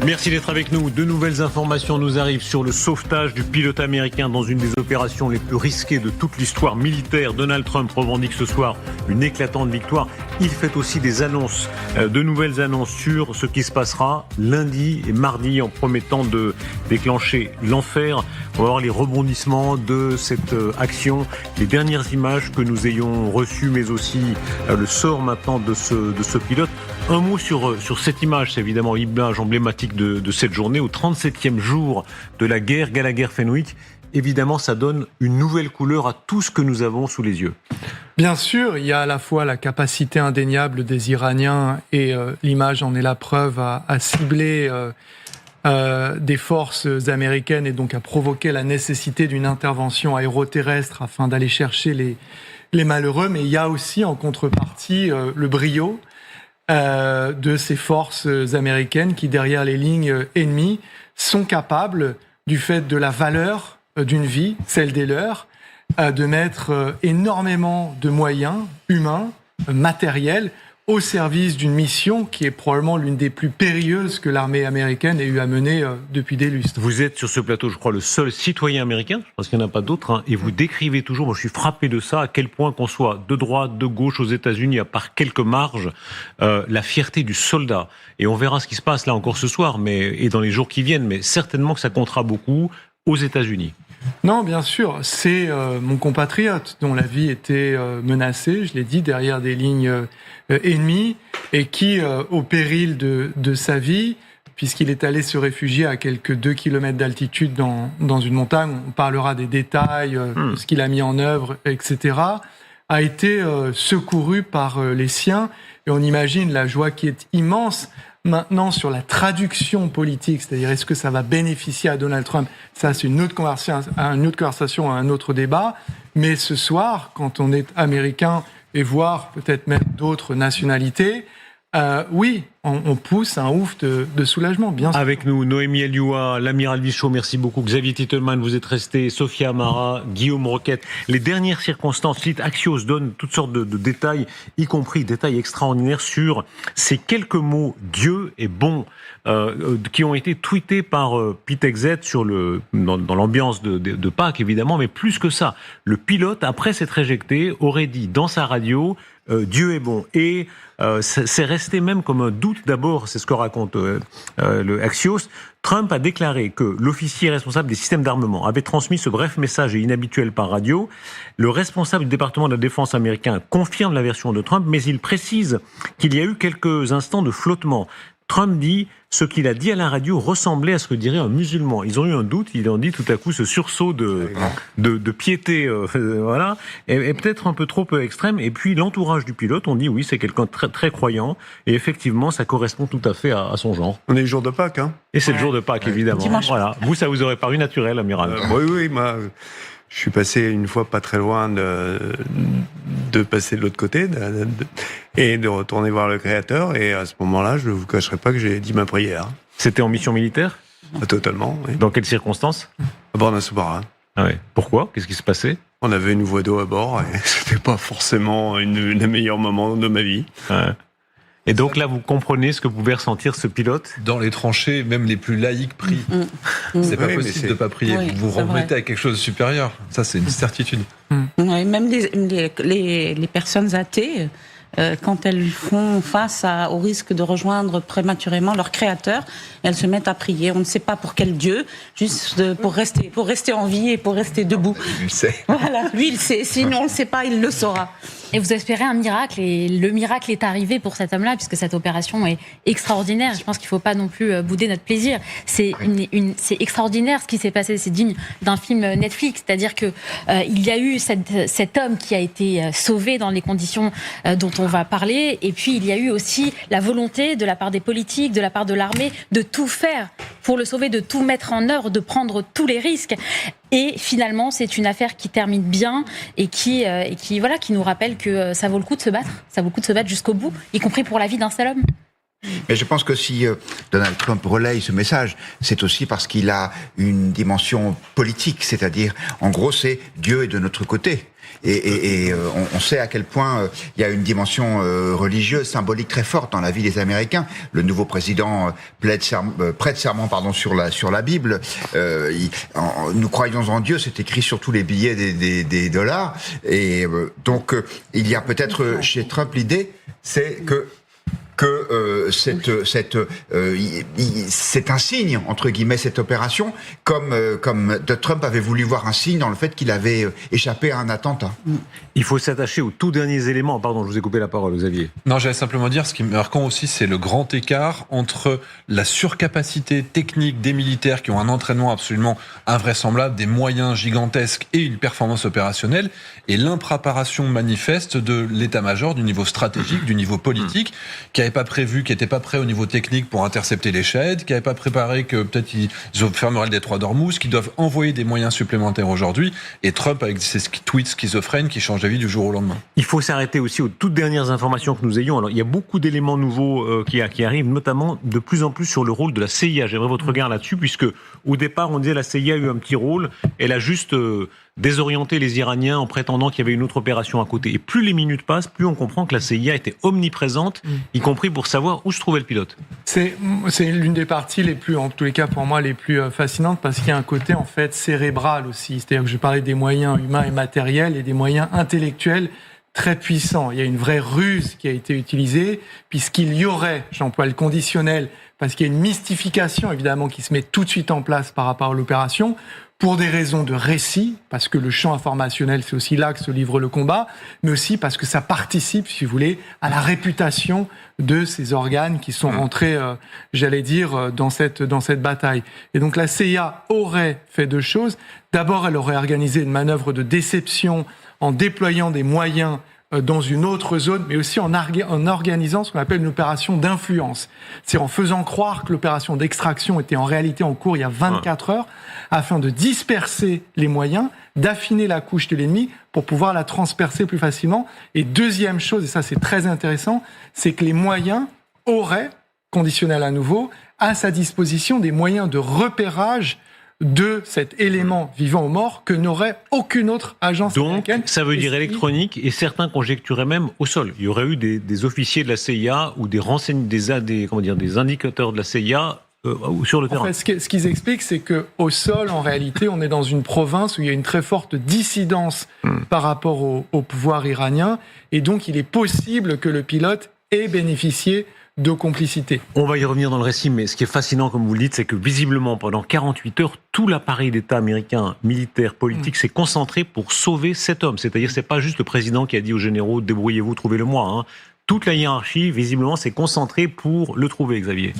Merci d'être avec nous. De nouvelles informations nous arrivent sur le sauvetage du pilote américain dans une des opérations les plus risquées de toute l'histoire militaire. Donald Trump revendique ce soir une éclatante victoire. Il fait aussi des annonces, de nouvelles annonces sur ce qui se passera lundi et mardi en promettant de déclencher l'enfer. On va voir les rebondissements de cette action, les dernières images que nous ayons reçues, mais aussi le sort maintenant de ce pilote. Un mot sur cette image, c'est évidemment l'image emblématique de cette journée, au 37e jour de la guerre, Gallagher-Fenwick. Évidemment, ça donne une nouvelle couleur à tout ce que nous avons sous les yeux. Bien sûr, il y a à la fois la capacité indéniable des Iraniens, et l'image en est la preuve, à cibler des forces américaines et donc à provoquer la nécessité d'une intervention aéroterrestre afin d'aller chercher les malheureux. Mais il y a aussi en contrepartie le brio de ces forces américaines qui, derrière les lignes ennemies, sont capables, du fait de la valeur d'une vie, celle des leurs, de mettre énormément de moyens humains, matériels, au service d'une mission qui est probablement l'une des plus périlleuses que l'armée américaine ait eu à mener depuis des lustres. Vous êtes sur ce plateau, je crois, le seul citoyen américain, parce qu'il n'y en a pas d'autres, et vous décrivez toujours, moi je suis frappé de ça, à quel point qu'on soit de droite, de gauche aux États-Unis, à part quelques marges, la fierté du soldat. Et on verra ce qui se passe là encore ce soir, et dans les jours qui viennent, mais certainement que ça comptera beaucoup aux États-Unis. Non, bien sûr, c'est mon compatriote dont la vie était menacée, je l'ai dit, derrière des lignes ennemies, et qui, au péril de sa vie, puisqu'il est allé se réfugier à quelques 2 kilomètres d'altitude dans une montagne, on parlera des détails, de ce qu'il a mis en œuvre, etc., a été secouru par les siens, et on imagine la joie qui est immense. Maintenant, sur la traduction politique, c'est-à-dire est-ce que ça va bénéficier à Donald Trump, ça c'est une autre conversation, un autre débat. Mais ce soir, quand on est américain, et voire peut-être même d'autres nationalités, oui, on pousse un ouf de soulagement, bien sûr. Avec nous, Noémie Elioua, l'amiral Vichot, merci beaucoup. Xavier Titelman, vous êtes resté. Sophia Amara, Guillaume Roquette. Les dernières circonstances, site Axios donne toutes sortes de détails, y compris détails extraordinaires sur ces quelques mots « Dieu est bon », qui ont été tweetés par Pete Hegseth dans l'ambiance de Pâques, évidemment, mais plus que ça. Le pilote, après s'être éjecté, aurait dit dans sa radio « Dieu est bon ». Et c'est resté même comme un doute d'abord, c'est ce que raconte le Axios. Trump a déclaré que l'officier responsable des systèmes d'armement avait transmis ce bref message et inhabituel par radio. Le responsable du département de la défense américain confirme la version de Trump, mais il précise qu'il y a eu quelques instants de flottement. Trump dit ce qu'il a dit à la radio ressemblait à ce que dirait un musulman. Ils ont eu un doute, ils ont dit tout à coup ce sursaut de piété, voilà, et peut-être un peu trop extrême. Et puis l'entourage du pilote, on dit oui, c'est quelqu'un de très, très croyant, et effectivement, ça correspond tout à fait à son genre. On est le jour de Pâques, hein. Et c'est le jour de Pâques, évidemment. Dimanche. Voilà. Vous, ça vous aurait paru naturel, amiral. Oui, moi, je suis passé une fois pas très loin de passer de l'autre côté et de retourner voir le Créateur. Et à ce moment-là, je ne vous cacherai pas que j'ai dit ma prière. C'était en mission militaire ? Totalement, oui. Dans quelles circonstances ? À bord d'un sous-marin. Ah ouais. Pourquoi ? Qu'est-ce qui se passait ? On avait une voie d'eau à bord et c'était pas forcément les meilleurs moments de ma vie. Ouais. Et donc là, vous comprenez ce que pouvait ressentir ce pilote ? Dans les tranchées, même les plus laïcs prient. C'est pas possible de ne pas prier. Oui, vous vous remettez à quelque chose de supérieur. Ça, c'est une certitude. Oui, même les personnes athées, quand elles font face au risque de rejoindre prématurément leur créateur, elles se mettent à prier. On ne sait pas pour quel Dieu, juste pour rester en vie et pour rester debout. Lui le sait. Voilà, lui il sait. Sinon on ne le sait pas, il le saura. Et vous espérez un miracle, et le miracle est arrivé pour cet homme-là, puisque cette opération est extraordinaire. Je pense qu'il ne faut pas non plus bouder notre plaisir. C'est extraordinaire ce qui s'est passé, c'est digne d'un film Netflix. C'est-à-dire que il y a eu cet homme qui a été sauvé dans les conditions dont on va parler, et puis il y a eu aussi la volonté de la part des politiques, de la part de l'armée, de tout faire pour le sauver, de tout mettre en œuvre, de prendre tous les risques. Et finalement, c'est une affaire qui termine bien et qui nous rappelle que ça vaut le coup de se battre. Ça vaut le coup de se battre jusqu'au bout, y compris pour la vie d'un seul homme. Mais je pense que si Donald Trump relaye ce message, c'est aussi parce qu'il a une dimension politique, c'est-à-dire, en gros, c'est Dieu est de notre côté. Et on sait à quel point il y a une dimension religieuse, symbolique très forte dans la vie des Américains. Le nouveau président prête serment sur la Bible. Nous croyons en Dieu, c'est écrit sur tous les billets des dollars. Et donc, il y a peut-être chez Trump l'idée, c'est que c'est un signe, entre guillemets, cette opération, comme Trump avait voulu voir un signe dans le fait qu'il avait échappé à un attentat. Il faut s'attacher aux tout derniers éléments. Pardon, je vous ai coupé la parole, Xavier. Non, j'allais simplement dire, ce qui est marquant aussi, c'est le grand écart entre la surcapacité technique des militaires qui ont un entraînement absolument invraisemblable, des moyens gigantesques et une performance opérationnelle, et l'impréparation manifeste de l'état-major, du niveau stratégique, du niveau politique, qui n'avait pas prévu, qui n'était pas prêt au niveau technique pour intercepter les Shahed, qui n'avait pas préparé que peut-être ils fermeraient le détroit d'Ormuz, qui doivent envoyer des moyens supplémentaires aujourd'hui, et Trump avec ses tweets schizophrènes qui changent la vie du jour au lendemain. Il faut s'arrêter aussi aux toutes dernières informations que nous ayons. Alors, il y a beaucoup d'éléments nouveaux qui arrivent, notamment de plus en plus sur le rôle de la CIA. J'aimerais votre regard là-dessus, puisque au départ, on disait la CIA a eu un petit rôle, elle a juste désorienté les Iraniens en prétendant qu'il y avait une autre opération à côté. Et plus les minutes passent, plus on comprend que la CIA était omniprésente, y compris pour savoir où se trouvait le pilote. C'est l'une des parties les plus, en tous les cas pour moi, les plus fascinantes, parce qu'il y a un côté en fait cérébral aussi. C'est-à-dire que je parlais des moyens humains et matériels et des moyens intellectuels très puissants. Il y a une vraie ruse qui a été utilisée, puisqu'il y aurait, j'emploie le conditionnel, parce qu'il y a une mystification évidemment qui se met tout de suite en place par rapport à l'opération, pour des raisons de récit, parce que le champ informationnel, c'est aussi là que se livre le combat, mais aussi parce que ça participe, si vous voulez, à la réputation de ces organes qui sont rentrés, j'allais dire, dans cette bataille. Et donc la CIA aurait fait deux choses. D'abord, elle aurait organisé une manœuvre de déception en déployant des moyens dans une autre zone, mais aussi en organisant ce qu'on appelle une opération d'influence. C'est en faisant croire que l'opération d'extraction était en réalité en cours il y a 24 heures, afin de disperser les moyens, d'affiner la couche de l'ennemi pour pouvoir la transpercer plus facilement. Et deuxième chose, et ça c'est très intéressant, c'est que les moyens auraient, conditionnel à nouveau, à sa disposition des moyens de repérage de cet élément vivant ou mort que n'aurait aucune autre agence américaine. Donc, ça veut dire électronique, et certains conjecturaient même au sol. Il y aurait eu des officiers de la CIA ou des indicateurs de la CIA sur le terrain. En fait, ce qu'ils expliquent, c'est que au sol, en réalité, on est dans une province où il y a une très forte dissidence par rapport au pouvoir iranien, et donc il est possible que le pilote ait bénéficié de complicité. On va y revenir dans le récit, mais ce qui est fascinant, comme vous le dites, c'est que visiblement, pendant 48 heures, tout l'appareil d'État américain, militaire, politique, s'est concentré pour sauver cet homme. C'est-à-dire, c'est pas juste le président qui a dit aux généraux « débrouillez-vous, trouvez-le-moi ». Toute la hiérarchie, visiblement, s'est concentrée pour le trouver, Xavier.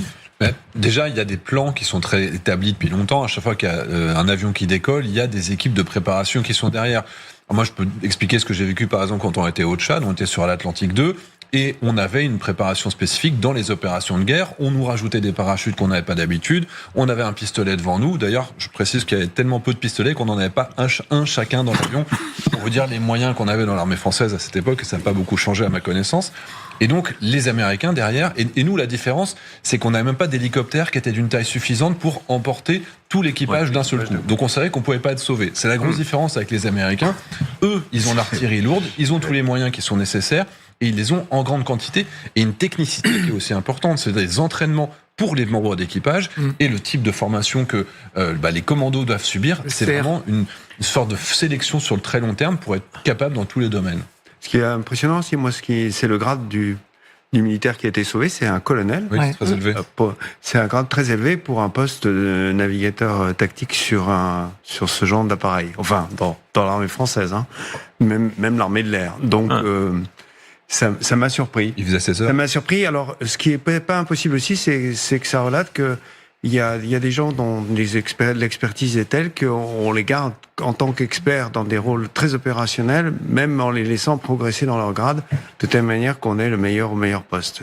Déjà, il y a des plans qui sont très établis depuis longtemps. À chaque fois qu'il y a un avion qui décolle, il y a des équipes de préparation qui sont derrière. Alors moi, je peux expliquer ce que j'ai vécu, par exemple, quand on était au Tchad. On était sur l'Atlantique 2. Et on avait une préparation spécifique dans les opérations de guerre. On nous rajoutait des parachutes qu'on n'avait pas d'habitude. On avait un pistolet devant nous. D'ailleurs, je précise qu'il y avait tellement peu de pistolets qu'on n'en avait pas un chacun dans l'avion. Pour vous dire les moyens qu'on avait dans l'armée française à cette époque, et ça n'a pas beaucoup changé à ma connaissance. Et donc, les Américains derrière, et nous, la différence, c'est qu'on n'avait même pas d'hélicoptère qui était d'une taille suffisante pour emporter tout l'équipage d'un seul coup. Donc on savait qu'on pouvait pas être sauvé. C'est la grosse différence avec les Américains. Eux, ils ont l'artillerie lourde, ils ont tous les moyens qui sont nécessaires, et ils les ont en grande quantité, et une technicité qui est aussi importante, c'est des entraînements pour les membres d'équipage, et le type de formation que les commandos doivent subir, c'est vraiment une sorte de sélection sur le très long terme pour être capable dans tous les domaines. Ce qui est impressionnant aussi, c'est le grade du militaire qui a été sauvé, c'est un colonel. Oui, c'est très élevé. C'est un grade très élevé pour un poste de navigateur tactique sur ce genre d'appareil. Enfin, dans l'armée française, même l'armée de l'air. Donc, ça m'a surpris. Il faisait 16 heures. Ça m'a surpris. Alors, ce qui est pas impossible aussi, c'est que ça relate que il y a des gens dont l'expertise est telle qu'on les garde en tant qu'experts dans des rôles très opérationnels, même en les laissant progresser dans leur grade, de telle manière qu'on ait le meilleur poste.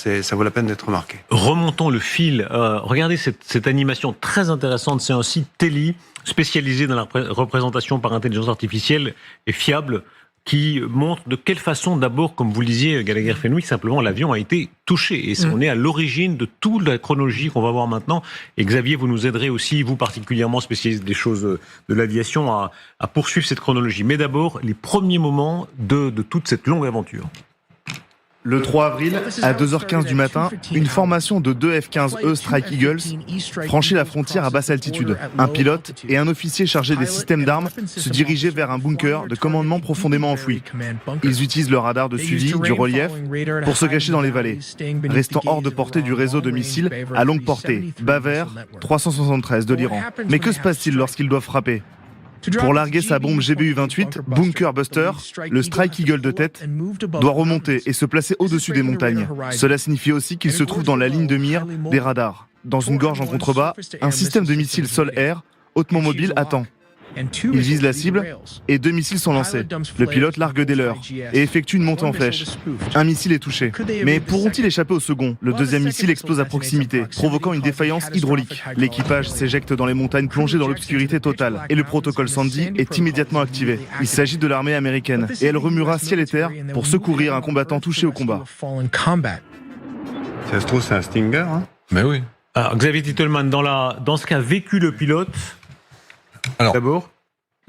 Et ça vaut la peine d'être remarqué. Remontons le fil. Regardez cette animation très intéressante. C'est un site Teli, spécialisé dans la représentation par intelligence artificielle et fiable, qui montre de quelle façon, d'abord, comme vous le disiez, Gallagher Fenwick, simplement l'avion a été touché. Et on est à l'origine de toute la chronologie qu'on va voir maintenant. Et Xavier, vous nous aiderez aussi, vous particulièrement spécialiste des choses de l'aviation, à poursuivre cette chronologie. Mais d'abord, les premiers moments de toute cette longue aventure. Le 3 avril, à 2h15 du matin, une formation de 2 F-15E Strike Eagles franchit la frontière à basse altitude. Un pilote et un officier chargé des systèmes d'armes se dirigeaient vers un bunker de commandement profondément enfoui. Ils utilisent le radar de suivi du relief pour se cacher dans les vallées, restant hors de portée du réseau de missiles à longue portée, Baver 373 de l'Iran. Mais que se passe-t-il lorsqu'ils doivent frapper ? Pour larguer sa bombe GBU-28, Bunker Buster, le Strike Eagle de tête, doit remonter et se placer au-dessus des montagnes. Cela signifie aussi qu'il se trouve dans la ligne de mire des radars. Dans une gorge en contrebas, un système de missiles sol-air, hautement mobile, attend. Il vise la cible et 2 missiles sont lancés. Le pilote largue des leurs et effectue une montée en flèche. Un missile est touché. Mais pourront-ils échapper au second ? Le deuxième missile explose à proximité, provoquant une défaillance hydraulique. L'équipage s'éjecte dans les montagnes plongées dans l'obscurité totale et le protocole Sandy est immédiatement activé. Il s'agit de l'armée américaine et elle remuera ciel et terre pour secourir un combattant touché au combat. Ça se trouve, c'est un Stinger, hein ? Mais oui. Alors, Xavier Titelman, dans ce qu'a vécu le pilote, Alors, d'abord,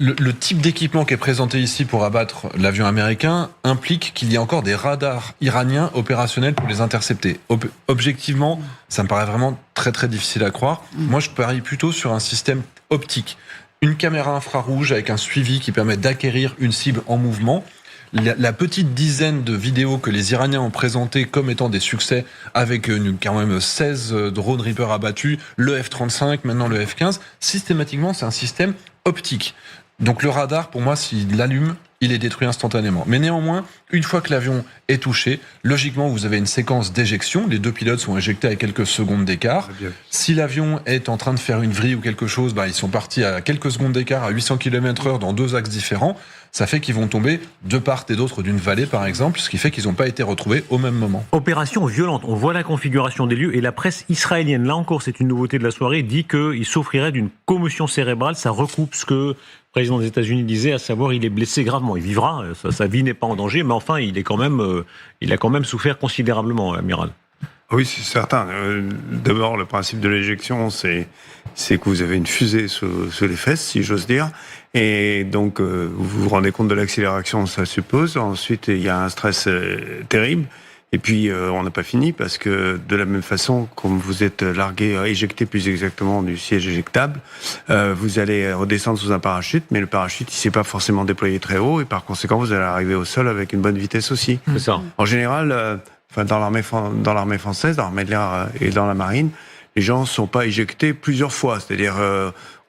le type d'équipement qui est présenté ici pour abattre l'avion américain implique qu'il y a encore des radars iraniens opérationnels pour les intercepter. Objectivement, ça me paraît vraiment très très difficile à croire. Moi, je parie plutôt sur un système optique. Une caméra infrarouge avec un suivi qui permet d'acquérir une cible en mouvement. La petite dizaine de vidéos que les Iraniens ont présentées comme étant des succès, avec quand même 16 drones Reaper abattus, le F-35, maintenant le F-15, systématiquement, c'est un système optique. Donc le radar, pour moi, s'il l'allume, il est détruit instantanément. Mais néanmoins, une fois que l'avion est touché, logiquement, vous avez une séquence d'éjection. Les deux pilotes sont éjectés à quelques secondes d'écart. Si l'avion est en train de faire une vrille ou quelque chose, ils sont partis à quelques secondes d'écart, à 800 km/h dans 2 axes différents. Ça fait qu'ils vont tomber de part et d'autre d'une vallée, par exemple, ce qui fait qu'ils n'ont pas été retrouvés au même moment. opération violente. On voit la configuration des lieux et la presse israélienne, là encore, c'est une nouveauté de la soirée, dit qu'il souffrirait d'une commotion cérébrale. Ça recoupe ce que le président des États-Unis disait, à savoir il est blessé gravement. Il vivra, sa vie n'est pas en danger, mais enfin, il a quand même souffert considérablement, amiral. Oui, c'est certain. D'abord, le principe de l'éjection, c'est que vous avez une fusée sous les fesses, si j'ose dire. Et donc, vous vous rendez compte de l'accélération, ça suppose. Ensuite, il y a un stress terrible. Et puis, on n'a pas fini parce que de la même façon, comme vous êtes largué, éjecté plus exactement du siège éjectable, vous allez redescendre sous un parachute, mais le parachute, il ne s'est pas forcément déployé très haut et par conséquent, vous allez arriver au sol avec une bonne vitesse aussi. C'est ça. En général, dans l'armée française, dans l'armée de l'air et dans la marine, les gens ne sont pas éjectés plusieurs fois. C'est-à-dire,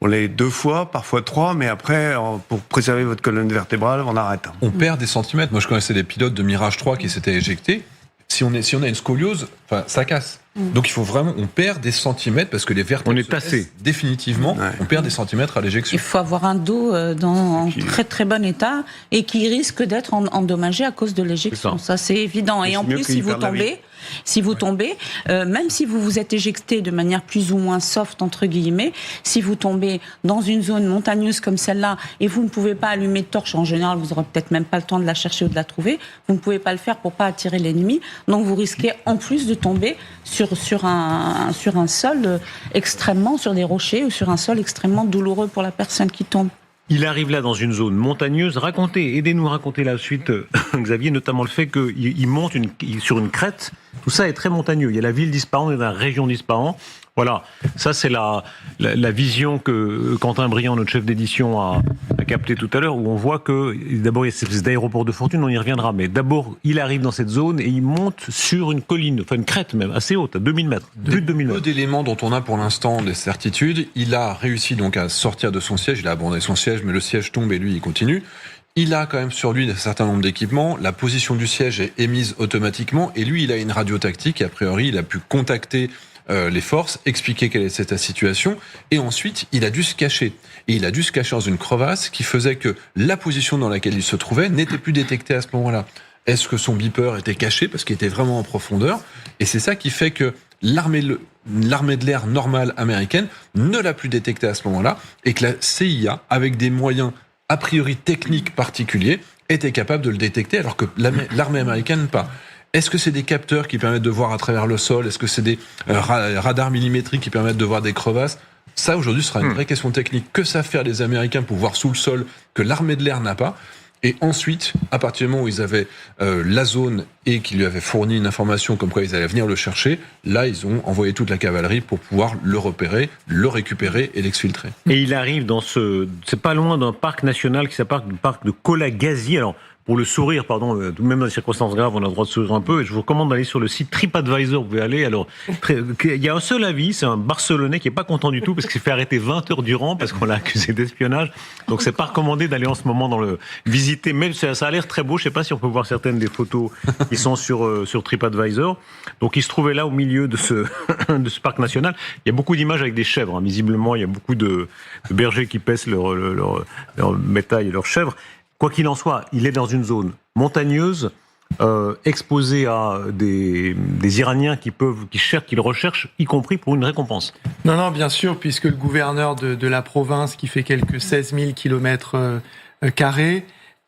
on l'est 2 fois, parfois 3, mais après, pour préserver votre colonne vertébrale, on arrête. On perd des centimètres. Moi, je connaissais des pilotes de Mirage 3 qui s'étaient éjectés. Si on a une scoliose, ça casse. Donc il faut vraiment, on perd des centimètres parce que les vertèbres on est tassé. Définitivement, ouais. On perd des centimètres à l'éjection. Il faut avoir un dos en très très bon état et qui risque d'être endommagé à cause de l'éjection. Ça c'est évident. Et en plus, si vous tombez, même si vous vous êtes éjecté de manière plus ou moins soft entre guillemets, si vous tombez dans une zone montagneuse comme celle-là et vous ne pouvez pas allumer de torche, en général vous n'aurez peut-être même pas le temps de la chercher ou de la trouver. Vous ne pouvez pas le faire pour pas attirer l'ennemi. Donc vous risquez en plus de tomber sur un sol extrêmement, sur des rochers ou sur un sol extrêmement douloureux pour la personne qui tombe. Il arrive là dans une zone montagneuse. Aidez-nous à raconter la suite, Xavier, notamment le fait qu'il monte sur une crête. Tout ça est très montagneux. Il y a la ville d'Ispahan et la région d'Ispahan. Voilà, ça c'est la vision que Quentin Briand, notre chef d'édition, a capté tout à l'heure, où on voit que, d'abord, il y a cette espèce d'aéroport de fortune, on y reviendra, mais d'abord, il arrive dans cette zone et il monte sur une colline, enfin une crête même, assez haute, à 2000 mètres, plus de 2000 mètres. Peu d'éléments dont on a pour l'instant des certitudes. Il a réussi donc à sortir de son siège, il a abandonné son siège, mais le siège tombe et lui, il continue. Il a quand même sur lui un certain nombre d'équipements. La position du siège est émise automatiquement et lui, il a une radio tactique. A priori, il a pu contacter les forces, expliquer quelle était sa situation, et ensuite il a dû se cacher. Et il a dû se cacher dans une crevasse qui faisait que la position dans laquelle il se trouvait n'était plus détectée à ce moment-là. Est-ce que son beeper était caché parce qu'il était vraiment en profondeur? Et c'est ça qui fait que l'armée de l'air normale américaine ne l'a plus détecté à ce moment-là, et que la CIA, avec des moyens a priori techniques particuliers, était capable de le détecter, alors que l'armée américaine pas. Est-ce que c'est des capteurs qui permettent de voir à travers le sol? Est-ce que c'est des radars millimétriques qui permettent de voir des crevasses? Ça, aujourd'hui, sera une vraie question technique. Que savent faire les Américains pour voir sous le sol que l'armée de l'air n'a pas? Et ensuite, à partir du moment où ils avaient la zone et qu'ils lui avaient fourni une information comme quoi ils allaient venir le chercher, là, ils ont envoyé toute la cavalerie pour pouvoir le repérer, le récupérer et l'exfiltrer. Et il arrive c'est pas loin d'un parc national qui s'appelle le parc de Colagazi. Alors, pour le sourire, pardon, même dans les circonstances graves, on a le droit de sourire un peu. Et je vous recommande d'aller sur le site TripAdvisor. Vous pouvez aller. Alors, il y a un seul avis, c'est un Barcelonais qui est pas content du tout parce qu'il s'est fait arrêter 20 heures durant parce qu'on l'a accusé d'espionnage. Donc, c'est pas recommandé d'aller en ce moment visiter. Mais ça a l'air très beau. Je sais pas si on peut voir certaines des photos qui sont sur TripAdvisor. Donc, il se trouvait là au milieu de ce parc national. Il y a beaucoup d'images avec des chèvres. Hein. Visiblement, il y a beaucoup de bergers qui paissent leur bétail et leurs chèvres. Quoi qu'il en soit, il est dans une zone montagneuse, exposé à des Iraniens qui le recherchent, y compris pour une récompense. Non, bien sûr, puisque le gouverneur de la province, qui fait quelques 16 000 km²,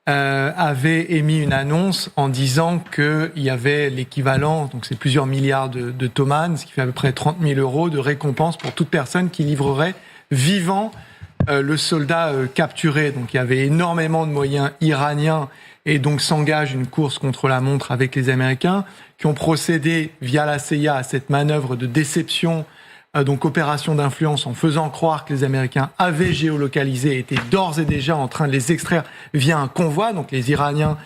avait émis une annonce en disant qu'il y avait l'équivalent, donc c'est plusieurs milliards de tomanes, ce qui fait à peu près 30 000 € de récompense pour toute personne qui livrerait vivant le soldat capturé. Donc il y avait énormément de moyens iraniens et donc s'engage une course contre la montre avec les Américains qui ont procédé via la CIA à cette manœuvre de déception, donc opération d'influence, en faisant croire que les Américains avaient géolocalisé et étaient d'ores et déjà en train de les extraire via un convoi. Donc les Iraniens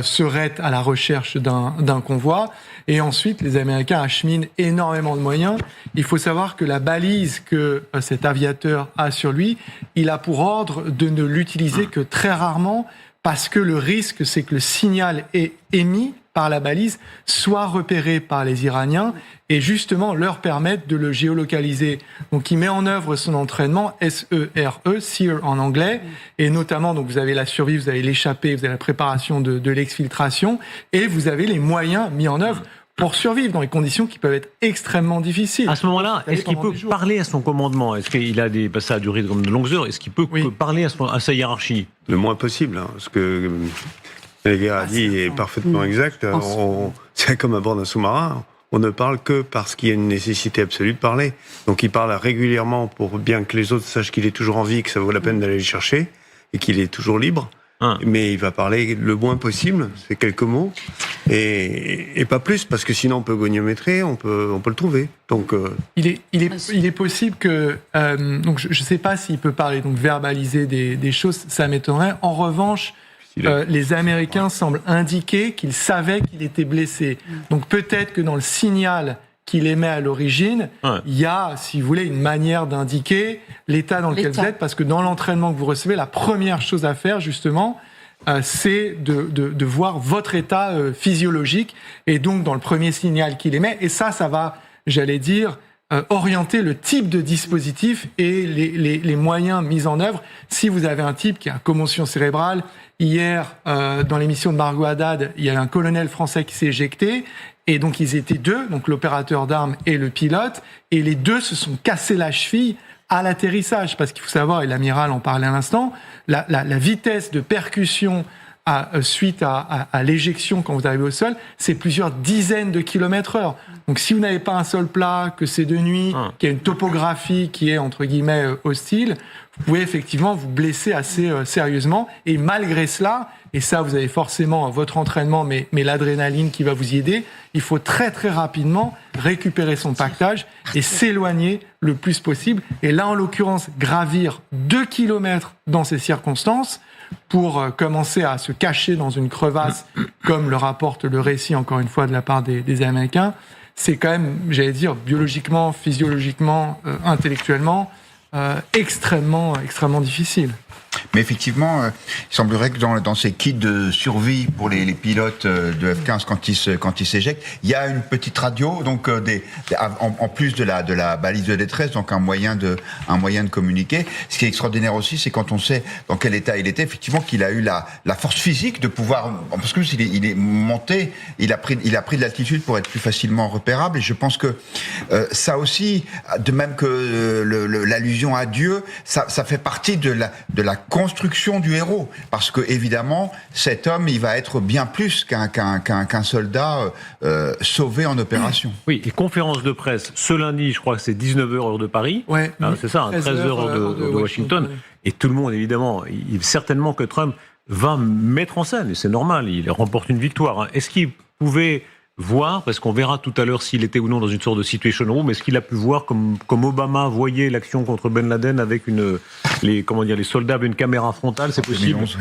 seraient à la recherche d'un convoi. Et ensuite, les Américains acheminent énormément de moyens. Il faut savoir que la balise que cet aviateur a sur lui, il a pour ordre de ne l'utiliser que très rarement parce que le risque, c'est que le signal est émis par la balise soit repéré par les Iraniens et justement leur permettre de le géolocaliser. Donc il met en œuvre son entraînement SERE, SEER en anglais, et notamment donc vous avez la survie, vous avez l'échappée, vous avez la préparation de l'exfiltration et vous avez les moyens mis en œuvre pour survivre dans des conditions qui peuvent être extrêmement difficiles. À ce moment-là, est-ce qu'il peut parler à son commandement? Est-ce qu'il a ça a duré de longues heures? Est-ce qu'il peut parler à sa hiérarchie? Le moins possible, hein, parce que la guerre a dit est parfaitement exact. C'est comme à bord d'un sous-marin. On ne parle que parce qu'il y a une nécessité absolue de parler. Donc il parle régulièrement pour bien que les autres sachent qu'il est toujours en vie, que ça vaut la peine d'aller le chercher et qu'il est toujours libre. Mais il va parler le moins possible, c'est quelques mots, et pas plus, parce que sinon on peut goniométrer, on peut le trouver. Donc il est possible que donc je sais pas s'il peut parler, donc verbaliser des choses, ça m'étonnerait. En revanche, les Américains semblent indiquer qu'ils savaient qu'il était blessé. Donc peut-être que dans le signal qu'il émet à l'origine, il y a, si vous voulez, une manière d'indiquer l'état dans lequel vous êtes, parce que dans l'entraînement que vous recevez, la première chose à faire, justement, c'est de voir votre état physiologique, et donc dans le premier signal qu'il émet, et ça va, j'allais dire, orienter le type de dispositif et les moyens mis en œuvre. Si vous avez un type qui a commotion cérébrale, hier, dans l'émission de Margot Haddad, il y a un colonel français qui s'est éjecté, et donc ils étaient deux, donc l'opérateur d'armes et le pilote, et les deux se sont cassés la cheville à l'atterrissage, parce qu'il faut savoir, et l'amiral en parlait à l'instant, la vitesse de percussion suite à l'éjection quand vous arrivez au sol, c'est plusieurs dizaines de km/h. Donc si vous n'avez pas un sol plat, que c'est de nuit, qu'il y a une topographie qui est entre guillemets hostile, vous pouvez effectivement vous blesser assez sérieusement. Et malgré cela, et ça vous avez forcément votre entraînement, mais l'adrénaline qui va vous y aider, il faut très très rapidement récupérer son pactage et s'éloigner le plus possible. Et là en l'occurrence, gravir 2 km dans ces circonstances, pour commencer à se cacher dans une crevasse, comme le rapporte le récit, encore une fois, de la part des Américains, c'est quand même, j'allais dire, biologiquement, physiologiquement, intellectuellement, extrêmement difficile. Mais effectivement, il semblerait que dans ces kits de survie pour les pilotes de F-15 quand ils s'éjectent, il y a une petite radio, donc en plus de la balise de détresse, donc un moyen de communiquer. Ce qui est extraordinaire aussi, c'est quand on sait dans quel état il était, effectivement, qu'il a eu la force physique de pouvoir, parce que il est monté, il a pris de l'altitude pour être plus facilement repérable. Et je pense que ça aussi, de même que l'allusion à Dieu, ça fait partie de la construction du héros, parce que évidemment, cet homme, il va être bien plus qu'un soldat sauvé en opération. Oui, et conférence de presse ce lundi, je crois que c'est 19h heure de Paris. Ouais, C'est ça, 13h heure de Washington. Et tout le monde, évidemment, certainement que Trump va mettre en scène, et c'est normal, il remporte une victoire. Hein. Est-ce qu'il pouvait voir, parce qu'on verra tout à l'heure s'il était ou non dans une sorte de situation room, est-ce qu'il a pu voir comme Obama voyait l'action contre Ben Laden avec les soldats avec une caméra frontale, c'est possible? 2011,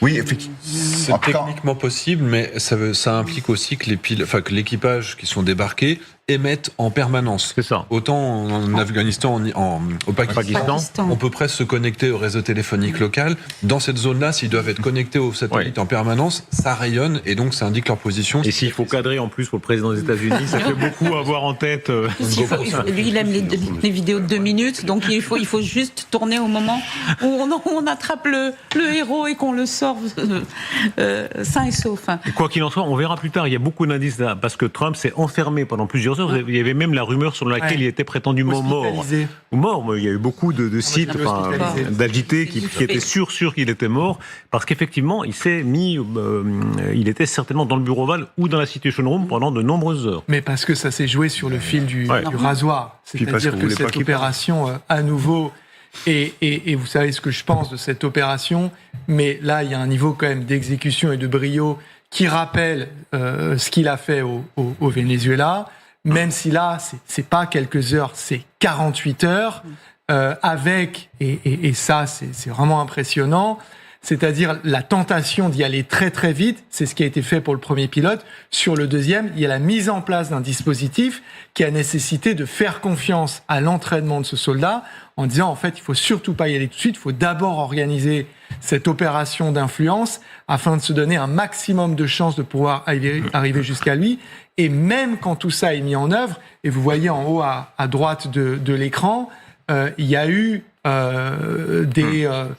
oui, effectivement. C'est techniquement possible, mais ça implique aussi que que l'équipage qui sont débarqués émettent en permanence. C'est ça. Autant en Afghanistan, au Pakistan, on peut presque se connecter au réseau téléphonique local. Dans cette zone-là, s'ils doivent être connectés au satellite en permanence, ça rayonne et donc ça indique leur position. Et s'il faut cadrer en plus pour le président des États-Unis, ça fait beaucoup à avoir en tête. Lui, il aime les vidéos de 2 minutes, donc il faut juste tourner au moment où on attrape le héros et qu'on le sort sain et sauf. Et quoi qu'il en soit, on verra plus tard. Il y a beaucoup d'indices là, parce que Trump s'est enfermé pendant plusieurs heures. Il y avait même la rumeur selon laquelle il était prétendument mort. Il y a eu beaucoup de sites d'agités qui étaient sûrs qu'il était mort, parce qu'effectivement, il s'est mis, il était certainement dans le bureau ovale ou dans la Situation Room pendant de nombreuses heures. Mais parce que ça s'est joué sur le fil du rasoir. C'est-à-dire que cette opération, à nouveau, et vous savez ce que je pense de cette opération, mais là, il y a un niveau quand même d'exécution et de brio qui rappelle ce qu'il a fait au Venezuela, même si là, c'est pas quelques heures, c'est 48 heures, avec, et ça, c'est vraiment impressionnant, c'est-à-dire la tentation d'y aller très très vite, c'est ce qui a été fait pour le premier pilote. Sur le deuxième, il y a la mise en place d'un dispositif qui a nécessité de faire confiance à l'entraînement de ce soldat, en disant en fait, il faut surtout pas y aller tout de suite, il faut d'abord organiser cette opération d'influence afin de se donner un maximum de chances de pouvoir arriver jusqu'à lui. Et même quand tout ça est mis en œuvre, et vous voyez en haut à droite de l'écran, il y a eu la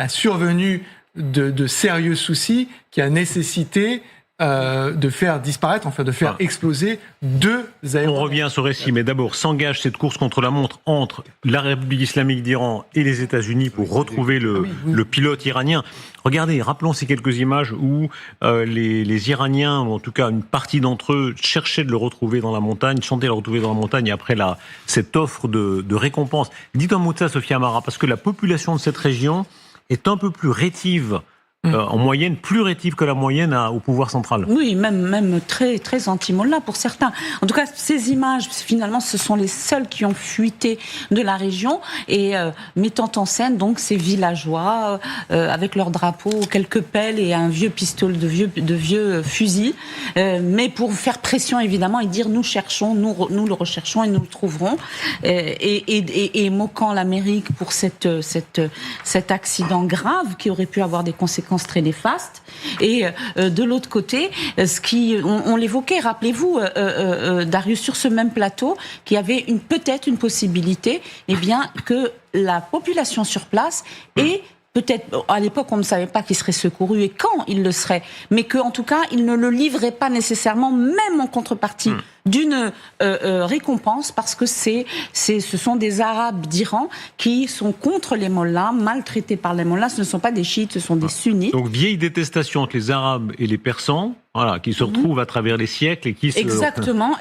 survenue de sérieux soucis qui a nécessité de faire disparaître, de faire exploser 2 aéroports. On revient à ce récit, mais d'abord, s'engage cette course contre la montre entre la République islamique d'Iran et les États-Unis pour retrouver le pilote iranien. Regardez, rappelons ces quelques images où les Iraniens, ou en tout cas une partie d'entre eux, cherchaient de le retrouver dans la montagne, chantaient de le retrouver dans la montagne, et après cette offre de récompense. Dites un mot de ça, Sophia Amara, parce que la population de cette région est un peu plus rétive, en moyenne, plus rétive que la moyenne au pouvoir central. Oui, même très, très anti-Mollah pour certains. En tout cas, ces images, finalement, ce sont les seuls qui ont fuité de la région et mettant en scène donc ces villageois avec leurs drapeaux, quelques pelles et un vieux pistolet de vieux fusils, mais pour faire pression évidemment et dire nous cherchons, nous le recherchons et nous le trouverons, et moquant l'Amérique pour cet accident grave qui aurait pu avoir des conséquences très néfastes. Et de l'autre côté, on l'évoquait, rappelez-vous, Darius, sur ce même plateau, qu'il y avait peut-être une possibilité, que la population sur place ait peut-être, à l'époque, on ne savait pas qu'il serait secouru et quand il le serait, mais qu'en tout cas, il ne le livrait pas nécessairement, même en contrepartie d'une récompense, parce que ce sont des Arabes d'Iran qui sont contre les mollahs, maltraités par les mollahs. Ce ne sont pas des chiites, ce sont des sunnites. Donc, vieille détestation entre les Arabes et les Persans, qui se retrouvent à travers les siècles et qui Exactement,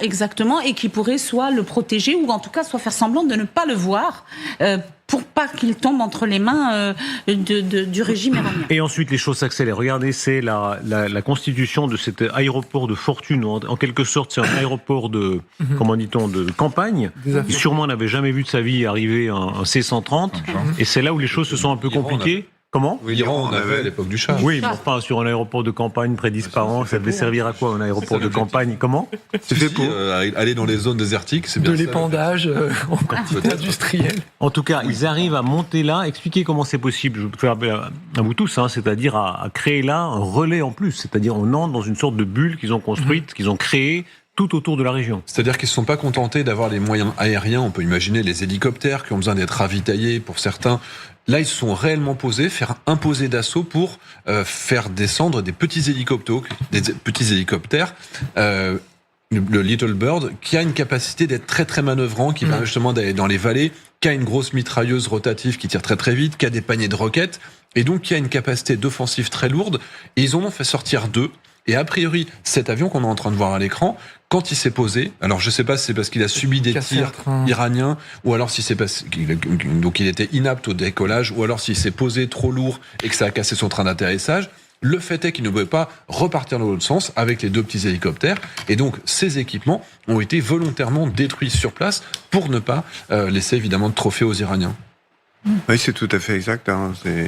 et qui pourraient soit le protéger, ou en tout cas, soit faire semblant de ne pas le voir, pour pas qu'il tombe entre les mains du régime iranien. Et ensuite, les choses s'accélèrent. Regardez, c'est la constitution de cet aéroport de fortune. En quelque sorte, c'est un aéroport de, comment dit-on, de campagne. Il sûrement n'avait jamais vu de sa vie arriver un C-130. Et c'est là où les choses se sont un peu compliquées. Comment ? Oui, l'Iran, on avait à l'époque du Shah. Oui, mais enfin, sur un aéroport de campagne près d'Ispahan, ça devait servir à quoi, un aéroport de campagne ? Comment ? C'est fait pour aller dans les zones désertiques, c'est bien de l'épandage en quantité industrielle. En tout cas, ils arrivent à monter là. Expliquez comment c'est possible. Je peux faire à vous tous, c'est-à-dire à créer là un relais en plus. C'est-à-dire, on entre dans une sorte de bulle qu'ils ont construite, qu'ils ont créée tout autour de la région. C'est-à-dire qu'ils ne se sont pas contentés d'avoir les moyens aériens. On peut imaginer les hélicoptères qui ont besoin d'être ravitaillés pour certains. Là, ils se sont réellement posés, faire un posé d'assaut pour faire descendre des petits hélicoptères le Little Bird, qui a une capacité d'être très très manœuvrant, qui va justement d'aller dans les vallées, qui a une grosse mitrailleuse rotative qui tire très très vite, qui a des paniers de roquettes, et donc qui a une capacité d'offensive très lourde. Et ils en ont fait sortir 2. Et a priori, cet avion qu'on est en train de voir à l'écran, quand il s'est posé, alors je sais pas si c'est parce qu'il a subi des tirs iraniens, ou alors si c'est parce qu'il était inapte au décollage, ou alors s'il s'est posé trop lourd et que ça a cassé son train d'atterrissage. Le fait est qu'il ne pouvait pas repartir dans l'autre sens avec les 2 petits hélicoptères. Et donc, ces équipements ont été volontairement détruits sur place pour ne pas laisser évidemment de trophées aux Iraniens. Oui, c'est tout à fait exact.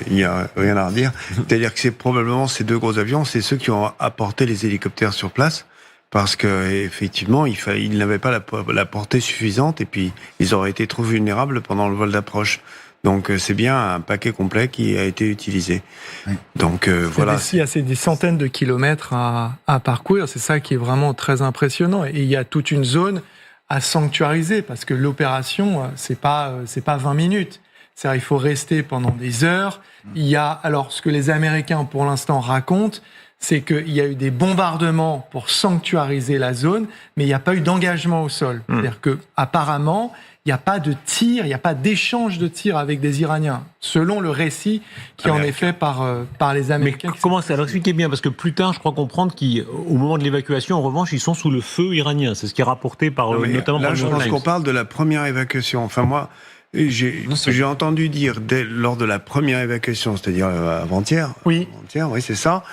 Il n'y a rien à redire. C'est-à-dire que c'est probablement ces 2 gros avions, c'est ceux qui ont apporté les hélicoptères sur place. Parce que effectivement, ils n'avaient pas la portée suffisante. Et puis, ils auraient été trop vulnérables pendant le vol d'approche. Donc c'est bien un paquet complet qui a été utilisé. Oui. Donc voilà. Il y a des centaines de kilomètres à parcourir. C'est ça qui est vraiment très impressionnant. Et il y a toute une zone à sanctuariser parce que l'opération c'est pas 20 minutes. C'est-à-dire il faut rester pendant des heures. Il y a alors ce que les Américains pour l'instant racontent, c'est qu'il y a eu des bombardements pour sanctuariser la zone, mais il n'y a pas eu d'engagement au sol. C'est-à-dire que apparemment il n'y a pas de tir, il n'y a pas d'échange de tir avec des Iraniens, selon le récit qui en est fait par les Américains. Mais comment ça? Alors expliquez bien, parce que plus tard, je crois comprendre qu'au moment de l'évacuation, en revanche, ils sont sous le feu iranien. C'est ce qui est rapporté par notamment là, par je pense qu'on parle de la première évacuation. Enfin moi, j'ai entendu dire lors de la première évacuation, c'est-à-dire avant-hier. Oui. Avant-hier, oui, c'est ça.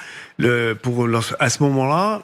À ce moment-là,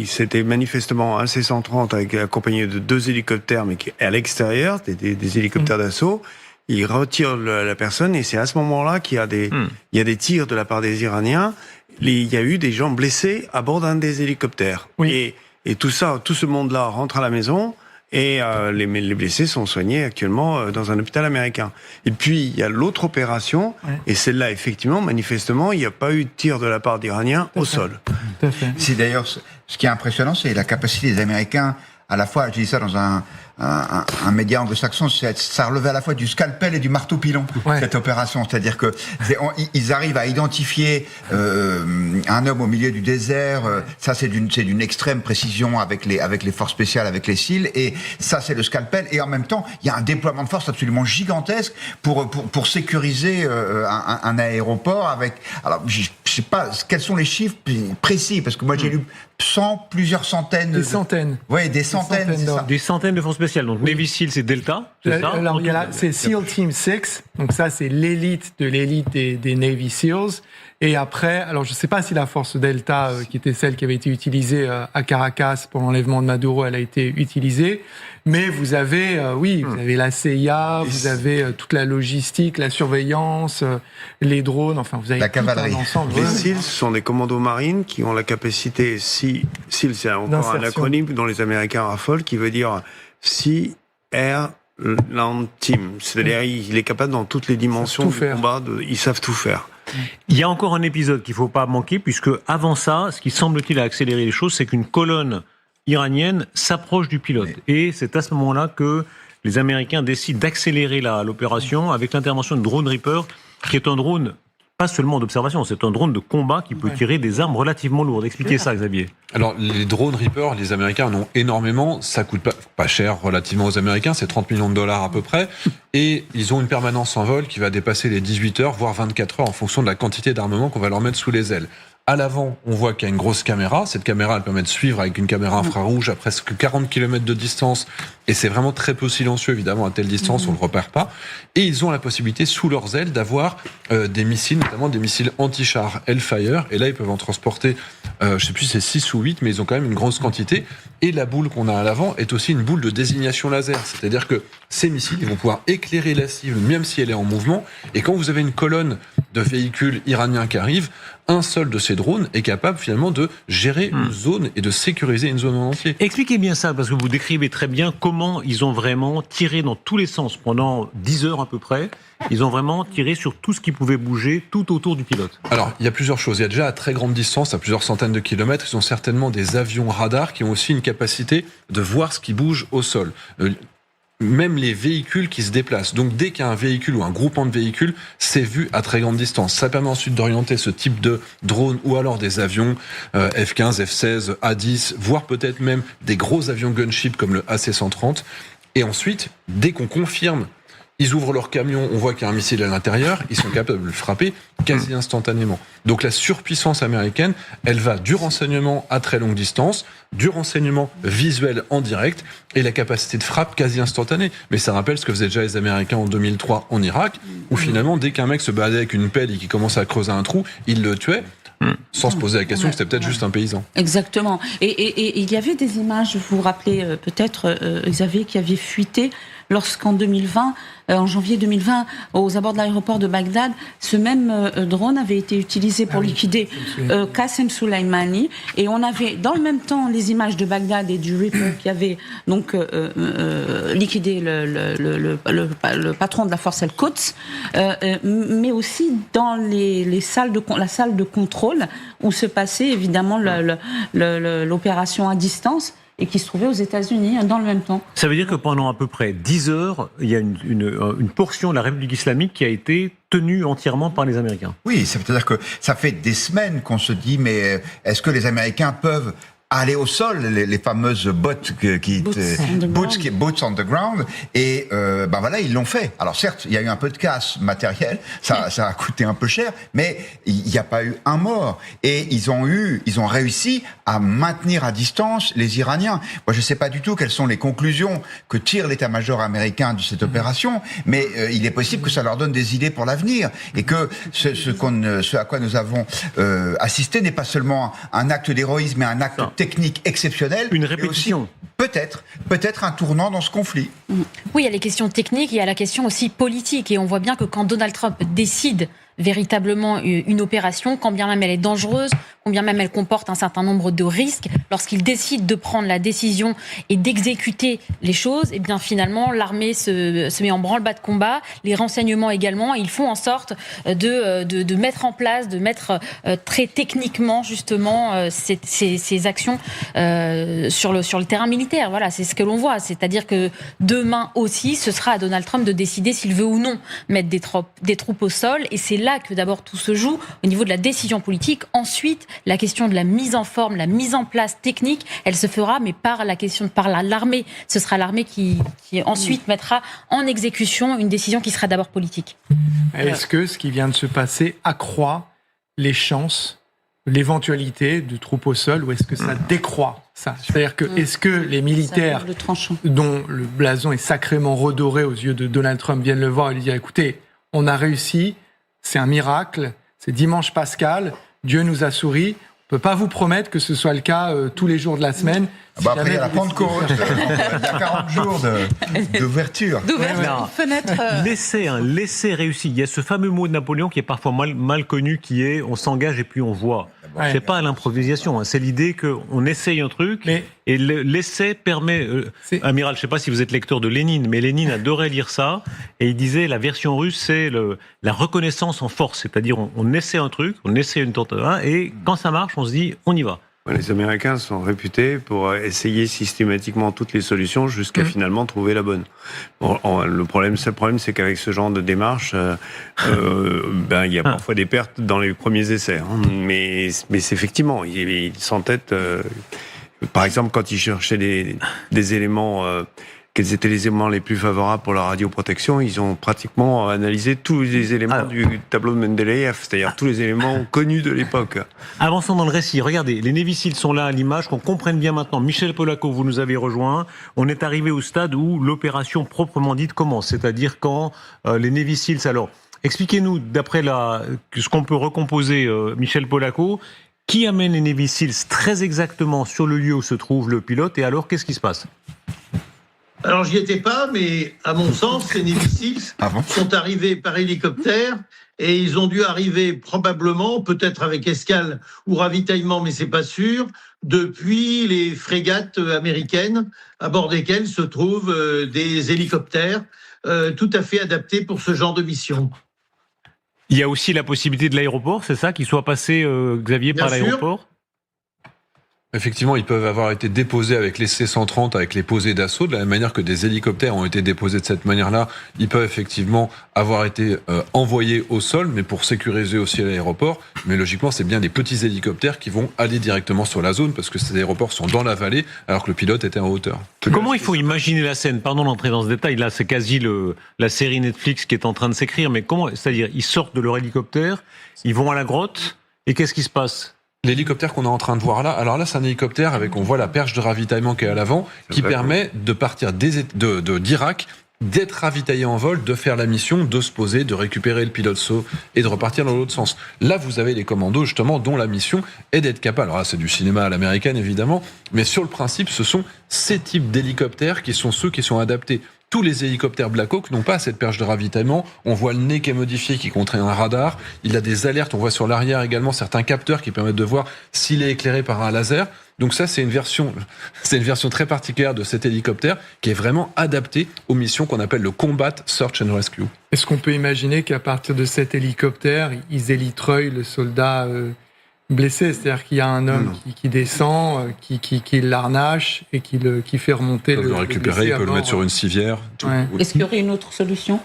c'était manifestement un C-130 accompagné de 2 hélicoptères, mais qui à l'extérieur, des hélicoptères d'assaut. Ils retirent la personne et c'est à ce moment-là qu'il y a des tirs de la part des Iraniens. Il y a eu des gens blessés à bord d'un des hélicoptères. Oui. Et tout ce monde-là rentre à la maison. Et les blessés sont soignés actuellement dans un hôpital américain. Et puis, il y a l'autre opération, et celle-là, effectivement, manifestement, il n'y a pas eu de tir de la part d'Iraniens au sol. Tout à fait. C'est d'ailleurs, ce qui est impressionnant, c'est la capacité des Américains, à la fois, je dis ça dans un média anglo-saxon, ça relevait à la fois du scalpel et du marteau-pilon, cette opération. C'est-à-dire que ils arrivent à identifier un homme au milieu du désert. Ça, c'est d'une extrême précision avec les forces spéciales, avec les SEAL. Et ça, c'est le scalpel. Et en même temps, il y a un déploiement de force absolument gigantesque pour sécuriser un aéroport avec. Alors, je sais pas quels sont les chiffres précis, parce que moi j'ai lu plusieurs centaines. Des centaines. Oui, des centaines. Des centaines de forces spéciales. Donc Navy SEAL, c'est Delta, c'est ça? Alors c'est SEAL Team 6. Donc ça, c'est l'élite de l'élite des Navy SEALs. Et après, alors je ne sais pas si la force Delta, qui était celle qui avait été utilisée à Caracas pour l'enlèvement de Maduro, elle a été utilisée. Mais vous avez, vous avez la CIA, vous avez toute la logistique, la surveillance, les drones, enfin vous avez la cavalerie. Les SEALs sont des commandos marines qui ont la capacité, SEAL c'est encore un acronyme dont les Américains raffolent, qui veut dire Sea Air Land Team. C'est-à-dire il est capable dans toutes les dimensions du combat, ils savent tout faire. Il y a encore un épisode qu'il ne faut pas manquer, puisque avant ça, ce qui semble-t-il a accéléré les choses, c'est qu'une colonne iranienne s'approche du pilote. Et c'est à ce moment-là que les Américains décident d'accélérer l'opération avec l'intervention de Drone Reaper, qui est un drone pas seulement d'observation, c'est un drone de combat qui peut tirer des armes relativement lourdes. Expliquez ça, Xavier. Alors, les drones Reaper, les Américains en ont énormément. Ça coûte pas cher relativement aux Américains, c'est 30 millions de dollars à peu près. Et ils ont une permanence en vol qui va dépasser les 18 heures, voire 24 heures en fonction de la quantité d'armement qu'on va leur mettre sous les ailes. À l'avant, on voit qu'il y a une grosse caméra. Cette caméra, elle permet de suivre avec une caméra infrarouge à presque 40 km de distance. Et c'est vraiment très peu silencieux, évidemment, à telle distance, on ne le repère pas. Et ils ont la possibilité, sous leurs ailes, d'avoir des missiles, notamment des missiles anti-char Hellfire. Et là, ils peuvent en transporter, je sais plus, c'est 6 ou 8, mais ils ont quand même une grosse quantité. Et la boule qu'on a à l'avant est aussi une boule de désignation laser. C'est-à-dire que ces missiles, ils vont pouvoir éclairer la cible, même si elle est en mouvement. Et quand vous avez une colonne de véhicules iraniens qui arrivent, un seul de ces drones est capable finalement de gérer une zone et de sécuriser une zone en entier. Expliquez bien ça, parce que vous décrivez très bien comment ils ont vraiment tiré dans tous les sens pendant 10 heures à peu près. Ils ont vraiment tiré sur tout ce qui pouvait bouger tout autour du pilote. Alors, il y a plusieurs choses. Il y a déjà à très grande distance, à plusieurs centaines de kilomètres, ils ont certainement des avions radars qui ont aussi une capacité de voir ce qui bouge au sol. même les véhicules qui se déplacent. Donc dès qu'il y a un véhicule ou un groupement de véhicules, c'est vu à très grande distance. Ça permet ensuite d'orienter ce type de drone ou alors des avions F-15, F-16, A-10, voire peut-être même des gros avions gunship comme le AC-130. Et ensuite, dès qu'on confirme, ils ouvrent leur camion, on voit qu'il y a un missile à l'intérieur, ils sont capables de le frapper quasi instantanément. Donc la surpuissance américaine, elle va du renseignement à très longue distance, du renseignement visuel en direct et la capacité de frappe quasi instantanée. Mais ça rappelle ce que faisaient déjà les Américains en 2003 en Irak, où finalement, dès qu'un mec se baladait avec une pelle et qu'il commençait à creuser un trou, il le tuait. Sans se poser la question que c'était peut-être juste un paysan. Exactement. Et il y avait des images, vous vous rappelez peut-être, Xavier, qui avaient fuité lorsqu'en 2020, en janvier 2020, aux abords de l'aéroport de Bagdad, ce même drone avait été utilisé pour liquider Qassem Soleimani. Et on avait dans le même temps les images de Bagdad et du Reaper qui avait donc liquidé le patron de la force Al-Quds, mais aussi dans la salle de contrôle où se passait évidemment l'opération à distance et qui se trouvait aux États-Unis dans le même temps. Ça veut dire que pendant à peu près 10 heures, il y a une portion de la République islamique qui a été tenue entièrement par les Américains. Oui, c'est-à-dire que ça fait des semaines qu'on se dit, mais est-ce que les Américains peuvent aller au sol, les fameuses bottes boots on the ground, et ben voilà, ils l'ont fait. Alors certes, il y a eu un peu de casse matérielle, ça a coûté un peu cher, mais il n'y a pas eu un mort. Et ils ont réussi à maintenir à distance les Iraniens. Moi, je ne sais pas du tout quelles sont les conclusions que tire l'état-major américain de cette opération, mais il est possible que ça leur donne des idées pour l'avenir, et que ce à quoi nous avons assisté n'est pas seulement un acte d'héroïsme, mais un acte technique exceptionnelle. Une répétition. Peut-être un tournant dans ce conflit. Oui, il y a les questions techniques, il y a la question aussi politique. Et on voit bien que quand Donald Trump décide véritablement une opération, quand bien même elle est dangereuse, quand bien même elle comporte un certain nombre de risques, lorsqu'il décide de prendre la décision et d'exécuter les choses, et bien finalement l'armée se met en branle-bas de combat, les renseignements également, ils font en sorte de mettre en place, de mettre très techniquement justement ces actions sur le terrain militaire. Voilà, c'est ce que l'on voit. C'est-à-dire que demain aussi, ce sera à Donald Trump de décider s'il veut ou non mettre des troupes au sol, et c'est là que d'abord tout se joue au niveau de la décision politique. Ensuite, la question de la mise en forme, la mise en place technique, elle se fera, mais par l'armée. Ce sera l'armée qui ensuite mettra en exécution une décision qui sera d'abord politique. Est-ce que ce qui vient de se passer accroît les chances, l'éventualité de troupes au sol, ou est-ce que ça décroît ça? C'est-à-dire que est-ce que les militaires dont le blason est sacrément redoré aux yeux de Donald Trump viennent le voir et lui dire écoutez, on a réussi, c'est un miracle, c'est dimanche pascal, Dieu nous a souri, on ne peut pas vous promettre que ce soit le cas tous les jours de la semaine. Après, il y a la Pentecôte, il y a 40 jours d'ouverture. L'essai réussi. Il y a ce fameux mot de Napoléon qui est parfois mal connu, qui est « on s'engage et puis on voit ». C'est pas à l'improvisation, c'est l'idée qu'on essaye un truc et l'essai permet... Amiral, je sais pas si vous êtes lecteur de Lénine, mais Lénine adorait lire ça et il disait la version russe, c'est la reconnaissance en force, c'est-à-dire on essaie un truc, on essaie une tentative et quand ça marche, on se dit on y va. Les Américains sont réputés pour essayer systématiquement toutes les solutions jusqu'à finalement trouver la bonne. Bon, le problème, c'est qu'avec ce genre de démarche, il y a parfois des pertes dans les premiers essais. Mais c'est effectivement, ils s'entêtent. Par exemple, quand ils cherchaient des éléments. Quels étaient les éléments les plus favorables pour la radioprotection? Ils ont pratiquement analysé tous les éléments du tableau de Mendeleïev, c'est-à-dire tous les éléments connus de l'époque. Avançons dans le récit. Regardez, les Navy Seals sont là à l'image, qu'on comprenne bien maintenant. Michel Polaco, vous nous avez rejoint. On est arrivé au stade où l'opération proprement dite commence, c'est-à-dire quand les Navy Seals... Alors, expliquez-nous, d'après ce qu'on peut recomposer, Michel Polaco, qui amène les Navy Seals très exactement sur le lieu où se trouve le pilote, et alors, qu'est-ce qui se passe ? Alors, j'y étais pas, mais à mon sens, les Navy Seals sont arrivés par hélicoptère et ils ont dû arriver probablement, peut-être avec escale ou ravitaillement, mais c'est pas sûr, depuis les frégates américaines à bord desquelles se trouvent des hélicoptères tout à fait adaptés pour ce genre de mission. Il y a aussi la possibilité de l'aéroport, c'est ça, qu'il soit passé, Xavier, par l'aéroport ? Effectivement, ils peuvent avoir été déposés avec les C-130, avec les posées d'assaut, de la même manière que des hélicoptères ont été déposés de cette manière-là. Ils peuvent effectivement avoir été envoyés au sol, mais pour sécuriser aussi l'aéroport. Mais logiquement, c'est bien des petits hélicoptères qui vont aller directement sur la zone, parce que ces aéroports sont dans la vallée, alors que le pilote était en hauteur. Comment il faut imaginer la scène? Pardon d'entrer dans ce détail, là c'est quasi la série Netflix qui est en train de s'écrire, mais comment? C'est-à-dire, ils sortent de leur hélicoptère, ils vont à la grotte, et qu'est-ce qui se passe? L'hélicoptère qu'on est en train de voir là, alors là c'est un hélicoptère avec, on voit la perche de ravitaillement qui est à l'avant, qui permet de partir d'Irak, d'être ravitaillé en vol, de faire la mission, de se poser, de récupérer le pilote saut et de repartir dans l'autre sens. Là, vous avez les commandos, justement, dont la mission est d'être capable. Alors là, c'est du cinéma à l'américaine, évidemment, mais sur le principe, ce sont ces types d'hélicoptères qui sont ceux qui sont adaptés. Tous les hélicoptères Black Hawk n'ont pas cette perche de ravitaillement. On voit le nez qui est modifié, qui contient un radar. Il a des alertes. On voit sur l'arrière également certains capteurs qui permettent de voir s'il est éclairé par un laser. Donc ça, c'est une version très particulière de cet hélicoptère qui est vraiment adaptée aux missions qu'on appelle le Combat Search and Rescue. Est-ce qu'on peut imaginer qu'à partir de cet hélicoptère, ils élitreillent le soldat blessé? C'est-à-dire qu'il y a un homme qui descend, qui l'arnache et qui fait remonter le récupérer, il peut le mettre sur une civière. Ouais. Est-ce qu'il y aurait une autre solution?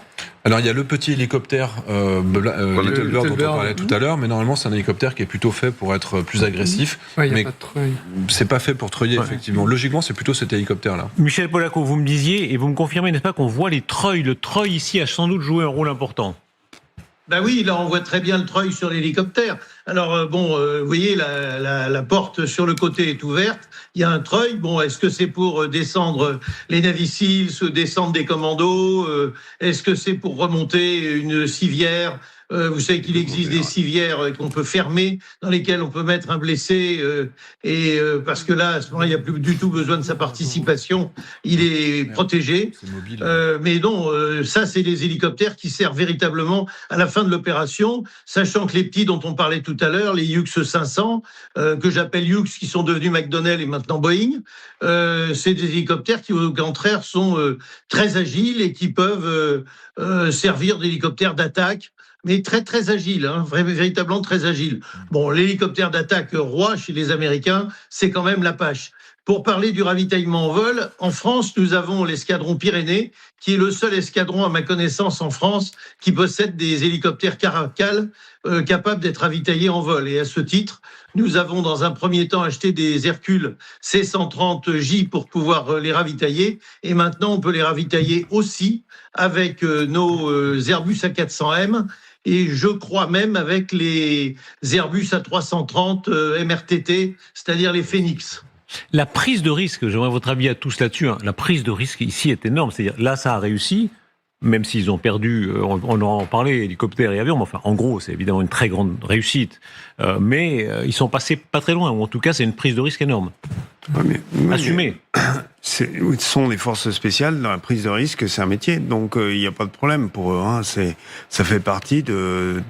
Alors il y a le petit hélicoptère Little Bird dont on parlait tout à l'heure, mais normalement c'est un hélicoptère qui est plutôt fait pour être plus agressif. Ouais, mais pas de treuil. c'est pas fait pour treuiller, effectivement. Logiquement, c'est plutôt cet hélicoptère-là. Michel Polacco, vous me disiez, et vous me confirmez, n'est-ce pas, qu'on voit les treuils? Le treuil ici a sans doute joué un rôle important. Ben oui, là on voit très bien le treuil sur l'hélicoptère. Alors vous voyez la porte sur le côté est ouverte. Il y a un treuil. Bon, est-ce que c'est pour descendre les Navy Seals, descendre des commandos? Est-ce que c'est pour remonter une civière? Vous savez qu'il existe des civières qu'on peut fermer, dans lesquelles on peut mettre un blessé, parce que là, à ce moment-là, il n'y a plus du tout besoin de sa participation. Il est protégé. C'est mobile. Mais non, ça, c'est les hélicoptères qui servent véritablement à la fin de l'opération, sachant que les petits dont on parlait tout à l'heure, les Hughes 500, que j'appelle Hughes, qui sont devenus McDonnell et maintenant Boeing, c'est des hélicoptères qui, au contraire, sont très agiles et qui peuvent servir d'hélicoptères d'attaque, mais très très agile, véritablement très agile. Bon, l'hélicoptère d'attaque roi chez les Américains, c'est quand même l'Apache. Pour parler du ravitaillement en vol, en France, nous avons l'escadron Pyrénées, qui est le seul escadron, à ma connaissance, en France, qui possède des hélicoptères Caracal capables d'être ravitaillés en vol. Et à ce titre, nous avons dans un premier temps acheté des Hercule C-130J pour pouvoir les ravitailler. Et maintenant, on peut les ravitailler aussi avec nos Airbus A400M. Et je crois même avec les Airbus A330 MRTT, c'est-à-dire les Phoenix. La prise de risque, j'aimerais votre avis à tous là-dessus, la prise de risque ici est énorme. C'est-à-dire, là, ça a réussi, même s'ils ont perdu, on en parlait, hélicoptères et avions, mais enfin, en gros, c'est évidemment une très grande réussite. Mais ils sont passés pas très loin, ou en tout cas, c'est une prise de risque énorme. Ouais, mais Assumée. Ce sont des forces spéciales, dans la prise de risque, c'est un métier, donc il n'y a pas de problème pour eux. Ça fait partie de...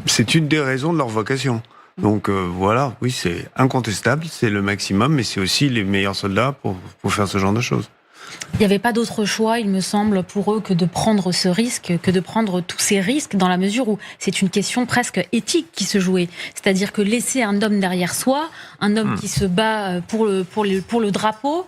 C'est une des raisons de leur vocation. Donc voilà, oui, c'est incontestable, c'est le maximum, mais c'est aussi les meilleurs soldats pour faire ce genre de choses. Il n'y avait pas d'autre choix, il me semble, pour eux que de prendre ce risque, que de prendre tous ces risques, dans la mesure où c'est une question presque éthique qui se jouait. C'est-à-dire que laisser un homme derrière soi, un homme qui se bat pour le drapeau,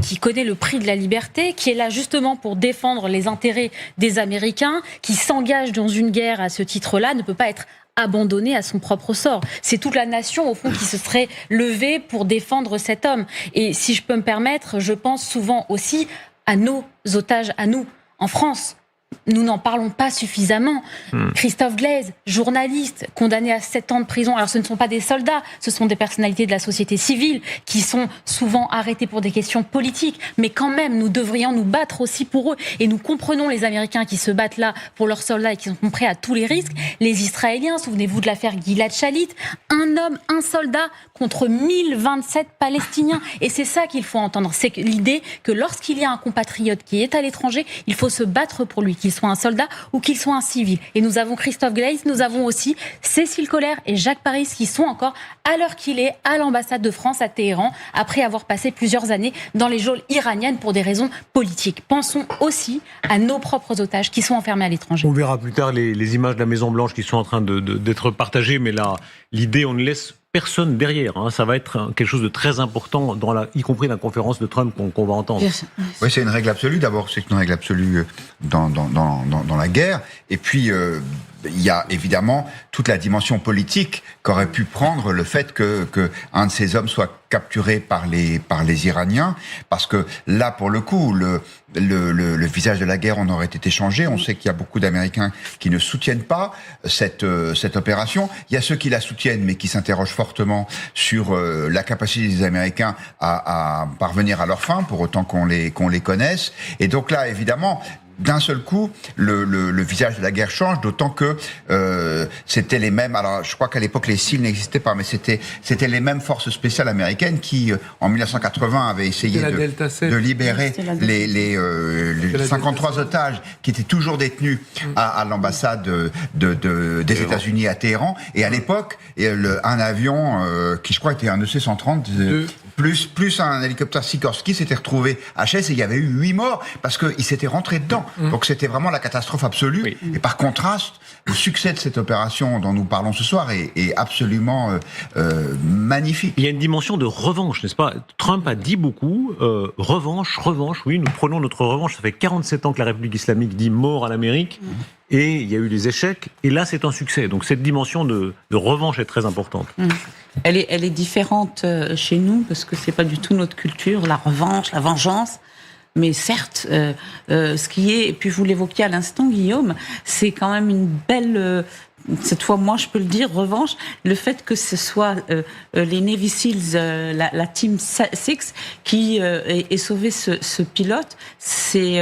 qui connaît le prix de la liberté, qui est là justement pour défendre les intérêts des Américains, qui s'engage dans une guerre à ce titre-là, ne peut pas être abandonné à son propre sort. C'est toute la nation, au fond, qui se serait levée pour défendre cet homme. Et si je peux me permettre, je pense souvent aussi à nos otages, à nous, en France. Nous n'en parlons pas suffisamment. Christophe Glaise, journaliste, condamné à 7 ans de prison. Alors ce ne sont pas des soldats, ce sont des personnalités de la société civile qui sont souvent arrêtées pour des questions politiques. Mais quand même, nous devrions nous battre aussi pour eux. Et nous comprenons les Américains qui se battent là pour leurs soldats et qui sont prêts à tous les risques. Les Israéliens, souvenez-vous de l'affaire Gilad Shalit, un homme, un soldat contre 1027 Palestiniens. Et c'est ça qu'il faut entendre. C'est l'idée que lorsqu'il y a un compatriote qui est à l'étranger, il faut se battre pour lui, qu'il soit un soldat ou qu'il soit un civil. Et nous avons Christophe Glaise, nous avons aussi Cécile Collère et Jacques Paris qui sont encore, à l'heure qu'il est, à l'ambassade de France à Téhéran, après avoir passé plusieurs années dans les geôles iraniennes pour des raisons politiques. Pensons aussi à nos propres otages qui sont enfermés à l'étranger. On verra plus tard les images de la Maison-Blanche qui sont en train d'être partagées, mais là, l'idée, on ne laisse personne derrière. Ça va être quelque chose de très important, y compris dans la conférence de Trump qu'on va entendre. Oui, c'est une règle absolue. D'abord, c'est une règle absolue dans la guerre. Et puis, il y a évidemment toute la dimension politique qu'aurait pu prendre le fait que un de ces hommes soit capturé par les Iraniens, parce que là, pour le coup, le visage de la guerre en aurait été changé. On sait qu'il y a beaucoup d'Américains qui ne soutiennent pas cette opération. Il y a ceux qui la soutiennent, mais qui s'interrogent fortement sur la capacité des Américains à parvenir à leur fin, pour autant qu'on les connaisse. Et donc là, évidemment, d'un seul coup, le visage de la guerre change, d'autant que c'était les mêmes. Alors, je crois qu'à l'époque, les SEAL n'existaient pas, mais c'était les mêmes forces spéciales américaines qui, en 1980, avaient essayé de libérer les 53 otages qui étaient toujours détenus à l'ambassade des États-Unis à Téhéran. Et à l'époque, un avion qui, je crois, était un EC-130. Plus un hélicoptère Sikorsky s'était retrouvé à Chess et il y avait eu 8 morts parce qu'ils s'étaient rentrés dedans. Donc c'était vraiment la catastrophe absolue. Oui. Et par contraste, le succès de cette opération dont nous parlons ce soir est absolument magnifique. Il y a une dimension de revanche, n'est-ce pas ? Trump a dit beaucoup, revanche, oui, nous prenons notre revanche. Ça fait 47 ans que la République islamique dit mort à l'Amérique. Et il y a eu des échecs, et là c'est un succès. Donc cette dimension de revanche est très importante. Elle est différente chez nous, parce que c'est pas du tout notre culture, la revanche, la vengeance. Mais certes, ce qui est, et puis vous l'évoquiez à l'instant, Guillaume, c'est quand même une belle... cette fois, moi, je peux le dire, revanche, le fait que ce soit les Navy Seals, la Team 6, qui ait sauvé ce pilote, c'est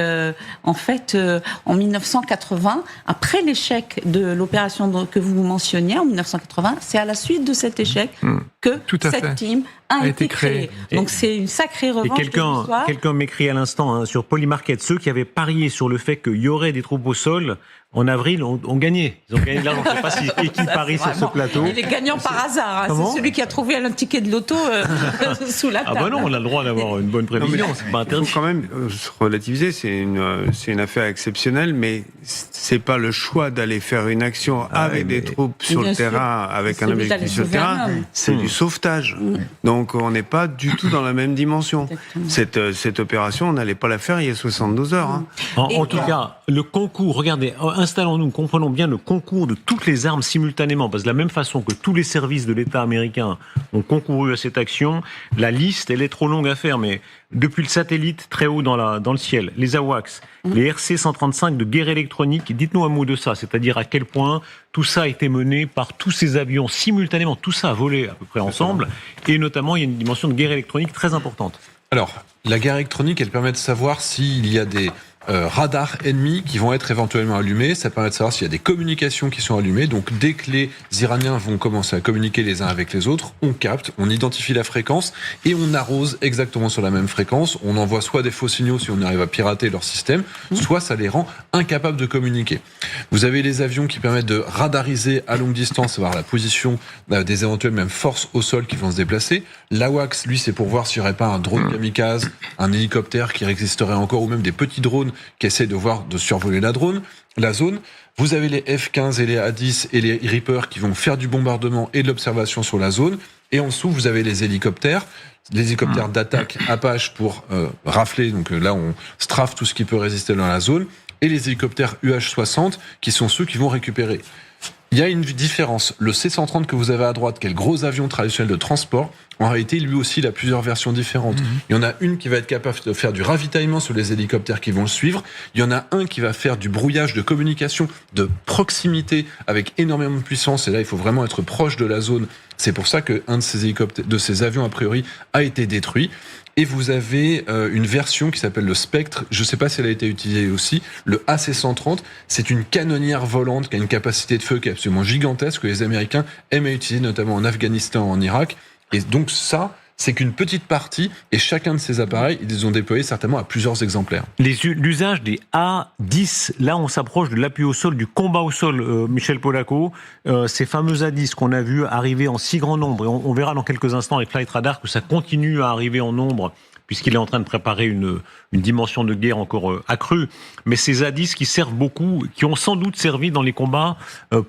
en fait en 1980, après l'échec de l'opération que vous mentionniez en 1980, c'est à la suite de cet échec que cette team a été créée. Donc c'est une sacrée revanche. Et quelqu'un m'écrit à l'instant sur Polymarket, ceux qui avaient parié sur le fait qu'il y aurait des troupes au sol, en avril, ont gagné. Ils ont gagné de l'argent. Je ne sais pas si qui parie sur ce plateau. Il est gagnant par hasard. C'est celui qui a trouvé un ticket de loto sous la table. Ah non, on a le droit d'avoir une bonne prévision. C'est pas interdit. Il faut quand même relativiser. C'est une affaire exceptionnelle, mais c'est pas le choix d'aller faire une action avec des troupes sur le terrain, avec un objectif sur le terrain. C'est du sauvetage. Donc on n'est pas du tout dans la même dimension. Cette opération, on n'allait pas la faire il y a 72 heures. En tout cas, le concours, regardez, installons-nous, comprenons bien le concours de toutes les armes simultanément, parce que de la même façon que tous les services de l'État américain ont concouru à cette action, la liste, elle est trop longue à faire, mais depuis le satellite très haut dans le ciel, les AWACS, les RC-135 de guerre électronique, dites-nous un mot de ça, c'est-à-dire à quel point tout ça a été mené par tous ces avions simultanément, tout ça a volé à peu près ensemble, et notamment il y a une dimension de guerre électronique très importante. Alors, la guerre électronique, elle permet de savoir s'il y a des radars ennemis qui vont être éventuellement allumés. Ça permet de savoir s'il y a des communications qui sont allumées. Donc, dès que les Iraniens vont commencer à communiquer les uns avec les autres, on capte, on identifie la fréquence et on arrose exactement sur la même fréquence. On envoie soit des faux signaux si on arrive à pirater leur système, soit ça les rend incapables de communiquer. Vous avez les avions qui permettent de radariser à longue distance, savoir la position des éventuelles mêmes forces au sol qui vont se déplacer. L'AWACS, lui, c'est pour voir s'il n'y aurait pas un drone kamikaze, un hélicoptère qui existerait encore, ou même des petits drones qui essaient de survoler la zone. Vous avez les F-15 et les A-10 et les Reaper qui vont faire du bombardement et de l'observation sur la zone. Et en dessous, vous avez les hélicoptères d'attaque Apache pour rafler. Donc là, on strafe tout ce qui peut résister dans la zone. Et les hélicoptères UH-60 qui sont ceux qui vont récupérer. Il y a une différence. Le C-130 que vous avez à droite, qui est le gros avion traditionnel de transport, en réalité, lui aussi, il a plusieurs versions différentes. Il y en a une qui va être capable de faire du ravitaillement sur les hélicoptères qui vont le suivre. Il y en a un qui va faire du brouillage de communication de proximité avec énormément de puissance. Et là, il faut vraiment être proche de la zone. C'est pour ça qu'un de ces avions, a priori, a été détruit. Et vous avez une version qui s'appelle le Spectre, je ne sais pas si elle a été utilisée aussi, le AC-130, c'est une canonnière volante qui a une capacité de feu qui est absolument gigantesque, que les Américains aiment à utiliser, notamment en Afghanistan, en Irak. Et donc ça, c'est qu'une petite partie, et chacun de ces appareils, ils les ont déployés certainement à plusieurs exemplaires. L'usage des A-10, là on s'approche de l'appui au sol, du combat au sol, Michel Polaco, ces fameux A-10 qu'on a vu arriver en si grand nombre, et on verra dans quelques instants avec Flight Radar que ça continue à arriver en nombre, puisqu'il est en train de préparer une dimension de guerre encore accrue. Mais ces A-10 qui servent beaucoup, qui ont sans doute servi dans les combats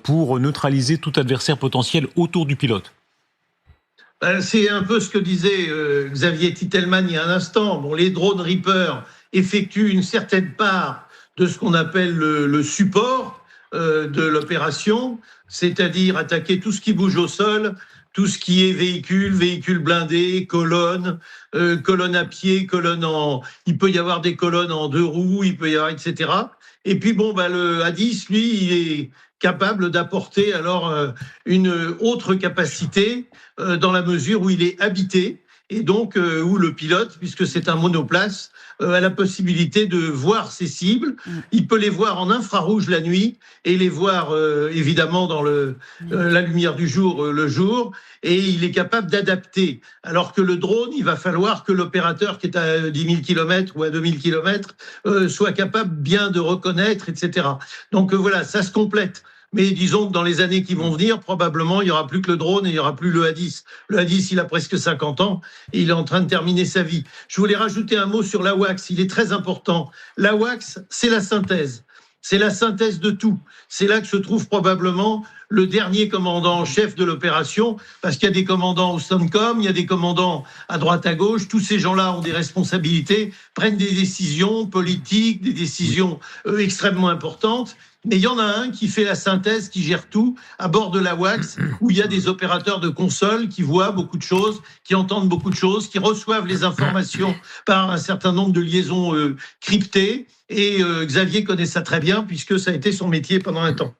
pour neutraliser tout adversaire potentiel autour du pilote. C'est un peu ce que disait Xavier Titelman il y a un instant. Bon, les drones Reaper effectuent une certaine part de ce qu'on appelle le support de l'opération, c'est-à-dire attaquer tout ce qui bouge au sol, tout ce qui est véhicules blindés, colonnes à pied, il peut y avoir des colonnes en 2 roues, il peut y avoir, etc. Et puis le Hadis, lui, il est capable d'apporter alors une autre capacité dans la mesure où il est habité et donc où le pilote, puisque c'est un monoplace, a la possibilité de voir ses cibles. Il peut les voir en infrarouge la nuit et les voir évidemment dans la lumière du jour le jour, et il est capable d'adapter. Alors que le drone, il va falloir que l'opérateur qui est à 10 000 km ou à 2 000 km soit capable bien de reconnaître, etc. Donc voilà, ça se complète. Mais disons que dans les années qui vont venir, probablement, il n'y aura plus que le drone et il n'y aura plus le Hadis. Le Hadis, il a presque 50 ans et il est en train de terminer sa vie. Je voulais rajouter un mot sur l'AWACS. Il est très important. L'AWACS, c'est la synthèse. C'est la synthèse de tout. C'est là que se trouve probablement le dernier commandant en chef de l'opération, parce qu'il y a des commandants au CENTCOM, il y a des commandants à droite à gauche. Tous ces gens-là ont des responsabilités, prennent des décisions politiques, des décisions extrêmement importantes. Mais il y en a un qui fait la synthèse, qui gère tout, à bord de l'AWACS, où il y a des opérateurs de console qui voient beaucoup de choses, qui entendent beaucoup de choses, qui reçoivent les informations par un certain nombre de liaisons cryptées. Et Xavier connaît ça très bien, puisque ça a été son métier pendant un temps.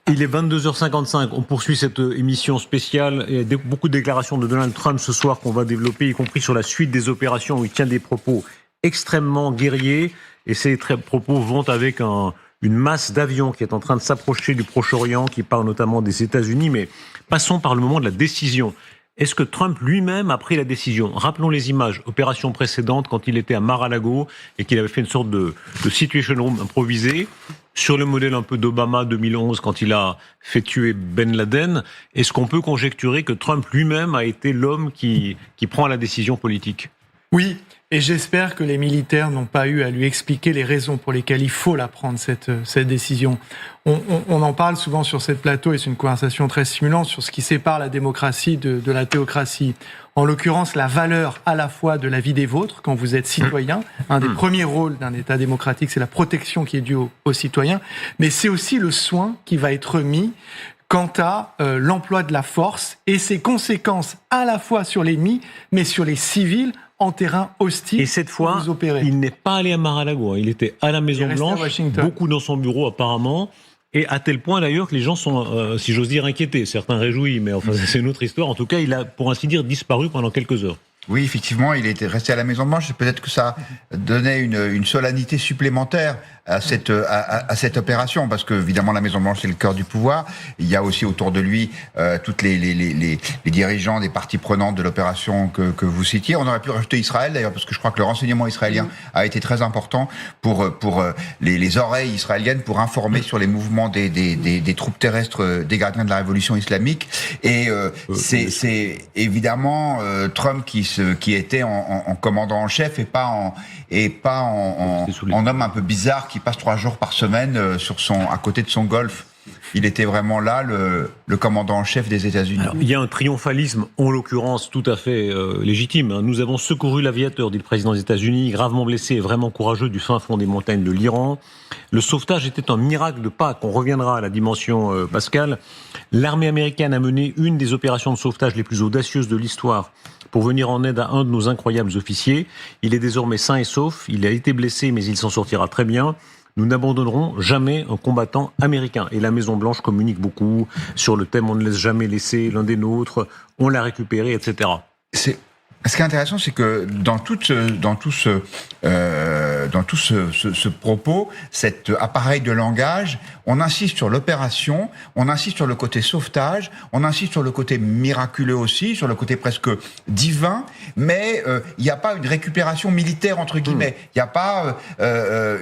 Il est 22h55, on poursuit cette émission spéciale. Il y a beaucoup de déclarations de Donald Trump ce soir qu'on va développer, y compris sur la suite des opérations où il tient des propos extrêmement guerriers. Et ces propos vont avec une masse d'avions qui est en train de s'approcher du Proche-Orient, qui parle notamment des États-Unis. Mais passons par le moment de la décision. Est-ce que Trump lui-même a pris la décision? Rappelons les images, opération précédente, quand il était à Mar-a-Lago et qu'il avait fait une sorte de situation room improvisée, sur le modèle un peu d'Obama 2011, quand il a fait tuer Ben Laden. Est-ce qu'on peut conjecturer que Trump lui-même a été l'homme qui prend la décision politique? Oui, et j'espère que les militaires n'ont pas eu à lui expliquer les raisons pour lesquelles il faut la prendre, cette décision. On en parle souvent sur cette plateau, et c'est une conversation très stimulante sur ce qui sépare la démocratie de la théocratie. En l'occurrence, la valeur à la fois de la vie des vôtres, quand vous êtes citoyen. Un des premiers rôles d'un État démocratique, c'est la protection qui est due aux citoyens, mais c'est aussi le soin qui va être mis quant à l'emploi de la force et ses conséquences à la fois sur l'ennemi, mais sur les civils en terrain hostile. Et cette fois, il n'est pas allé à Mar-a-Lago, il était à la Maison-Blanche, beaucoup dans son bureau apparemment, et à tel point d'ailleurs que les gens sont, si j'ose dire, inquiétés. Certains réjouis, mais enfin c'est une autre histoire. En tout cas, il a, pour ainsi dire, disparu pendant quelques heures. Oui, effectivement, il était resté à la Maison-Blanche. Peut-être que ça donnait une solennité supplémentaire à cette opération, parce que évidemment la Maison-Blanche c'est le cœur du pouvoir. Il y a aussi autour de lui toutes les dirigeants des parties prenantes de l'opération que vous citiez. On aurait pu rajouter Israël d'ailleurs, parce que je crois que le renseignement israélien a été très important pour les oreilles israéliennes, pour informer sur les mouvements des troupes terrestres des gardiens de la révolution islamique. Et c'est évidemment Trump qui était en commandant en chef et pas en homme un peu bizarre qui passe 3 jours par semaine à côté de son golf. Il était vraiment là, le commandant en chef des États-Unis. Alors, il y a un triomphalisme, en l'occurrence, tout à fait légitime. Nous avons secouru l'aviateur, dit le président des États-Unis, gravement blessé et vraiment courageux du fin fond des montagnes de l'Iran. Le sauvetage était un miracle de Pâques. On reviendra à la dimension Pascal. L'armée américaine a mené une des opérations de sauvetage les plus audacieuses de l'histoire pour venir en aide à un de nos incroyables officiers. Il est désormais sain et sauf. Il a été blessé, mais il s'en sortira très bien. Nous n'abandonnerons jamais un combattant américain. Et la Maison-Blanche communique beaucoup sur le thème « on ne laisse jamais laisser l'un des nôtres »,« on l'a récupéré », etc. Ce qui est intéressant, c'est que dans tout ce propos, cet appareil de langage, on insiste sur l'opération, on insiste sur le côté sauvetage, on insiste sur le côté miraculeux aussi, sur le côté presque divin, mais il n'y a pas une récupération militaire entre guillemets. Il n'y a pas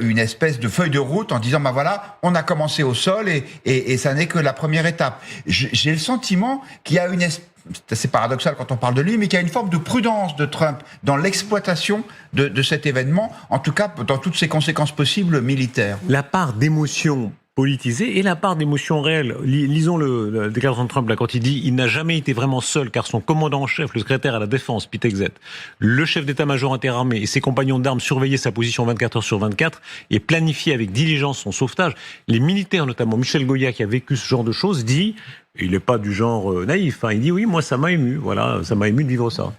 une espèce de feuille de route en disant bah voilà, on a commencé au sol et ça n'est que la première étape. J'ai le sentiment qu'il y a une espèce, c'est assez paradoxal quand on parle de lui, mais qu'il y a une forme de prudence de Trump dans l'exploitation de cet événement, en tout cas dans toutes ses conséquences possibles militaires. La part d'émotion politisé et la part d'émotion réelle. Lisons la déclaration de Trump là, quand il dit il n'a jamais été vraiment seul car son commandant en chef, le secrétaire à la défense, Pete Hegseth, le chef d'état-major interarmé et ses compagnons d'armes surveillaient sa position 24 heures sur 24 et planifiaient avec diligence son sauvetage. Les militaires, notamment Michel Goya qui a vécu ce genre de choses, dit, il n'est pas du genre naïf, hein, il dit oui, moi ça m'a ému, voilà, ça m'a ému de vivre ça.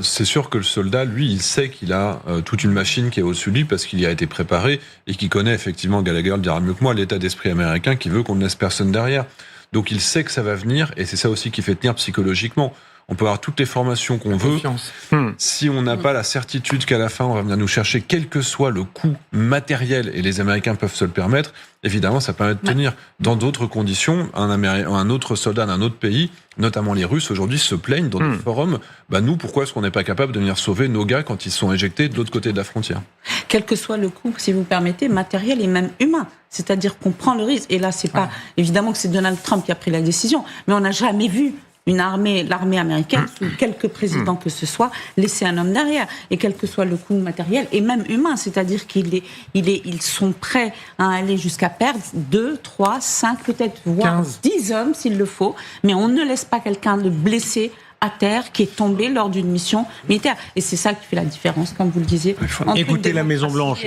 C'est sûr que le soldat, lui, il sait qu'il a toute une machine qui est au-dessus de lui parce qu'il y a été préparé et qu'il connaît effectivement, Gallagher le dira mieux que moi, l'état d'esprit américain qui veut qu'on ne laisse personne derrière. Donc il sait que ça va venir et c'est ça aussi qui fait tenir psychologiquement. On peut avoir toutes les formations qu'on veut. Si on n'a pas la certitude qu'à la fin, on va venir nous chercher, quel que soit le coût matériel, et les Américains peuvent se le permettre, évidemment, ça permet de tenir. Dans d'autres conditions, un autre soldat d'un autre pays, notamment les Russes, aujourd'hui, se plaignent dans des forums. Nous, pourquoi est-ce qu'on n'est pas capable de venir sauver nos gars quand ils sont éjectés de l'autre côté de la frontière ? Quel que soit le coût, si vous permettez, matériel et même humain. C'est-à-dire qu'on prend le risque. Et là, c'est pas évidemment que c'est Donald Trump qui a pris la décision, mais on n'a jamais vu l'armée américaine, sous quelque président que ce soit, laisser un homme derrière. Et quel que soit le coût matériel et même humain, c'est-à-dire ils sont prêts à aller jusqu'à perdre 2, 3, 5, peut-être voire 15. 10 hommes s'il le faut, mais on ne laisse pas quelqu'un de blessé à terre qui est tombé lors d'une mission militaire. Et c'est ça qui fait la différence, comme vous le disiez. Écoutez la Maison-Blanche,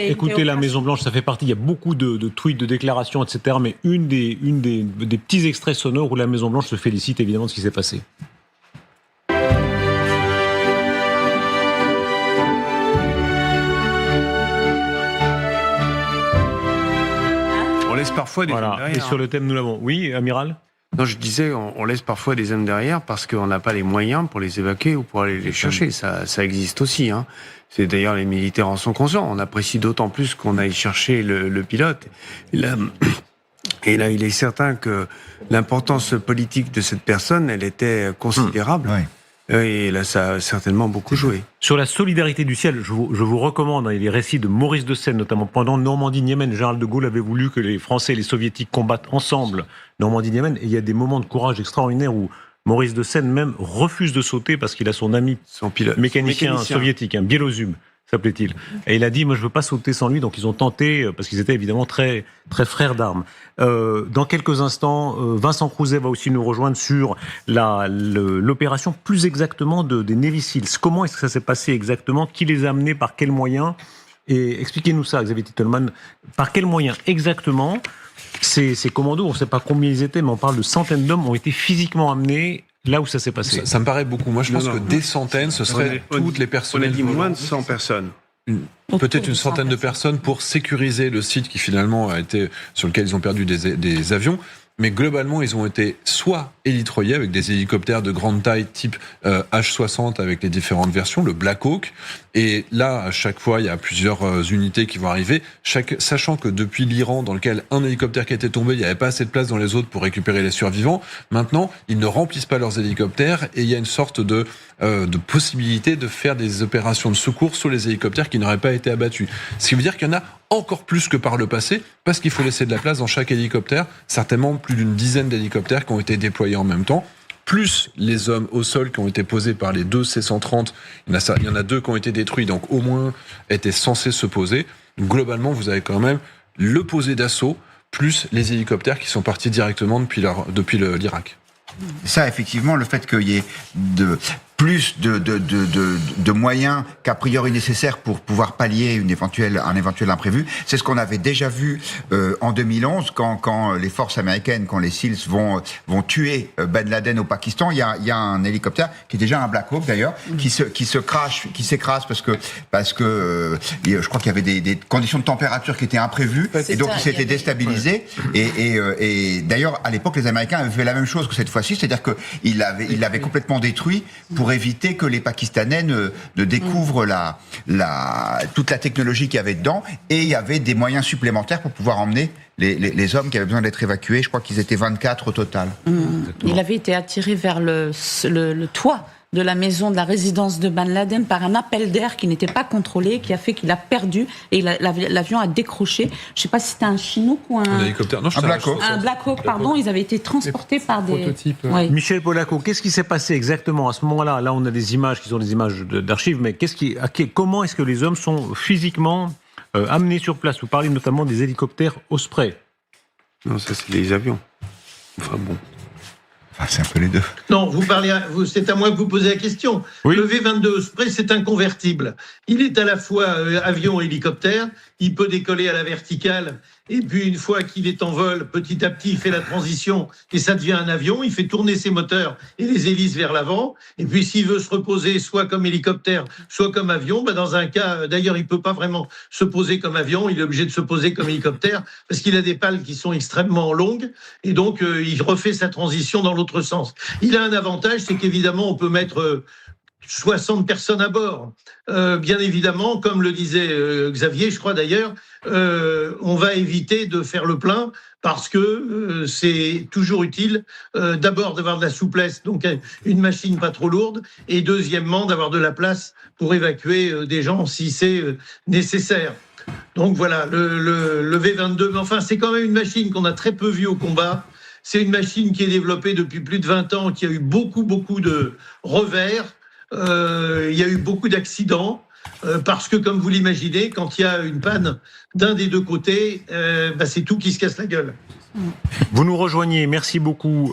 ça fait partie, il y a beaucoup de tweets, de déclarations, etc. Mais une des petits extraits sonores où la Maison-Blanche se félicite évidemment de ce qui s'est passé. On laisse parfois des hommes Voilà, derrière. et sur le thème, nous l'avons. Oui, amiral ? Non, je disais, on laisse parfois des hommes derrière parce qu'on n'a pas les moyens pour les évacuer ou pour aller les chercher. Ça existe aussi. Hein. C'est d'ailleurs, les militaires en sont conscients. On apprécie d'autant plus qu'on aille chercher le pilote. Et là, il est certain que l'importance politique de cette personne, elle était considérable. Et là, ça a certainement beaucoup joué. Sur la solidarité du ciel, je vous recommande les récits de Maurice de Seine, notamment pendant Normandie-Niemen. Le général de Gaulle avait voulu que les Français et les Soviétiques combattent ensemble Normandie-Niemen. Et il y a des moments de courage extraordinaires où Maurice de Seine même refuse de sauter parce qu'il a son ami mécanicien soviétique, Bielozub, s'appelait-il. Et il a dit, moi je veux pas sauter sans lui, donc ils ont tenté, parce qu'ils étaient évidemment très, très frères d'armes. Dans quelques instants, Vincent Crouzet va aussi nous rejoindre sur l'opération plus exactement des Navy Seals. Comment est-ce que ça s'est passé exactement ? Qui les a amenés ? Par quels moyens ? Et expliquez-nous ça, Xavier Titelman. Par quels moyens exactement ces commandos, on ne sait pas combien ils étaient, mais on parle de centaines d'hommes, ont été physiquement amenés là où ça s'est passé. Ça me paraît beaucoup. Moi, je pense que des centaines, ce serait toutes les personnes. On a dit moins de 100 personnes. Peut-être une centaine de personnes pour sécuriser le site qui finalement a été, sur lequel ils ont perdu des avions. Mais globalement, ils ont été soit élitroyés avec des hélicoptères de grande taille type H-60 avec les différentes versions, le Black Hawk. Et là, à chaque fois, il y a plusieurs unités qui vont arriver, sachant que depuis l'Iran, dans lequel un hélicoptère qui était tombé, il n'y avait pas assez de place dans les autres pour récupérer les survivants. Maintenant, ils ne remplissent pas leurs hélicoptères et il y a une sorte de possibilité de faire des opérations de secours sur les hélicoptères qui n'auraient pas été abattus. Ce qui veut dire qu'il y en a encore plus que par le passé, parce qu'il faut laisser de la place dans chaque hélicoptère, certainement plus d'une dizaine d'hélicoptères qui ont été déployés en même temps, plus les hommes au sol qui ont été posés par les deux C-130, il y en a 2 qui ont été détruits, donc au moins étaient censés se poser. Globalement, vous avez quand même le posé d'assaut, plus les hélicoptères qui sont partis directement depuis l'Irak. Ça, effectivement, le fait qu'il y ait plus de moyens qu'a priori nécessaires pour pouvoir pallier un éventuel imprévu. C'est ce qu'on avait déjà vu en 2011 quand les forces américaines, quand les SEALs vont tuer Ben Laden au Pakistan. Il y a un hélicoptère qui est déjà un Black Hawk d'ailleurs, qui s'écrase parce que je crois qu'il y avait des conditions de température qui étaient imprévues et donc il s'était déstabilisé. Et d'ailleurs à l'époque les Américains avaient fait la même chose que cette fois-ci, c'est-à-dire qu'ils l'avaient complètement détruit pour éviter que les Pakistanais ne découvrent toute la technologie qu'il y avait dedans, et il y avait des moyens supplémentaires pour pouvoir emmener les hommes qui avaient besoin d'être évacués. Je crois qu'ils étaient 24 au total. Il avait été attiré vers le toit de la maison de la résidence de Ben Laden par un appel d'air qui n'était pas contrôlé, qui a fait qu'il a perdu et l'avion a décroché. Je ne sais pas si c'était un Chinook ou un hélicoptère. Non, un Black Hawk. Un Black Hawk, pardon. Ils avaient été transportés par des prototypes. Oui. Michel Polaco, qu'est-ce qui s'est passé exactement à ce moment-là ? Là, on a des images qui sont des images d'archives, mais comment est-ce que les hommes sont physiquement amenés sur place ? Vous parlez notamment des hélicoptères Osprey. Non, ça c'est les avions. Enfin bon. Enfin, c'est un peu les deux. Non, c'est à moi que vous posez la question. Oui. Le V-22 Osprey, c'est un convertible. Il est à la fois avion et hélicoptère. Il peut décoller à la verticale. Et puis, une fois qu'il est en vol, petit à petit, il fait la transition et ça devient un avion. Il fait tourner ses moteurs et les hélices vers l'avant. Et puis, s'il veut se reposer soit comme hélicoptère, soit comme avion, dans un cas, d'ailleurs, il peut pas vraiment se poser comme avion. Il est obligé de se poser comme hélicoptère parce qu'il a des pales qui sont extrêmement longues. Et donc, il refait sa transition dans l'autre sens. Il a un avantage, c'est qu'évidemment, on peut mettre 60 personnes à bord. Bien évidemment, comme le disait Xavier, je crois d'ailleurs, on va éviter de faire le plein parce que c'est toujours utile d'abord d'avoir de la souplesse, donc une machine pas trop lourde, et deuxièmement d'avoir de la place pour évacuer des gens si c'est nécessaire. Donc voilà, le V-22, mais enfin c'est quand même une machine qu'on a très peu vue au combat. C'est une machine qui est développée depuis plus de 20 ans, qui a eu beaucoup de revers. Il y a eu beaucoup d'accidents parce que, comme vous l'imaginez, quand il y a une panne d'un des deux côtés, c'est tout qui se casse la gueule. Vous nous rejoignez, merci beaucoup.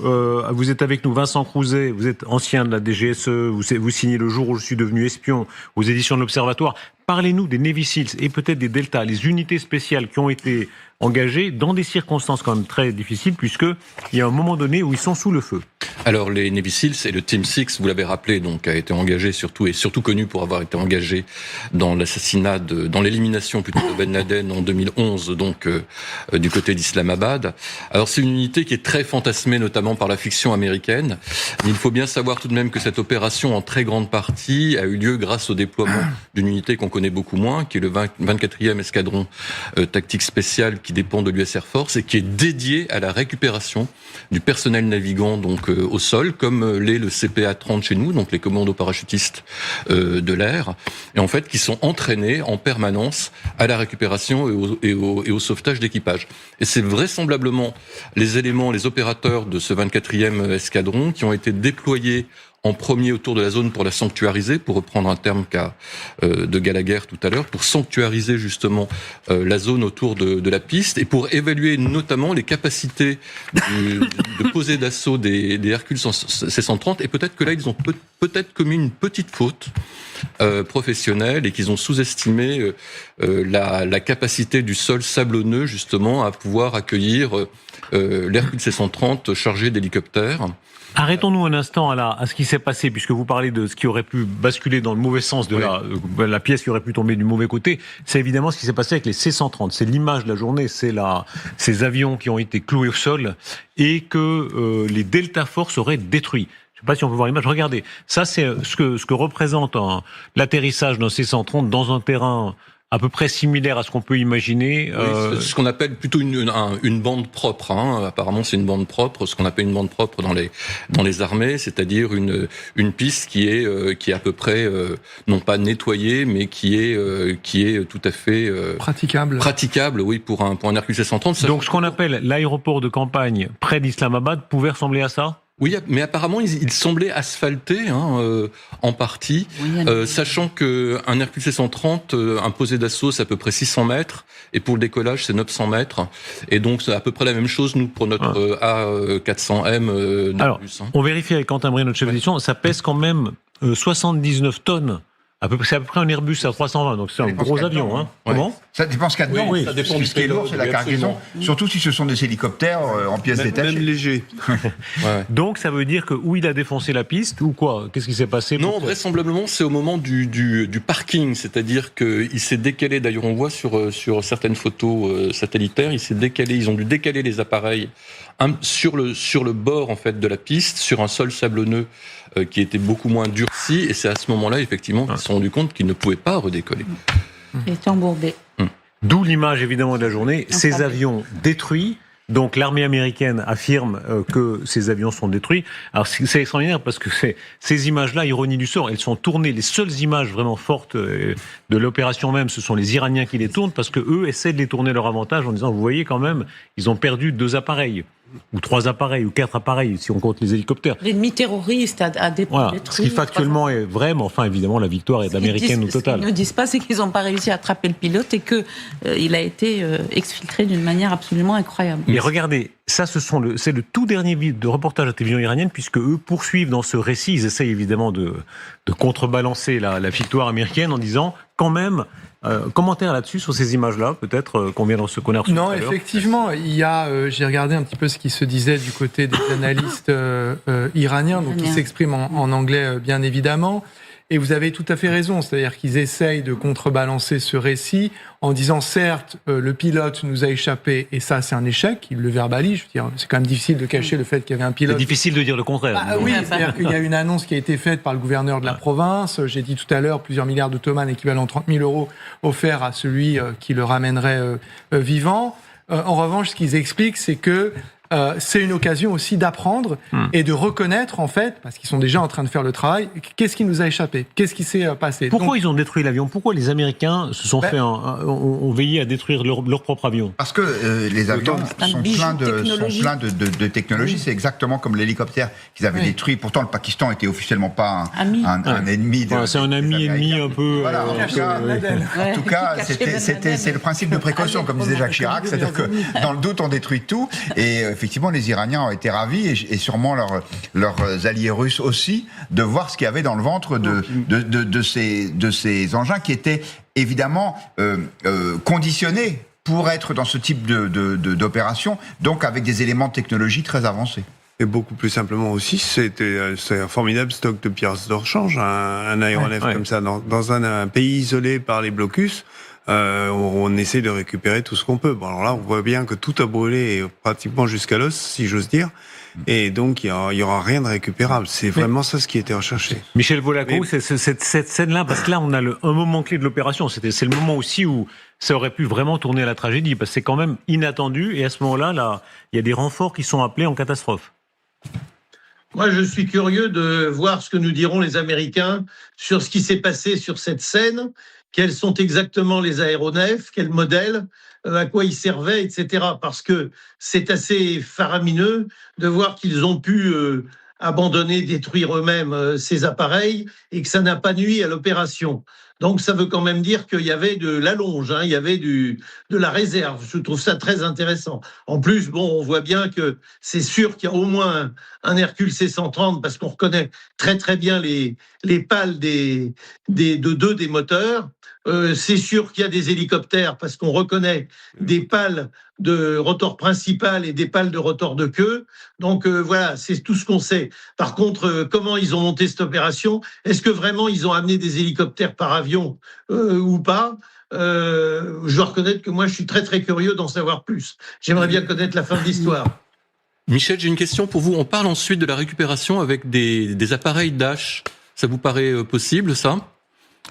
Vous êtes avec nous, Vincent Crouzet, vous êtes ancien de la DGSE, vous signez Le jour où je suis devenu espion aux éditions de l'Observatoire. Parlez-nous des Navy Seals et peut-être des Delta, les unités spéciales qui ont été engagées dans des circonstances quand même très difficiles, puisqu'il y a un moment donné où ils sont sous le feu. Alors les Navy Seals et le Team 6, vous l'avez rappelé, donc a été engagé surtout connu pour avoir été engagé dans l'assassinat dans l'élimination plutôt de Ben Laden en 2011, donc du côté d'Islamabad. Alors c'est une unité qui est très fantasmée, notamment par la fiction américaine. Mais il faut bien savoir tout de même que cette opération, en très grande partie, a eu lieu grâce au déploiement d'une unité qu'on connaît beaucoup moins, qui est le 24e escadron tactique spécial, qui dépend de l'US Air Force et qui est dédié à la récupération du personnel navigant donc au sol, comme l'est le CPA-30 chez nous, donc les commandos parachutistes de l'air, et en fait qui sont entraînés en permanence à la récupération et au sauvetage d'équipage. Et c'est vraisemblablement les opérateurs de ce 24e escadron qui ont été déployés en premier autour de la zone pour la sanctuariser, pour reprendre un terme qu'a de Gallagher tout à l'heure, pour sanctuariser justement la zone autour de la piste et pour évaluer notamment les capacités de poser d'assaut des Hercule C-130. Et peut-être que là, ils ont peut-être commis une petite faute professionnelle et qu'ils ont sous-estimé la capacité du sol sablonneux justement à pouvoir accueillir l'Hercule C-130 chargé d'hélicoptères. Arrêtons-nous un instant à ce qui s'est passé, puisque vous parlez de ce qui aurait pu basculer dans le mauvais sens de la pièce qui aurait pu tomber du mauvais côté. C'est évidemment ce qui s'est passé avec les C-130. C'est l'image de la journée, c'est ces avions qui ont été cloués au sol et que les Delta Force auraient détruits. Je ne sais pas si on peut voir l'image. Regardez, ça c'est ce que représente l'atterrissage d'un C-130 dans un terrain à peu près similaire à ce qu'on peut imaginer. Oui, c'est ce qu'on appelle plutôt une bande propre. Apparemment, c'est une bande propre, ce qu'on appelle une bande propre dans les armées, c'est-à-dire une piste qui est à peu près non pas nettoyée, mais qui est tout à fait praticable, oui, pour un Hercule C-130. Donc, ce qu'on appelle l'aéroport de campagne près d'Islamabad pouvait ressembler à ça ? Oui, mais apparemment, il semblait asphalté en partie, sachant qu'un Hercule C-130, un posé d'assaut, c'est à peu près 600 mètres, et pour le décollage, c'est 900 mètres. Et donc, c'est à peu près la même chose, nous, pour notre A400M. Alors, on vérifie avec Quentin Brie, notre chef d'édition, ça pèse quand même 79 tonnes. C'est à peu près un Airbus à 320, donc c'est un gros avion. Hein. Comment ? Ça dépend ce qu'il y a dedans. Oui, ça dépend ce qui est lourd, c'est la cargaison. Surtout si ce sont des hélicoptères en pièces détachées. Même légers. Donc ça veut dire que où il a défoncé la piste ou quoi ? Qu'est-ce qui s'est passé ? Non, vraisemblablement c'est au moment du parking, c'est-à-dire qu'il s'est décalé. D'ailleurs, on voit sur certaines photos satellitaires, ils ont dû décaler les appareils sur le bord en fait de la piste, sur un sol sablonneux qui était beaucoup moins durci, et c'est à ce moment-là effectivement qu'ils se sont rendus compte qu'ils ne pouvaient pas redécoller. Il était embourbé. D'où l'image évidemment de la journée, ces avions détruits. Donc l'armée américaine affirme que ces avions sont détruits. Alors c'est extraordinaire parce que ces images-là, ironie du sort, elles sont tournées. Les seules images vraiment fortes de l'opération même, ce sont les Iraniens qui les tournent parce que eux essaient de les tourner à leur avantage en disant, vous voyez quand même, ils ont perdu 2 appareils. ou 3 appareils, ou 4 appareils, si on compte les hélicoptères. L'ennemi terroriste a détruit. Voilà. Ce qui factuellement est vrai, mais enfin, évidemment, la victoire est américaine au total. Ce qu'ils ne disent pas, c'est qu'ils n'ont pas réussi à attraper le pilote et qu'il a été exfiltré d'une manière absolument incroyable. Mais regardez, ça, c'est le tout dernier de reportage à la télévision iranienne, puisque eux poursuivent dans ce récit. Ils essayent évidemment de contrebalancer la victoire américaine en disant, quand même, commentaire là-dessus, sur ces images-là, peut-être, qu'on a reçu tout Non, à l'heure. effectivement, il y a, j'ai regardé un petit peu ce qui se disait du côté des analystes iraniens, donc ils s'expriment en anglais, bien évidemment. Et vous avez tout à fait raison, c'est-à-dire qu'ils essayent de contrebalancer ce récit en disant, certes, le pilote nous a échappé, et ça, c'est un échec, ils le verbalisent. Je veux dire, c'est quand même difficile de cacher le fait qu'il y avait un pilote. C'est difficile de dire le contraire. Ah, oui, c'est-à-dire qu'il y a une annonce qui a été faite par le gouverneur de la province. J'ai dit tout à l'heure, plusieurs milliards d'ottomans, équivalent 30 000 euros, offerts à celui qui le ramènerait vivant. En revanche, ce qu'ils expliquent, c'est que c'est une occasion aussi d'apprendre et de reconnaître, en fait, parce qu'ils sont déjà en train de faire le travail, qu'est-ce qui nous a échappé, qu'est-ce qui s'est passé. Pourquoi ils ont détruit l'avion? Pourquoi les Américains se sont ont veillé à détruire leur propre avion? Parce que les avions sont pleins de technologie. C'est exactement comme l'hélicoptère qu'ils avaient détruit. Pourtant, le Pakistan était officiellement pas un ennemi. C'est un ami un peu. Voilà, en tout cas, c'est le principe de précaution, comme disait Jacques Chirac. C'est-à-dire que dans le doute, on détruit tout. Et effectivement, les Iraniens ont été ravis, et sûrement leurs alliés russes aussi, de voir ce qu'il y avait dans le ventre de ces engins qui étaient évidemment conditionnés pour être dans ce type d'opération, donc avec des éléments de technologie très avancés. Et beaucoup plus simplement aussi, c'est un formidable stock de pièces de rechange, un aéronef comme ça, dans un pays isolé par les blocus. On essaie de récupérer tout ce qu'on peut. Bon, alors là, on voit bien que tout a brûlé pratiquement jusqu'à l'os, si j'ose dire. Et donc, il y aura rien de récupérable. C'est vraiment ça ce qui était recherché. Michel Vollacro, cette scène-là, parce que là, on a un moment clé de l'opération. C'est le moment aussi où ça aurait pu vraiment tourner à la tragédie, parce que c'est quand même inattendu. Et à ce moment-là, il y a des renforts qui sont appelés en catastrophe. Moi, je suis curieux de voir ce que nous diront les Américains sur ce qui s'est passé sur cette scène. Quels sont exactement les aéronefs, quel modèle, à quoi ils servaient, etc. Parce que c'est assez faramineux de voir qu'ils ont pu abandonner, détruire eux-mêmes ces appareils et que ça n'a pas nui à l'opération. Donc ça veut quand même dire qu'il y avait de l'allonge, il y avait de la réserve. Je trouve ça très intéressant. En plus, on voit bien que c'est sûr qu'il y a au moins un Hercule C-130 parce qu'on reconnaît très très bien les pales de deux des moteurs. C'est sûr qu'il y a des hélicoptères parce qu'on reconnaît des pales de rotor principal et des pales de rotor de queue. Donc voilà, c'est tout ce qu'on sait. Par contre, comment ils ont monté cette opération? Est-ce que vraiment ils ont amené des hélicoptères par avion ou pas? Je dois reconnaître que moi, je suis très très curieux d'en savoir plus. J'aimerais bien connaître la fin de l'histoire. Michel, j'ai une question pour vous. On parle ensuite de la récupération avec des appareils Dash. Ça vous paraît possible, ça?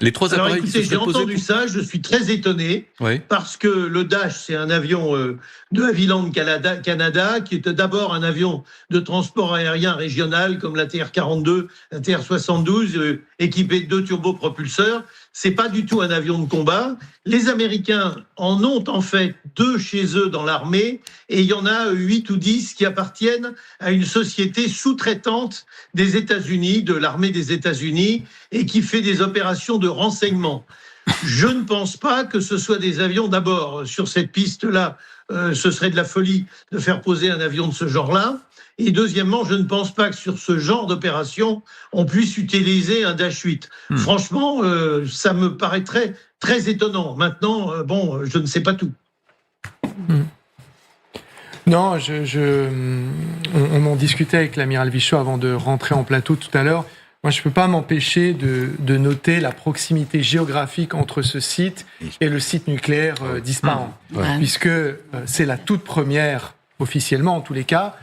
Les 3 Alors appareils écoutez, j'ai entendu ça, je suis très étonné, parce que le Dash, c'est un avion de Havilland Canada, qui est d'abord un avion de transport aérien régional, comme la TR-42, la TR-72, équipé de 2 turbopropulseurs. C'est pas du tout un avion de combat. Les Américains en ont en fait 2 chez eux dans l'armée, et il y en a 8 ou 10 qui appartiennent à une société sous-traitante des États-Unis, de l'armée des États-Unis, et qui fait des opérations de renseignement. Je ne pense pas que ce soit des avions. D'abord, sur cette piste-là, ce serait de la folie de faire poser un avion de ce genre-là. Et deuxièmement, je ne pense pas que sur ce genre d'opération, on puisse utiliser un Dash 8. Franchement, ça me paraît très, très étonnant. Maintenant, je ne sais pas tout. Non, on en discutait avec l'amiral Vichot avant de rentrer en plateau tout à l'heure. Moi, je ne peux pas m'empêcher de noter la proximité géographique entre ce site et le site nucléaire d'Ispahan, puisque c'est la toute première, officiellement en tous les cas,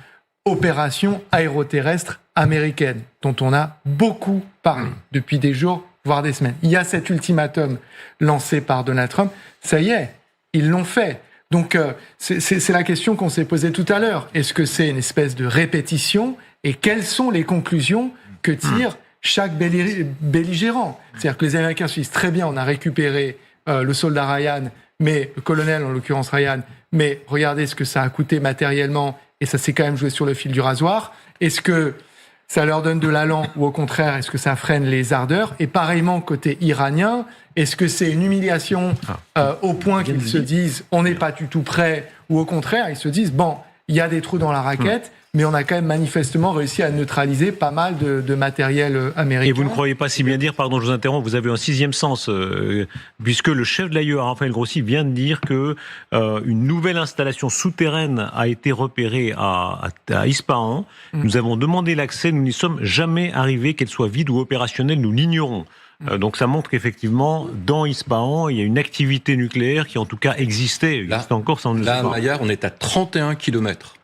opération aéroterrestre américaine, dont on a beaucoup parlé depuis des jours, voire des semaines. Il y a cet ultimatum lancé par Donald Trump. Ça y est, ils l'ont fait. Donc, c'est la question qu'on s'est posée tout à l'heure. Est-ce que c'est une espèce de répétition? Et quelles sont les conclusions que tire chaque belligérant? C'est-à-dire que les Américains se disent très bien, on a récupéré le soldat Ryan, mais le colonel en l'occurrence Ryan, mais regardez ce que ça a coûté matériellement et ça s'est quand même joué sur le fil du rasoir. Est-ce que ça leur donne de l'allant ou au contraire, est-ce que ça freine les ardeurs? Et pareillement, côté iranien, est-ce que c'est une humiliation au point qu'ils se disent on n'est pas du tout prêt, ou au contraire, ils se disent bon, il y a des trous dans la raquette, mais on a quand même manifestement réussi à neutraliser pas mal de matériel américain. Et vous ne croyez pas si bien dire, pardon, je vous interromps, vous avez un sixième sens, puisque le chef de l'AIEA, Raphaël Grossi, vient de dire que une nouvelle installation souterraine a été repérée à Ispahan. Nous avons demandé l'accès, nous n'y sommes jamais arrivés, qu'elle soit vide ou opérationnelle, nous l'ignorons. Donc ça montre qu'effectivement, dans Ispahan, il y a une activité nucléaire qui en tout cas existait encore sans nous Là, à savoir. Maillard, on est à 31 km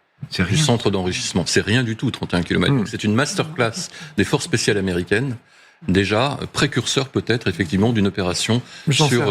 du centre d'enrichissement. C'est rien du tout, 31 km. Donc, c'est une masterclass des forces spéciales américaines, déjà précurseur peut-être effectivement d'une opération sur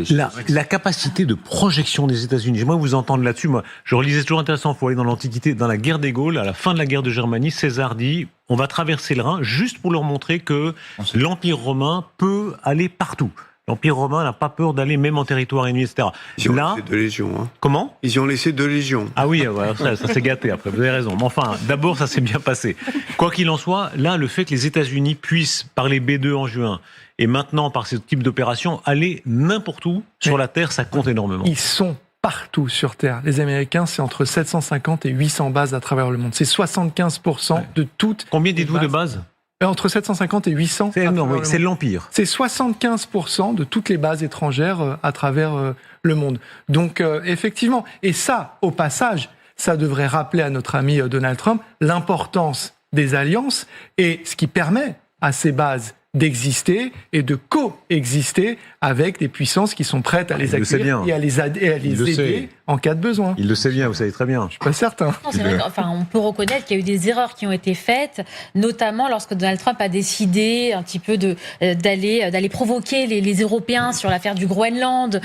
la capacité de projection des États-Unis. J'aimerais vous entendre là-dessus. Moi, je relisais, c'est toujours intéressant. Il faut aller dans l'Antiquité, dans la guerre des Gaules, à la fin de la guerre de Germanie, César dit on va traverser le Rhin juste pour leur montrer que l'Empire romain peut aller partout. L'Empire romain n'a pas peur d'aller même en territoire ennemi, etc. Ils ont laissé 2 légions. Hein. Comment ? Ils y ont laissé 2 légions. Ah oui, ça s'est gâté après, vous avez raison. Mais enfin, d'abord, ça s'est bien passé. Quoi qu'il en soit, là, le fait que les États-Unis puissent, par les B2 en juin, et maintenant, par ce type d'opération, aller n'importe où sur la Terre, ça compte énormément. Ils sont partout sur Terre. Les Américains, c'est entre 750 et 800 bases à travers le monde. C'est 75% de toutes. Combien dites-vous de bases ? Entre 750 et 800. C'est énorme, oui, c'est l'Empire. C'est 75% de toutes les bases étrangères à travers le monde. Donc, effectivement, et ça, au passage, ça devrait rappeler à notre ami Donald Trump l'importance des alliances et ce qui permet à ces bases d'exister et de coexister avec des puissances qui sont prêtes à les accueillir et à les aider en cas de besoin. Il le sait bien, vous savez très bien. Je suis pas certain. Non, c'est vrai on peut reconnaître qu'il y a eu des erreurs qui ont été faites, notamment lorsque Donald Trump a décidé un petit peu d'aller provoquer les Européens sur l'affaire du Groenland,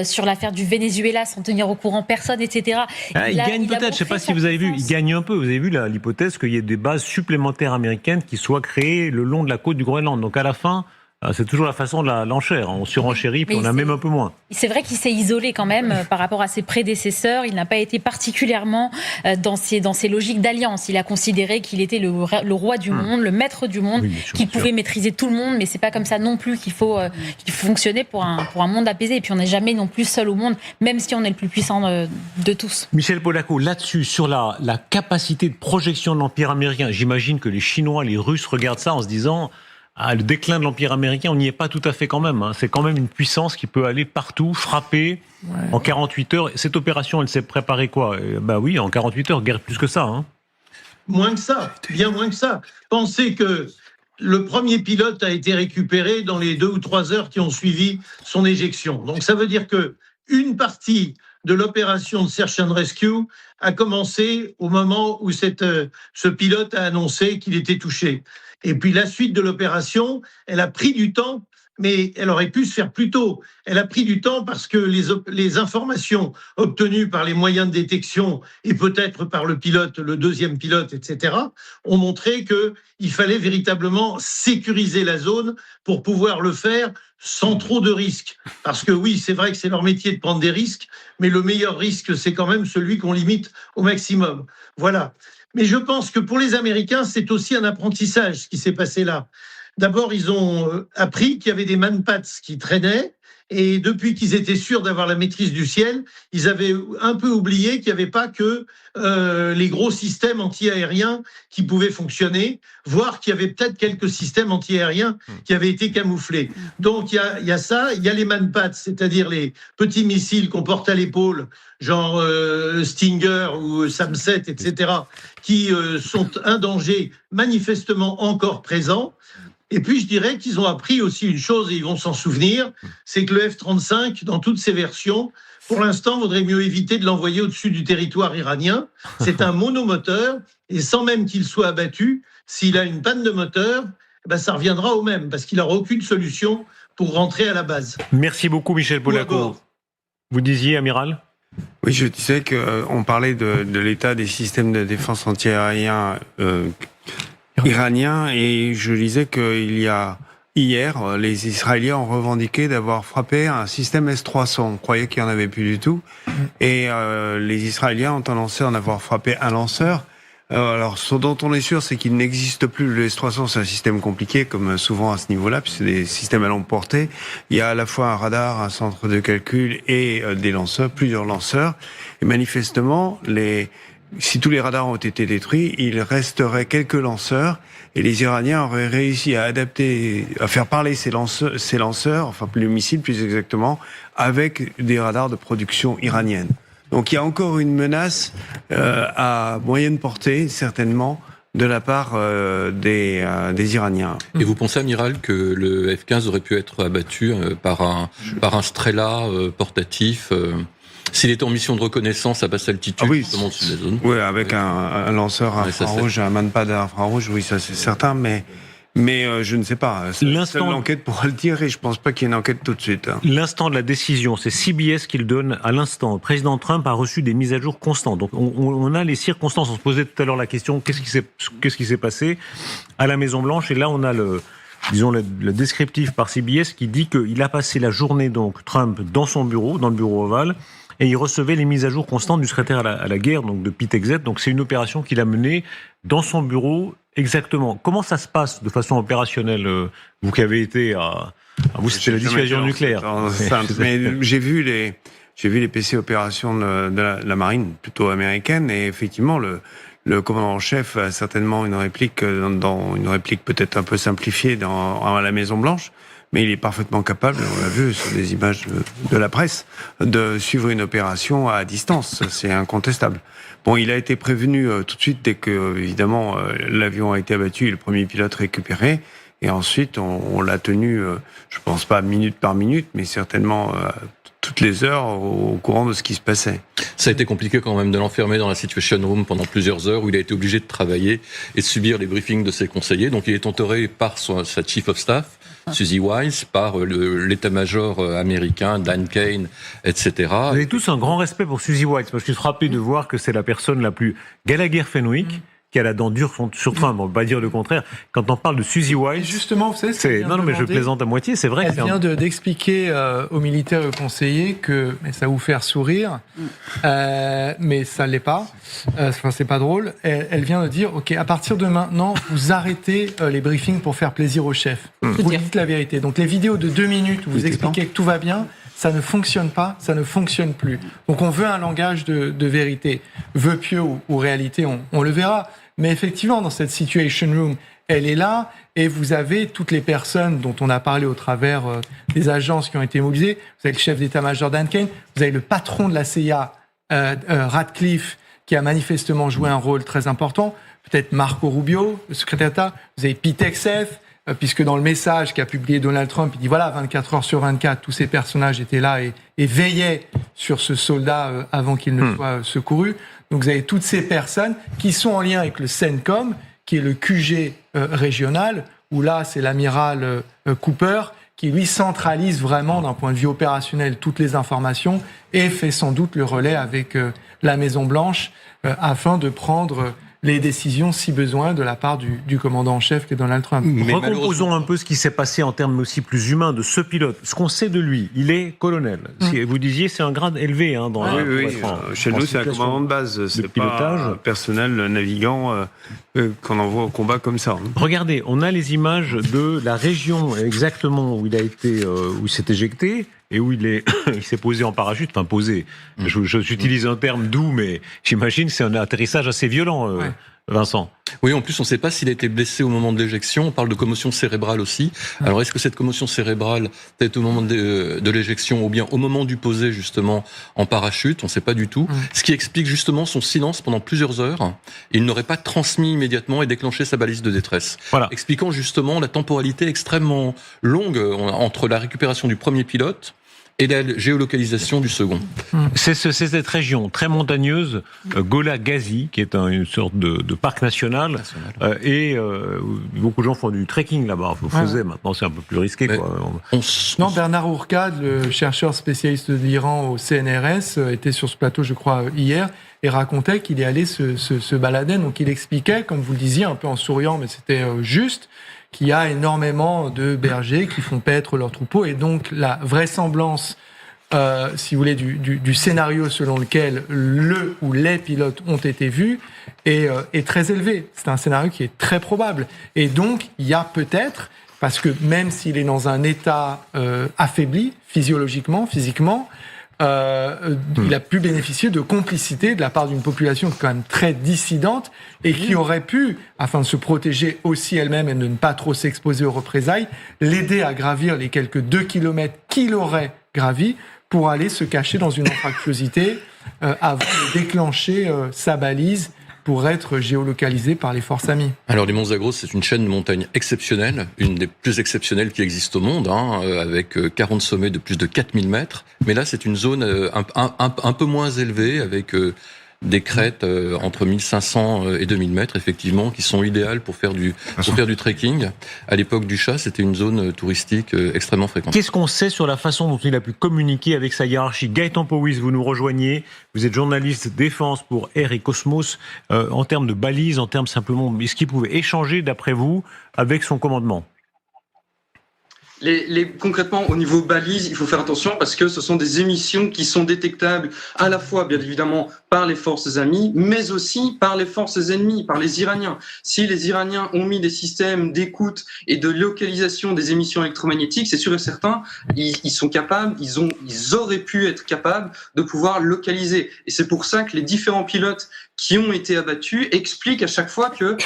sur l'affaire du Venezuela sans tenir au courant personne, etc. Il gagne peut-être, je ne sais pas si vous avez vu, il gagne un peu. Vous avez vu l'hypothèse qu'il y ait des bases supplémentaires américaines qui soient créées le long de la côte du Groenland. Donc à la fin, c'est toujours la façon de l'enchère. On surenchérit, puis on a même un peu moins. C'est vrai qu'il s'est isolé quand même par rapport à ses prédécesseurs. Il n'a pas été particulièrement dans ses logiques d'alliance. Il a considéré qu'il était le roi du monde, le maître du monde, qu'il pouvait maîtriser tout le monde, mais c'est pas comme ça non plus qu'il faut fonctionner pour un monde apaisé. Et puis on n'est jamais non plus seul au monde, même si on est le plus puissant de tous. Michel Polaco, là-dessus, sur la capacité de projection de l'Empire américain, j'imagine que les Chinois, les Russes regardent ça en se disant... le déclin de l'Empire américain, on n'y est pas tout à fait quand même. C'est quand même une puissance qui peut aller partout, frapper en 48 heures. Cette opération, elle s'est préparée quoi ? Oui, en 48 heures, guère plus que ça. Moins que ça, bien moins que ça. Pensez que le premier pilote a été récupéré dans les 2 ou 3 heures qui ont suivi son éjection. Donc ça veut dire que une partie de l'opération de Search and Rescue a commencé au moment où ce pilote a annoncé qu'il était touché. Et puis la suite de l'opération, elle a pris du temps, mais elle aurait pu se faire plus tôt. Elle a pris du temps parce que les informations obtenues par les moyens de détection et peut-être par le pilote, le deuxième pilote, etc., ont montré qu'il fallait véritablement sécuriser la zone pour pouvoir le faire sans trop de risques. Parce que oui, c'est vrai que c'est leur métier de prendre des risques, mais le meilleur risque, c'est quand même celui qu'on limite au maximum. Voilà. Mais je pense que pour les Américains, c'est aussi un apprentissage ce qui s'est passé là. D'abord, ils ont appris qu'il y avait des manpads qui traînaient, et depuis qu'ils étaient sûrs d'avoir la maîtrise du ciel, ils avaient un peu oublié qu'il n'y avait pas que les gros systèmes anti-aériens qui pouvaient fonctionner, voire qu'il y avait peut-être quelques systèmes anti-aériens qui avaient été camouflés. Donc il y a ça, il y a les manpads, c'est-à-dire les petits missiles qu'on porte à l'épaule, genre Stinger ou Samset, etc., qui sont un danger manifestement encore présent. Et puis, je dirais qu'ils ont appris aussi une chose, et ils vont s'en souvenir, c'est que le F-35, dans toutes ses versions, pour l'instant, vaudrait mieux éviter de l'envoyer au-dessus du territoire iranien. C'est un monomoteur, et sans même qu'il soit abattu, s'il a une panne de moteur, ça reviendra au même, parce qu'il n'aura aucune solution pour rentrer à la base. Merci beaucoup, Michel Polaco. Vous disiez, amiral ? Oui, je disais qu'on parlait de l'état des systèmes de défense antiaérien iraniens, et je disais qu'il y a hier, les Israéliens ont revendiqué d'avoir frappé un système S-300. On croyait qu'il n'y en avait plus du tout. Et les Israéliens ont annoncé en avoir frappé un lanceur. Alors, ce dont on est sûr, c'est qu'il n'existe plus. Le S-300, c'est un système compliqué, comme souvent à ce niveau-là, puisque c'est des systèmes à longue portée. Il y a à la fois un radar, un centre de calcul et des lanceurs, plusieurs lanceurs. Et manifestement, si tous les radars ont été détruits, il resterait quelques lanceurs. Et les Iraniens auraient réussi à faire parler ces lanceurs, enfin le missile plus exactement, avec des radars de production iranienne. Donc il y a encore une menace à moyenne portée, certainement, de la part des Iraniens. Et vous pensez, amiral, que le F-15 aurait pu être abattu par un Strela portatif s'il était en mission de reconnaissance à basse altitude, justement au-dessus de la zone? Oui, avec un lanceur infrarouge, un manpad infrarouge, oui, ça c'est certain, mais je ne sais pas. Seule l'enquête pourra le dire et je pense pas qu'il y ait une enquête tout de suite. L'instant de la décision, c'est CBS qui le donne à l'instant. Le président Trump a reçu des mises à jour constantes. Donc on a les circonstances. On se posait tout à l'heure la question, qu'est-ce qui s'est passé à la Maison-Blanche? Et là, on a le descriptif par CBS qui dit qu'il a passé la journée, donc Trump, dans son bureau, dans le bureau ovale, et il recevait les mises à jour constantes du secrétaire à la guerre, donc de Pete Hegseth. Donc c'est une opération qu'il a menée dans son bureau. Exactement. Comment ça se passe de façon opérationnelle, vous qui avez été vous, c'était la dissuasion nucléaire. Mais j'ai vu les PC opérations de la marine, plutôt américaine, et effectivement, le commandant en chef a certainement une réplique peut-être un peu simplifiée à la Maison Blanche, mais il est parfaitement capable, on l'a vu sur des images de la presse, de suivre une opération à distance. C'est incontestable. Bon, il a été prévenu tout de suite dès que, évidemment, l'avion a été abattu et le premier pilote récupéré. Et ensuite, on l'a tenu, je pense pas minute par minute, mais certainement toutes les heures au courant de ce qui se passait. Ça a été compliqué quand même de l'enfermer dans la Situation Room pendant plusieurs heures où il a été obligé de travailler et de subir les briefings de ses conseillers. Donc il est entouré par sa Chief of Staff, Suzy Wise, par l'état-major américain, Dan Kane, etc. Vous avez tous un grand respect pour Suzy Wise, parce que je suis frappé de voir que c'est la personne la plus Gallagher-Fenwick, qui a la dent dure sur Trump, on ne peut pas dire le contraire. Quand on parle de Suzy Wise... Justement, vous savez... Non, mais je plaisante à moitié, c'est vrai. Elle vient d'expliquer aux militaires et aux conseillers que... Mais ça va vous faire sourire, mais ça ne l'est pas. Enfin, c'est pas drôle. Elle vient de dire, OK, à partir de maintenant, vous arrêtez les briefings pour faire plaisir au chef. Vous dites la vérité. Donc les vidéos de 2 minutes où vous expliquez que tout va bien, ça ne fonctionne pas, ça ne fonctionne plus. Donc on veut un langage de vérité. Vœu pieux ou réalité, on le verra. Mais effectivement, dans cette Situation Room, elle est là, et vous avez toutes les personnes dont on a parlé au travers des agences qui ont été mobilisées. Vous avez le chef d'état-major Dan Kane, vous avez le patron de la CIA, Radcliffe, qui a manifestement joué un rôle très important. Peut-être Marco Rubio, le secrétaire d'État. Vous avez Pete Hegseth, puisque dans le message qu'a publié Donald Trump, il dit voilà, 24 heures sur 24, tous ces personnages étaient là et veillaient sur ce soldat avant qu'il ne soit secouru. Donc vous avez toutes ces personnes qui sont en lien avec le CENTCOM, qui est le QG régional, où là c'est l'amiral Cooper, qui lui centralise vraiment d'un point de vue opérationnel toutes les informations et fait sans doute le relais avec la Maison-Blanche afin de prendre les décisions, si besoin, de la part du commandant en chef qui est Donald Trump. Mais recomposons un peu ce qui s'est passé en termes aussi plus humains de ce pilote. Ce qu'on sait de lui, il est colonel. Vous disiez, c'est un grade élevé dans chez nous, c'est un commandant de base. C'est pilotage. Pas un personnel navigant qu'on envoie au combat comme ça. Regardez, on a les images de la région exactement où il a été, où il s'est éjecté. Et où il s'est posé en parachute, enfin posé. J'utilise un terme doux, mais j'imagine que c'est un atterrissage assez violent, Vincent. Oui, en plus, on ne sait pas s'il a été blessé au moment de l'éjection. On parle de commotion cérébrale aussi. Alors, est-ce que cette commotion cérébrale était au moment de l'éjection ou bien au moment du posé, justement, en parachute? On ne sait pas du tout. Ce qui explique justement son silence pendant plusieurs heures. Il n'aurait pas transmis immédiatement et déclenché sa balise de détresse. Voilà. Expliquant justement la temporalité extrêmement longue entre la récupération du premier pilote et la géolocalisation du second. C'est cette région très montagneuse, Gola Ghazi, qui est une sorte de parc national, et beaucoup de gens font du trekking là-bas. Maintenant c'est un peu plus risqué. Non, Bernard Ourcade, le chercheur spécialiste de l'Iran au CNRS, était sur ce plateau, je crois, hier, et racontait qu'il est allé se balader. Donc il expliquait, comme vous le disiez, un peu en souriant, mais c'était juste, qu'il y a énormément de bergers qui font paître leurs troupeaux, et donc la vraisemblance, si vous voulez, du scénario selon lequel le ou les pilotes ont été vus est très élevé. C'est un scénario qui est très probable. Et donc, il y a peut-être, parce que même s'il est dans un état affaibli physiquement, il a pu bénéficier de complicité de la part d'une population quand même très dissidente et qui aurait pu, afin de se protéger aussi elle-même et de ne pas trop s'exposer aux représailles, l'aider à gravir les quelques 2 kilomètres qu'il aurait gravis pour aller se cacher dans une anfractuosité avant de déclencher sa balise pour être géolocalisé par les forces amies. Alors les Monts Zagros, c'est une chaîne de montagnes exceptionnelle, une des plus exceptionnelles qui existent au monde, avec 40 sommets de plus de 4000 mètres. Mais là, c'est une zone un peu moins élevée, avec des crêtes entre 1500 et 2000 mètres, effectivement, qui sont idéales pour faire du trekking. À l'époque du Shah, c'était une zone touristique extrêmement fréquente. Qu'est-ce qu'on sait sur la façon dont il a pu communiquer avec sa hiérarchie? Gaëtan Powys, vous nous rejoignez. Vous êtes journaliste défense pour Air et Cosmos. En termes de balises, en termes simplement, est-ce qu'il pouvait échanger, d'après vous, avec son commandement? Concrètement, au niveau balise, il faut faire attention parce que ce sont des émissions qui sont détectables à la fois, bien évidemment, par les forces amies, mais aussi par les forces ennemies, par les Iraniens. Si les Iraniens ont mis des systèmes d'écoute et de localisation des émissions électromagnétiques, c'est sûr et certain, ils sont capables, ils auraient pu être capables de pouvoir localiser. Et c'est pour ça que les différents pilotes qui ont été abattus expliquent à chaque fois que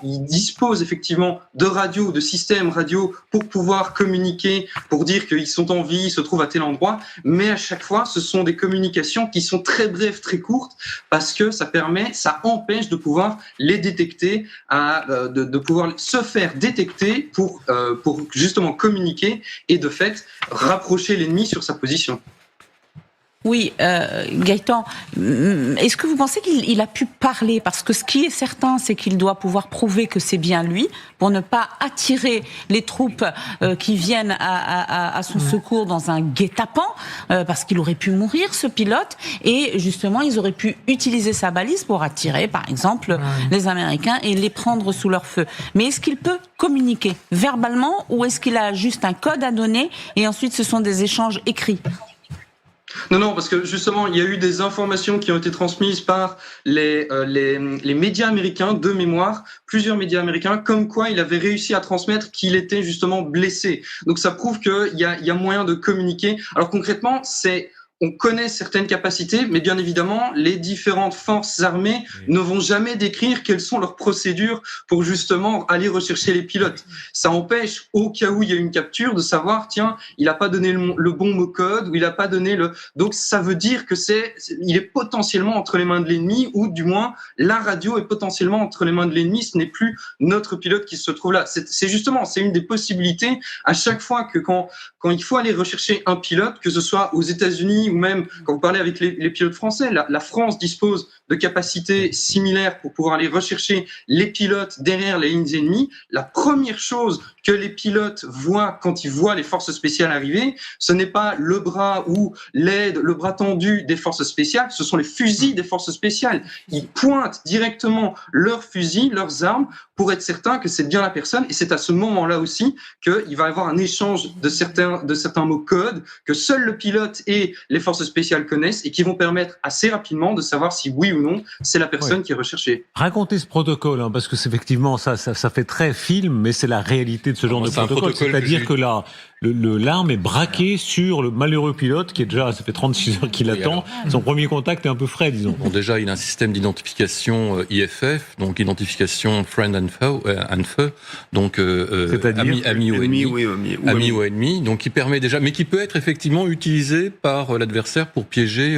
ils disposent effectivement de radio, de systèmes radio pour pouvoir communiquer, pour dire qu'ils sont en vie, ils se trouvent à tel endroit, mais à chaque fois, ce sont des communications qui sont très brèves, très courtes, parce que ça empêche de pouvoir les détecter, de pouvoir se faire détecter pour justement communiquer et de fait rapprocher l'ennemi sur sa position. Oui, Gaëtan, est-ce que vous pensez qu'il a pu parler? Parce que ce qui est certain, c'est qu'il doit pouvoir prouver que c'est bien lui, pour ne pas attirer les troupes qui viennent à son secours dans un guet-apens, parce qu'il aurait pu mourir, ce pilote, et justement, ils auraient pu utiliser sa balise pour attirer, par exemple, les Américains et les prendre sous leur feu. Mais est-ce qu'il peut communiquer verbalement, ou est-ce qu'il a juste un code à donner, et ensuite ce sont des échanges écrits? Non, parce que justement, il y a eu des informations qui ont été transmises par les médias américains de mémoire, plusieurs médias américains, comme quoi il avait réussi à transmettre qu'il était justement blessé. Donc ça prouve qu'il y a moyen de communiquer. Alors concrètement, on connaît certaines capacités, mais bien évidemment, les différentes forces armées ne vont jamais décrire quelles sont leurs procédures pour justement aller rechercher les pilotes. Ça empêche, au cas où il y a une capture, de savoir, tiens, il n'a pas donné le bon mot code, ou il n'a pas donné Donc ça veut dire que il est potentiellement entre les mains de l'ennemi, ou du moins, la radio est potentiellement entre les mains de l'ennemi, ce n'est plus notre pilote qui se trouve là. C'est une des possibilités, à chaque fois que quand il faut aller rechercher un pilote, que ce soit aux États-Unis, ou même quand vous parlez avec les pilotes français, la France dispose de capacités similaires pour pouvoir aller rechercher les pilotes derrière les lignes ennemies. La première chose que les pilotes voient quand ils voient les forces spéciales arriver, ce n'est pas le bras ou le bras tendu des forces spéciales, ce sont les fusils des forces spéciales. Ils pointent directement leurs fusils, leurs armes, pour être certain que c'est bien la personne. Et c'est à ce moment-là aussi qu'il va y avoir un échange de certains mots codes que seul le pilote et les forces spéciales connaissent et qui vont permettre assez rapidement de savoir si oui ou non c'est la personne qui est recherchée. Racontez ce protocole, parce que c'est effectivement ça fait très film, mais c'est la réalité de ce genre de protocole. C'est-à-dire que l'arme est braquée sur le malheureux pilote qui est déjà, ça fait 36 heures qu'il attend. Son premier contact est un peu frais, disons. Bon, déjà, il a un système d'identification IFF, donc identification friend and foe, donc ami ou ennemi, donc qui permet déjà, mais qui peut être effectivement utilisé par l'adversaire pour piéger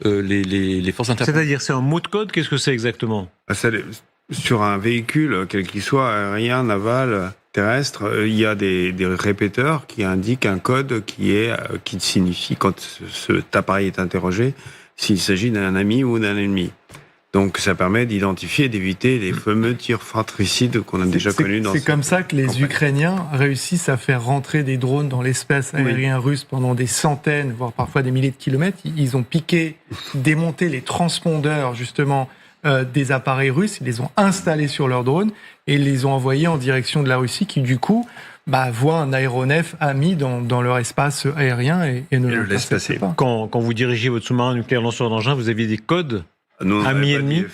les forces interplanetaires. C'est-à-dire, c'est un mot de code, qu'est-ce que c'est exactement? Sur un véhicule, quel qu'il soit, aérien, naval, terrestre, il y a des répéteurs qui indiquent un code qui signifie, quand cet appareil est interrogé, s'il s'agit d'un ami ou d'un ennemi. Donc ça permet d'identifier, d'éviter les fameux tirs fratricides qu'on a déjà connus dans... C'est comme ça que les Ukrainiens réussissent à faire rentrer des drones dans l'espace aérien russe pendant des centaines, voire parfois des milliers de kilomètres. Ils ont démonté les transpondeurs, justement, des appareils russes, ils les ont installés sur leurs drones et ils les ont envoyés en direction de la Russie qui, du coup, voit un aéronef ami dans leur espace aérien et ne le laisse passer pas. Quand vous dirigiez votre sous-marin nucléaire lanceur d'engins, vous aviez des codes amis-ennemis?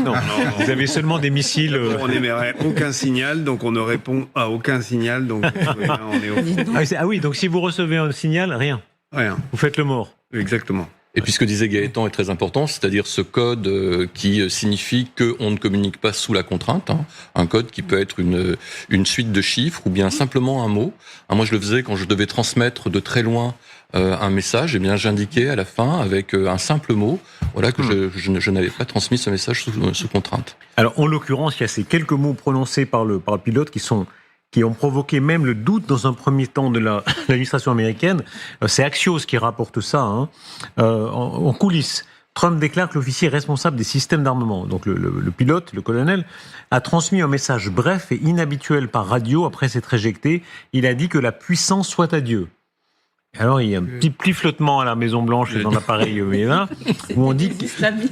Non, vous avez seulement des missiles. On n'émettrait aucun signal, donc on ne répond à aucun signal, donc on est au... Ah oui, donc si vous recevez un signal, rien. Vous faites le mort. Exactement. Et puis ce que disait Gaëtan est très important, c'est-à-dire ce code qui signifie qu'on ne communique pas sous la contrainte, un code qui peut être une suite de chiffres ou bien simplement un mot. Moi je le faisais quand je devais transmettre de très loin un message, et bien j'indiquais à la fin avec un simple mot, que je n'avais pas transmis ce message sous contrainte. Alors en l'occurrence, il y a ces quelques mots prononcés par le pilote qui ont provoqué même le doute dans un premier temps de l'administration américaine. C'est Axios qui rapporte ça. En coulisses, Trump déclare que l'officier responsable des systèmes d'armement, donc le pilote, le colonel, a transmis un message bref et inhabituel par radio après s'être éjecté. Il a dit que la puissance soit à Dieu. Alors il y a un petit flottement à la Maison-Blanche et dans l'appareil où on dit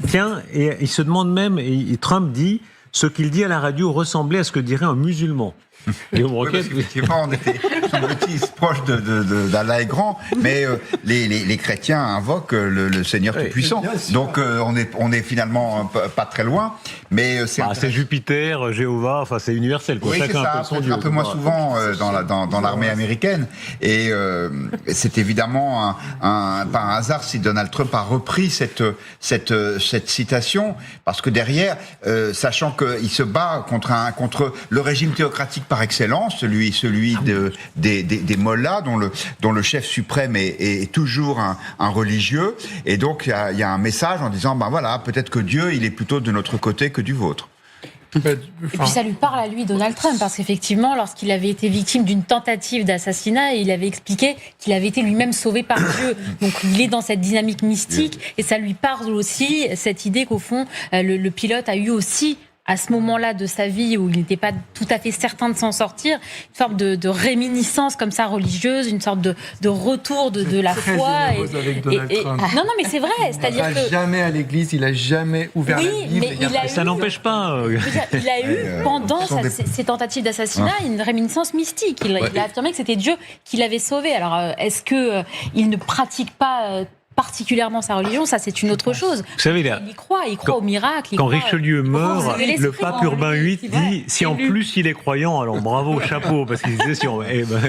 tiens, et il se demande même, et Trump dit, ce qu'il dit à la radio ressemblait à ce que dirait un musulman. Effectivement, on était proche d'Allah est grand, mais les chrétiens invoquent le Seigneur Tout-Puissant. Donc on est finalement pas très loin, mais c'est Jupiter, Jéhovah, c'est universel. Oui, c'est ça, un peu moins souvent dans l'armée américaine. Et c'est évidemment pas un hasard si Donald Trump a repris cette citation, parce que derrière, sachant qu'il se bat contre le régime théocratique par excellence, celui des mollahs, dont le chef suprême est toujours un religieux, et donc il y a un message en disant peut-être que Dieu il est plutôt de notre côté que du vôtre. Et puis ça lui parle à lui, Donald Trump, parce qu'effectivement, lorsqu'il avait été victime d'une tentative d'assassinat, il avait expliqué qu'il avait été lui-même sauvé par Dieu. Donc il est dans cette dynamique mystique, et ça lui parle aussi, cette idée qu'au fond, le pilote a eu aussi, à ce moment-là de sa vie où il n'était pas tout à fait certain de s'en sortir, une sorte de réminiscence comme ça religieuse, une sorte de retour de la foi. Non, mais c'est vrai, c'est-à-dire que jamais à l'église, il a jamais ouvert la Bible. Mais ça n'empêche pas. Il a eu pendant ces tentatives d'assassinat une réminiscence mystique. Il a affirmé que c'était Dieu qui l'avait sauvé. Alors est-ce que il ne pratique pas particulièrement sa religion, ça c'est une autre chose. Vous savez, il y croit au miracle. Quand Richelieu meurt, le pape Urbain VIII dit si en plus il est croyant, alors bravo, chapeau, parce qu'il disait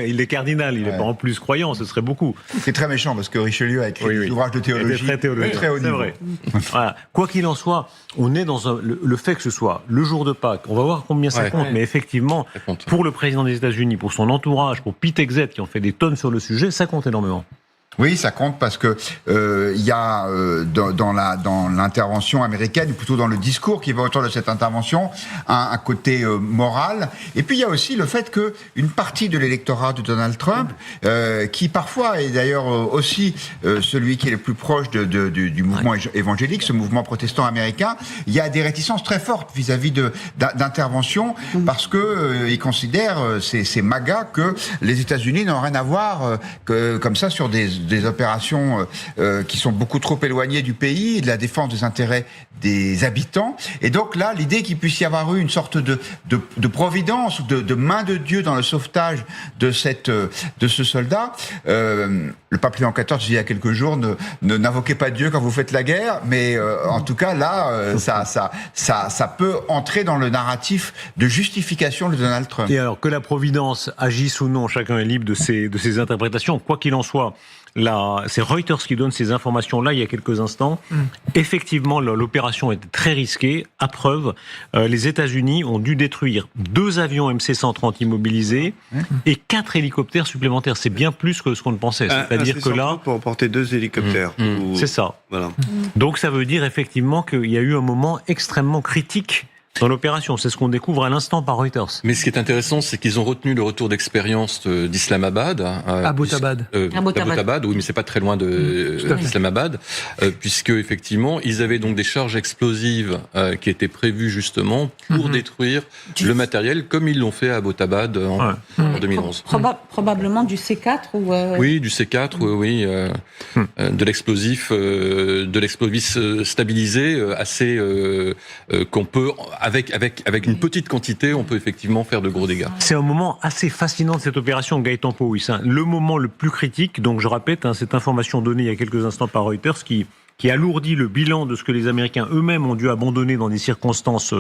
il est cardinal, il n'est pas en plus croyant, ce serait beaucoup. C'est très méchant parce que Richelieu a écrit des ouvrages de théologie très haut niveau. Vrai. Voilà. Quoi qu'il en soit, on est dans le fait que ce soit le jour de Pâques, on va voir combien ça compte, mais effectivement, pour le président des États-Unis, pour son entourage, pour Pete Hegseth qui ont fait des tonnes sur le sujet, ça compte énormément. Oui, ça compte parce que il y a dans l'intervention américaine, ou plutôt dans le discours qui va autour de cette intervention, un côté moral. Et puis il y a aussi le fait que une partie de l'électorat de Donald Trump, qui parfois est d'ailleurs aussi celui qui est le plus proche du mouvement évangélique, ce mouvement protestant américain, il y a des réticences très fortes vis-à-vis d'interventions parce que ils considèrent ces MAGA que les États-Unis n'ont rien à voir comme ça sur des opérations qui sont beaucoup trop éloignées du pays et de la défense des intérêts des habitants. Et donc là, l'idée qu'il puisse y avoir eu une sorte de providence, de main de Dieu dans le sauvetage de ce soldat. Le pape Léon XIV il y a quelques jours n'invoquez pas Dieu quand vous faites la guerre, mais en tout cas là, ça peut entrer dans le narratif de justification de Donald Trump. Et alors que la providence agisse ou non, chacun est libre de ses interprétations. Quoi qu'il en soit, c'est Reuters qui donne ces informations-là il y a quelques instants. Effectivement, l'opération était très risquée. À preuve, les États-Unis ont dû détruire 2 avions MC-130 immobilisés et 4 hélicoptères supplémentaires. C'est bien plus que ce qu'on ne pensait. C'est-à-dire que là, pour emporter 2 hélicoptères. C'est ça. Voilà. Donc ça veut dire effectivement qu'il y a eu un moment extrêmement critique dans l'opération. C'est ce qu'on découvre à l'instant par Reuters. Mais ce qui est intéressant, c'est qu'ils ont retenu le retour d'expérience d'Islamabad. Abbottabad. Abbottabad, oui, mais c'est pas très loin d'Islamabad, puisque effectivement, ils avaient donc des charges explosives qui étaient prévues justement pour détruire le matériel, comme ils l'ont fait à Abbottabad en 2011. Probablement du C4 ou Oui, du C4, oui, de l'explosif stabilisé, assez qu'on peut avec une petite quantité, on peut effectivement faire de gros dégâts. C'est un moment assez fascinant de cette opération, Gaëtan Powys. Le moment le plus critique, donc je répète, cette information donnée il y a quelques instants par Reuters, qui alourdit le bilan de ce que les Américains eux-mêmes ont dû abandonner dans des circonstances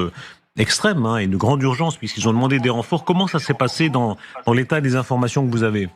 extrêmes et de grande urgence, puisqu'ils ont demandé des renforts. Comment ça s'est passé dans l'état des informations que vous avez ?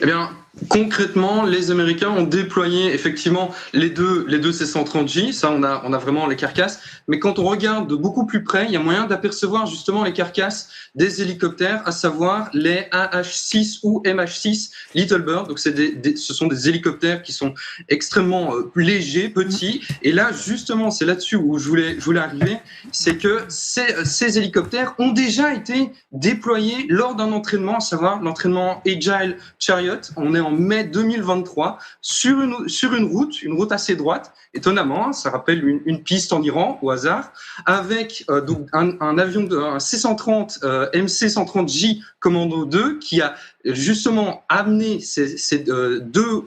Eh bien, concrètement, les Américains ont déployé effectivement les deux C-130J. Ça, on a vraiment les carcasses. Mais quand on regarde de beaucoup plus près, il y a moyen d'apercevoir justement les carcasses des hélicoptères, à savoir les AH-6 ou MH-6 Little Bird. Donc, ce sont des hélicoptères qui sont extrêmement légers, petits. Et là, justement, c'est là-dessus où je voulais arriver. C'est que ces hélicoptères ont déjà été déployés lors d'un entraînement, à savoir l'entraînement Agile Chariot. On est en mai 2023 sur une route assez droite. Étonnamment, ça rappelle une piste en Iran au hasard, avec donc un avion un C-130 MC-130J Commando 2 qui a justement amené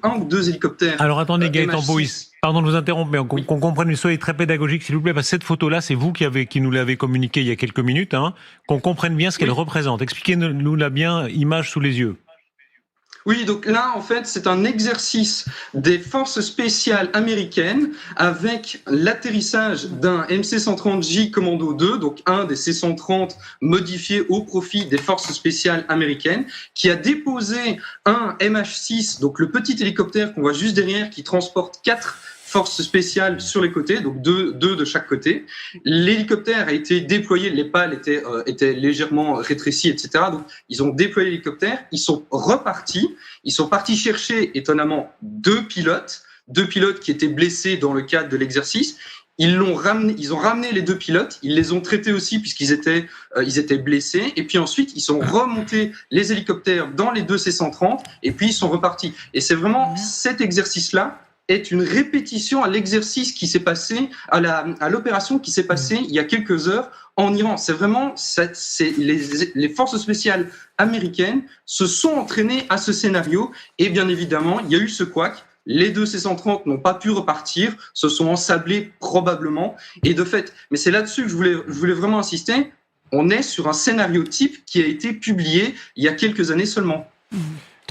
un ou deux hélicoptères. Alors attendez, Gaëtan Powys, pardon de vous interrompre, mais qu'on comprenne, mais soyez très pédagogique s'il vous plaît, parce que cette photo-là, c'est vous qui nous l'avez communiquée il y a quelques minutes, qu'on comprenne bien ce qu'elle représente. Expliquez-nous-la bien, image sous les yeux. Oui, donc là, en fait, c'est un exercice des forces spéciales américaines avec l'atterrissage d'un MC-130J Commando 2, donc un des C-130 modifiés au profit des forces spéciales américaines, qui a déposé un MH-6, donc le petit hélicoptère qu'on voit juste derrière, qui transporte 4 forces spéciales sur les côtés, donc deux de chaque côté. L'hélicoptère a été déployé, les pales étaient légèrement rétrécies, etc. Donc, ils ont déployé l'hélicoptère, ils sont partis chercher, étonnamment, deux pilotes qui étaient blessés dans le cadre de l'exercice. Ils ont ramené les deux pilotes, ils les ont traités aussi puisqu'ils étaient blessés, et puis ensuite, ils sont remontés les hélicoptères dans les deux C-130, et puis ils sont repartis. Et c'est vraiment cet exercice-là est une répétition à l'exercice qui s'est passé, à l'opération qui s'est passée il y a quelques heures en Iran. C'est vraiment, les forces spéciales américaines se sont entraînées à ce scénario, et bien évidemment, il y a eu ce couac. Les deux C-130 n'ont pas pu repartir, se sont ensablés probablement, et de fait, mais c'est là-dessus que je voulais vraiment insister, on est sur un scénario type qui a été publié il y a quelques années seulement.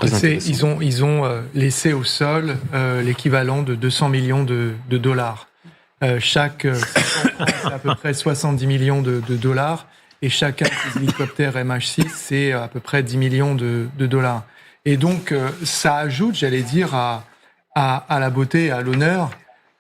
Ils ont laissé au sol l'équivalent de 200 millions de dollars. Chaque c'est à peu près 70 millions de dollars, et chacun des hélicoptères MH6, c'est à peu près 10 millions de dollars. Et donc, ça ajoute, j'allais dire, à la beauté et à l'honneur,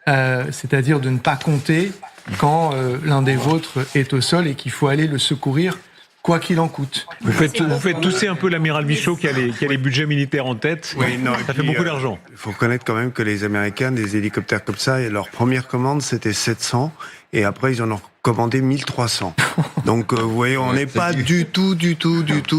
c'est-à-dire de ne pas compter quand l'un des vôtres est au sol et qu'il faut aller le secourir, quoi qu'il en coûte. Vous faites tousser un peu l'amiral Michaud qui a les budgets militaires en tête. Oui, non, ça fait beaucoup d'argent. Il faut reconnaître quand même que les Américains, des hélicoptères comme ça, leur première commande, c'était 700. Et après, ils en ont commandé 1300. Donc, vous voyez, on n'est pas du tout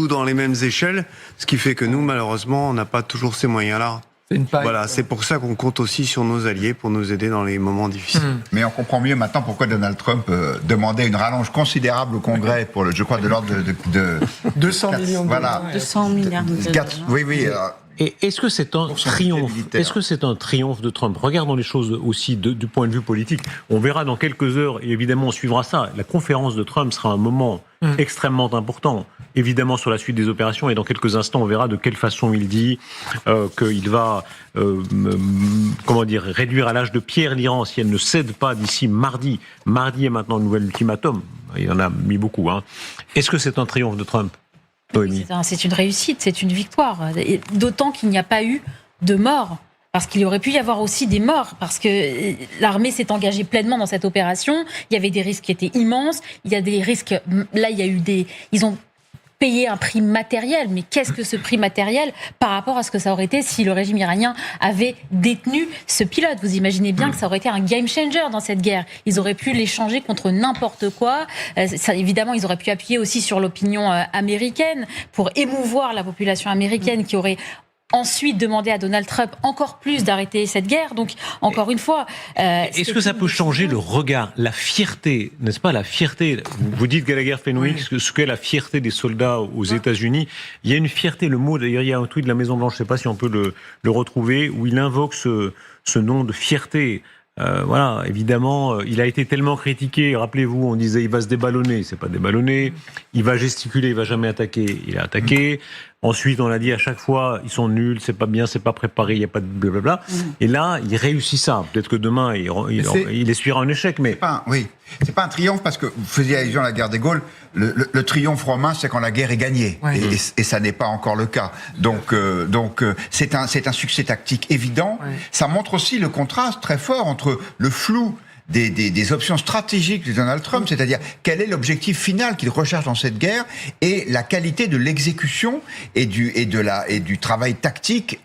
dans les mêmes échelles. Ce qui fait que nous, malheureusement, on n'a pas toujours ces moyens-là. Voilà, c'est pour ça qu'on compte aussi sur nos alliés pour nous aider dans les moments difficiles. Mais on comprend mieux maintenant pourquoi Donald Trump demandait une rallonge considérable au Congrès pour je crois, de l'ordre de 200 millions de dollars. 200 milliards de dollars. Oui. Et est-ce que c'est un triomphe ? Est-ce que c'est un triomphe de Trump ? Regardons les choses aussi du point de vue politique. On verra dans quelques heures, et évidemment on suivra ça. La conférence de Trump sera un moment extrêmement important, évidemment sur la suite des opérations, et dans quelques instants on verra de quelle façon il dit qu'il va réduire à l'âge de pierre l'Iran si elle ne cède pas d'ici mardi. Mardi est maintenant un nouvel ultimatum. Il en a mis beaucoup. Est-ce que c'est un triomphe de Trump ? C'est une réussite, c'est une victoire. Et d'autant qu'il n'y a pas eu de morts. Parce qu'il y aurait pu y avoir aussi des morts, parce que l'armée s'est engagée pleinement dans cette opération. Il y avait des risques qui étaient immenses. Il y a des risques. Là, il y a eu ils ont payer un prix matériel. Mais qu'est-ce que ce prix matériel par rapport à ce que ça aurait été si le régime iranien avait détenu ce pilote? Vous imaginez bien que ça aurait été un game changer dans cette guerre. Ils auraient pu l'échanger contre n'importe quoi. Évidemment, ils auraient pu appuyer aussi sur l'opinion américaine pour émouvoir la population américaine qui aurait ensuite demandé à Donald Trump encore plus d'arrêter cette guerre. Donc, encore une fois... Est-ce que ça peut changer le regard, la fierté, n'est-ce pas, la fierté? Vous dites Gallagher Fenwick, ce qu'est la fierté des soldats aux États-Unis. Il y a une fierté, le mot, d'ailleurs, il y a un tweet de la Maison-Blanche, je ne sais pas si on peut le retrouver, où il invoque ce nom de fierté. Voilà, évidemment, il a été tellement critiqué. Rappelez-vous, on disait il va se déballonner, il s'est pas déballonné. Il va gesticuler, il va jamais attaquer, il a attaqué. Ensuite, on a dit à chaque fois, ils sont nuls, c'est pas bien, c'est pas préparé, il y a pas de blablabla. Et là, il réussit ça. Peut-être que demain, il essuiera un échec, mais c'est pas un triomphe parce que vous faisiez allusion à la guerre des Gaules. Le triomphe romain, c'est quand la guerre est gagnée, et ça n'est pas encore le cas. Donc, c'est un succès tactique évident. Ça montre aussi le contraste très fort entre le flou des options stratégiques de Donald Trump, c'est-à-dire quel est l'objectif final qu'il recherche dans cette guerre, et la qualité de l'exécution et du travail tactique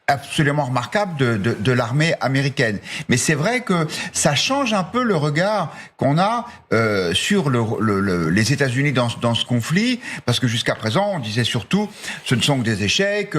absolument remarquable de l'armée américaine. Mais c'est vrai que ça change un peu le regard qu'on a sur les États-Unis dans ce conflit, parce que jusqu'à présent, on disait surtout, ce ne sont que des échecs,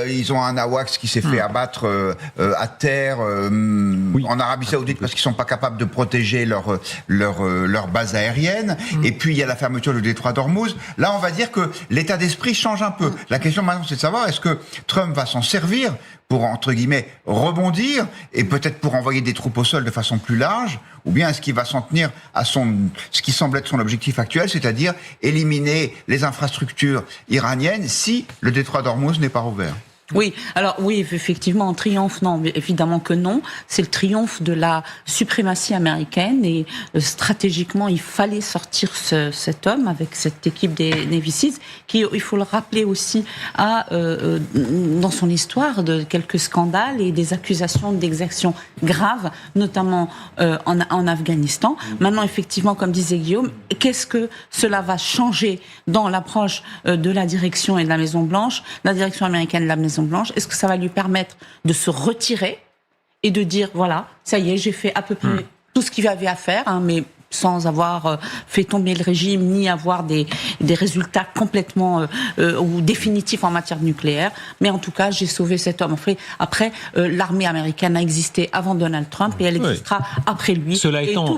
ils ont un AWACS qui s'est fait abattre à terre en Arabie Saoudite parce qu'ils sont pas capables de protéger leur base aérienne, et puis il y a la fermeture du détroit d'Ormuz. Là, on va dire que l'état d'esprit change un peu. La question maintenant, c'est de savoir, est-ce que Trump va s'en servir pour, entre guillemets, rebondir, et peut-être pour envoyer des troupes au sol de façon plus large, ou bien est-ce qu'il va s'en tenir à ce qui semble être son objectif actuel, c'est-à-dire éliminer les infrastructures iraniennes si le détroit d'Ormuz n'est pas rouvert? Oui, alors oui, effectivement, un triomphe, non, évidemment que non. C'est le triomphe de la suprématie américaine, et stratégiquement, il fallait sortir cet homme avec cette équipe des Navy Seals, qui, il faut le rappeler aussi, a dans son histoire de quelques scandales et des accusations d'exactions graves, notamment en Afghanistan. Maintenant, effectivement, comme disait Guillaume, qu'est-ce que cela va changer dans l'approche de la direction et de la Maison-Blanche, la direction américaine de la Maison-Blanche? Est-ce que ça va lui permettre de se retirer et de dire, voilà, ça y est, j'ai fait à peu près tout ce qu'il y avait à faire, mais sans avoir fait tomber le régime, ni avoir des résultats complètement ou définitifs en matière de nucléaire. Mais en tout cas, j'ai sauvé cet homme. Après, l'armée américaine a existé avant Donald Trump, et elle existera après lui. Cela et étant,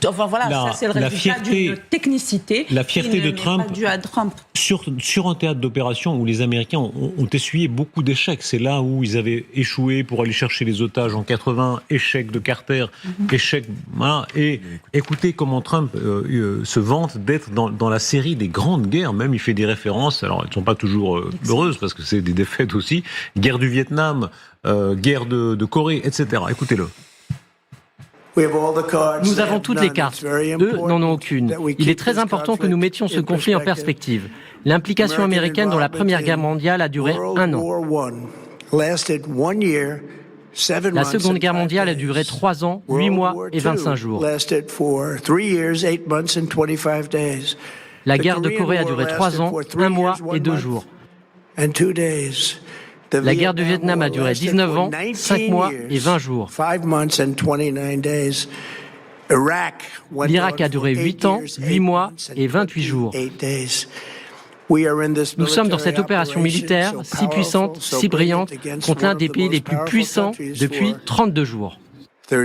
enfin, voilà, ça c'est le résultat d'une technicité. La fierté de Trump, pas due à Trump. Sur un théâtre d'opération où les Américains ont essuyé beaucoup d'échecs. C'est là où ils avaient échoué pour aller chercher les otages en 80, échec de Carter, échec... Voilà. Et écoutez comment Trump se vante d'être dans la série des grandes guerres. Même il fait des références, alors elles ne sont pas toujours heureuses parce que c'est des défaites aussi. Guerre du Vietnam, guerre de Corée, etc. Écoutez-le. Nous avons toutes les cartes. Eux n'en ont aucune. Il est très important que nous mettions ce conflit en perspective. L'implication américaine dans la Première Guerre mondiale a duré 1 an. La Seconde Guerre mondiale a duré 3 ans, 8 mois et 25 jours. La guerre de Corée a duré 3 ans, 1 mois et 2 jours. La guerre du Vietnam a duré 19 ans, 5 mois et 20 jours. L'Irak a duré 8 ans, 8 mois et 28 jours. Nous sommes dans cette opération militaire si puissante, si brillante, contre l'un des pays les plus puissants depuis 32 jours. Je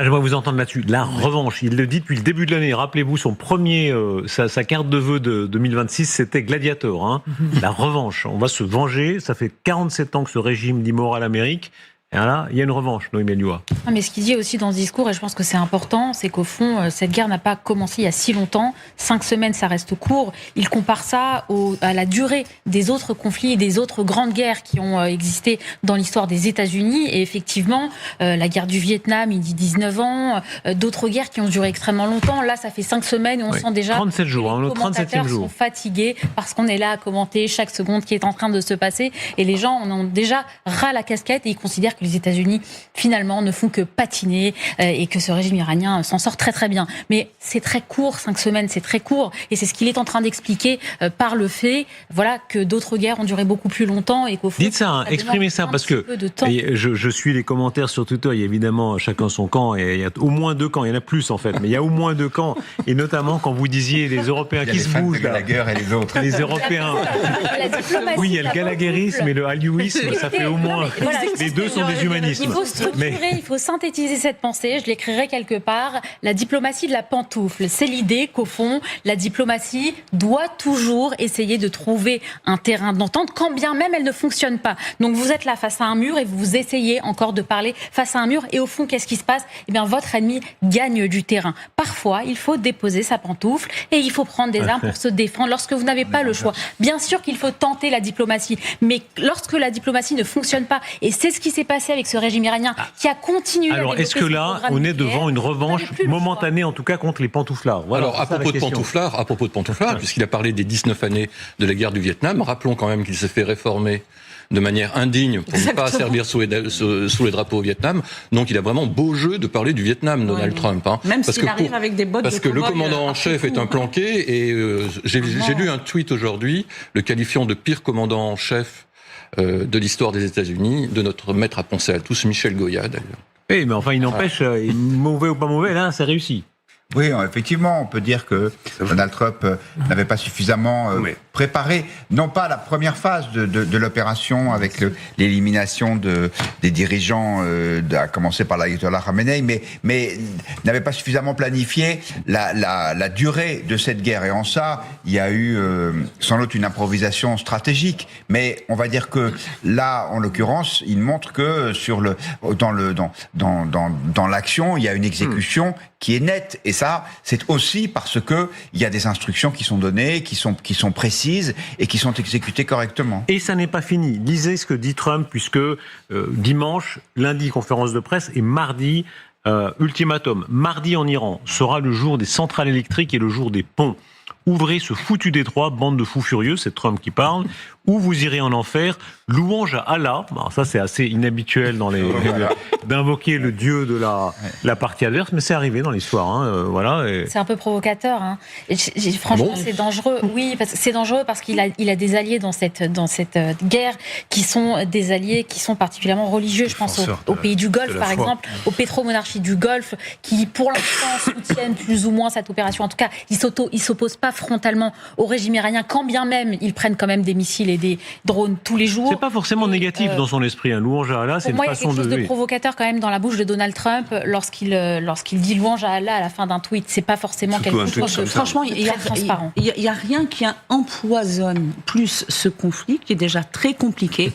vais vous entendre là-dessus. La revanche, il le dit depuis le début de l'année. Rappelez-vous, son premier, sa carte de vœux de 2026, c'était Gladiator. Hein. La revanche, on va se venger. Ça fait 47 ans que ce régime dit mort à l'Amérique. Et là, il y a une revanche, Noémie Elioua. Mais ce qu'il dit aussi dans ce discours, et je pense que c'est important, c'est qu'au fond, cette guerre n'a pas commencé il y a si longtemps. 5 semaines, ça reste court. Il compare ça à la durée des autres conflits et des autres grandes guerres qui ont existé dans l'histoire des États-Unis. Et effectivement, la guerre du Vietnam, il dit 19 ans. D'autres guerres qui ont duré extrêmement longtemps. Là, ça fait 5 semaines et on sent déjà 37 jours, que les commentateurs sont fatigués parce qu'on est là à commenter chaque seconde qui est en train de se passer. Et les gens en ont déjà ras la casquette et ils considèrent que les États-Unis, finalement, ne font que patiner et que ce régime iranien s'en sort très très bien. Mais c'est très court, 5 semaines, c'est très court. Et c'est ce qu'il est en train d'expliquer par le fait que d'autres guerres ont duré beaucoup plus longtemps et qu'au fond... Dites ça, exprimez ça, parce que je suis les commentaires sur Twitter, il y a évidemment chacun son camp, et il y a au moins 2 camps, il y en a plus en fait, mais il y a au moins 2 camps, et notamment quand vous disiez les Européens qui se bougent... La guerre et les autres. Les Européens... Oui, il y a le galaguérisme et le haliouisme, ça fait au moins... Les deux sont des humanismes. Il faut structurer, il faut synthétiser cette pensée, je l'écrirai quelque part, la diplomatie de la pantoufle. C'est l'idée qu'au fond, la diplomatie doit toujours essayer de trouver un terrain d'entente, quand bien même elle ne fonctionne pas. Donc vous êtes là face à un mur et vous essayez encore de parler face à un mur, et au fond, qu'est-ce qui se passe ? Eh bien, votre ennemi gagne du terrain. Parfois, il faut déposer sa pantoufle et il faut prendre des armes pour se défendre lorsque vous n'avez pas le choix. Bien sûr qu'il faut tenter la diplomatie, mais lorsque la diplomatie ne fonctionne pas, et c'est ce qui s'est passé avec ce régime iranien qui a continué à développer est-ce que là, on est devant une revanche momentanée, en tout cas, contre les pantouflards? Voilà, alors, à propos de pantouflards, puisqu'il a parlé des 19 années de la guerre du Vietnam, rappelons quand même qu'il s'est fait réformer de manière indigne pour ne pas servir sous les drapeaux au Vietnam. Donc il a vraiment beau jeu de parler du Vietnam, Donald Trump. Même s'il arrive avec des bottes parce que le commandant en chef est un planqué, et j'ai lu un tweet aujourd'hui le qualifiant de pire commandant en chef de l'histoire des États-Unis, de notre maître à penser à tous, Michel Goya d'ailleurs. Oui, mais enfin il n'empêche, mauvais ou pas mauvais, là c'est réussi. Oui, effectivement, on peut dire que Donald Trump n'avait pas suffisamment préparé, non pas la première phase de l'opération avec l'élimination des dirigeants, à commencer par l'ayatollah Khamenei, mais n'avait pas suffisamment planifié la durée de cette guerre. Et en ça, il y a eu sans doute une improvisation stratégique. Mais on va dire que là, en l'occurrence, il montre que dans l'action, il y a une exécution qui est nette. Et ça, c'est aussi parce que il y a des instructions qui sont données, qui sont précises et qui sont exécutées correctement. Et ça n'est pas fini. Lisez ce que dit Trump, puisque dimanche, lundi, conférence de presse, et mardi, ultimatum. Mardi en Iran sera le jour des centrales électriques et le jour des ponts. Ouvrez ce foutu détroit, bande de fous furieux, c'est Trump qui parle, ou vous irez en enfer, louange à Allah. Alors ça, c'est assez inhabituel d'invoquer le dieu de la partie adverse, mais c'est arrivé dans l'histoire. Voilà. C'est un peu provocateur. Franchement, c'est dangereux. Oui, c'est dangereux parce qu'il a des alliés dans cette guerre qui sont des alliés qui sont particulièrement religieux. Je pense aux pays du Golfe, par exemple, aux pétromonarchies du Golfe, qui pour l'instant soutiennent plus ou moins cette opération. En tout cas, ils s'opposent pas frontalement au régime iranien, quand bien même ils prennent quand même des missiles et des drones tous les jours. C'est pas forcément négatif dans son esprit. Louange à Allah, c'est une façon de... Pour moi, il y a quelque chose de provocateur quand même dans la bouche de Donald Trump lorsqu'il dit louange à Allah à la fin d'un tweet. C'est pas forcément quelque chose de... Franchement, il y a rien qui empoisonne plus ce conflit, qui est déjà très compliqué,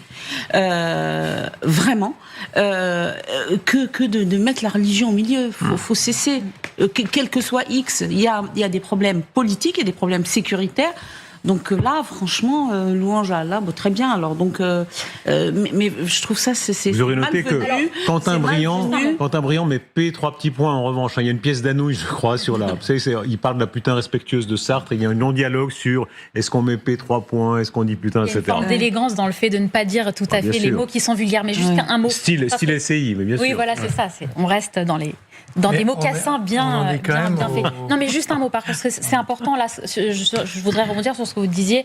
vraiment, que de mettre la religion au milieu. Faut cesser. Quel que soit X, il y a des problèmes politiques et des problèmes sécuritaires. Donc là, franchement, louange à Allah, très bien. Alors donc, mais je trouve ça c'est. Vous aurez noté que Quentin Briand met P 3 petits points en revanche. Il y a une pièce d'Anouilh, je crois, sur la. Vous savez, il parle de la putain respectueuse de Sartre. Et il y a un non-dialogue sur est-ce qu'on met P 3 points, est-ce qu'on dit putain, etc. Il y a une forme d'élégance dans le fait de ne pas dire tout à fait les mots qui sont vulgaires, mais juste un mot. Style SCI, mais bien sûr. Oui, voilà, c'est ça. On reste dans des mocassins bien faits. Non, mais juste un mot, par contre, c'est important. Là, je voudrais rebondir sur ce que vous disiez.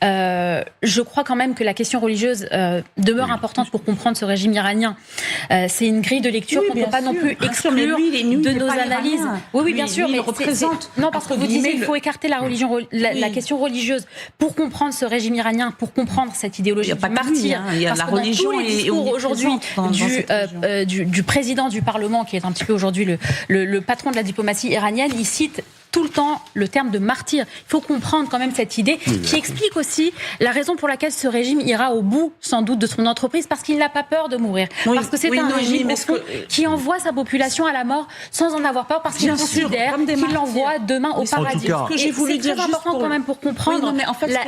Je crois quand même que la question religieuse demeure importante pour comprendre ce régime iranien. C'est une grille de lecture qu'on ne peut pas non plus exclure de nos analyses. Oui, bien sûr, mais non, parce que vous disiez qu'il faut écarter la religion, la question religieuse pour comprendre ce régime iranien, pour comprendre cette idéologie du martyr. Il y a la religion et discours aujourd'hui du président du Parlement, qui est un petit peu aujourd'hui le patron de la diplomatie iranienne, il cite tout le temps le terme de martyr. Il faut comprendre quand même cette idée qui explique aussi la raison pour laquelle ce régime ira au bout, sans doute, de son entreprise, parce qu'il n'a pas peur de mourir. Parce que c'est un régime qui envoie sa population à la mort sans en avoir peur, parce qu'il considère qu'il l'envoie demain au paradis. C'est très important quand même pour comprendre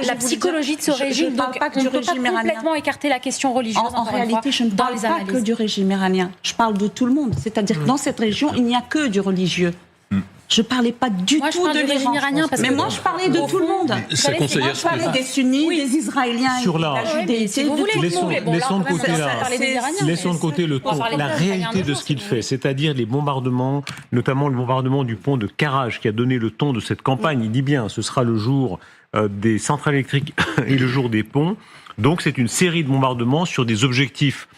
la psychologie de ce régime. Donc on ne peut pas complètement écarter la question religieuse. En réalité, je ne parle pas que du régime iranien. Je parle de tout le monde. C'est-à-dire que dans cette région, il n'y a que du religieux. Je parlais pas du Moi, tout de régime iranien. Mais moi, je parlais de tout le monde. Moi, je parlais des sunnites, des Israéliens, sur de la judéité. Laissons de côté le ton, la réalité de ce qu'il fait, c'est-à-dire les bombardements, notamment le bombardement du pont de Karaj qui a donné le ton de cette campagne. Il dit bien, ce sera le jour des centrales électriques et le jour des ponts. Donc c'est une série de bombardements sur des objectifs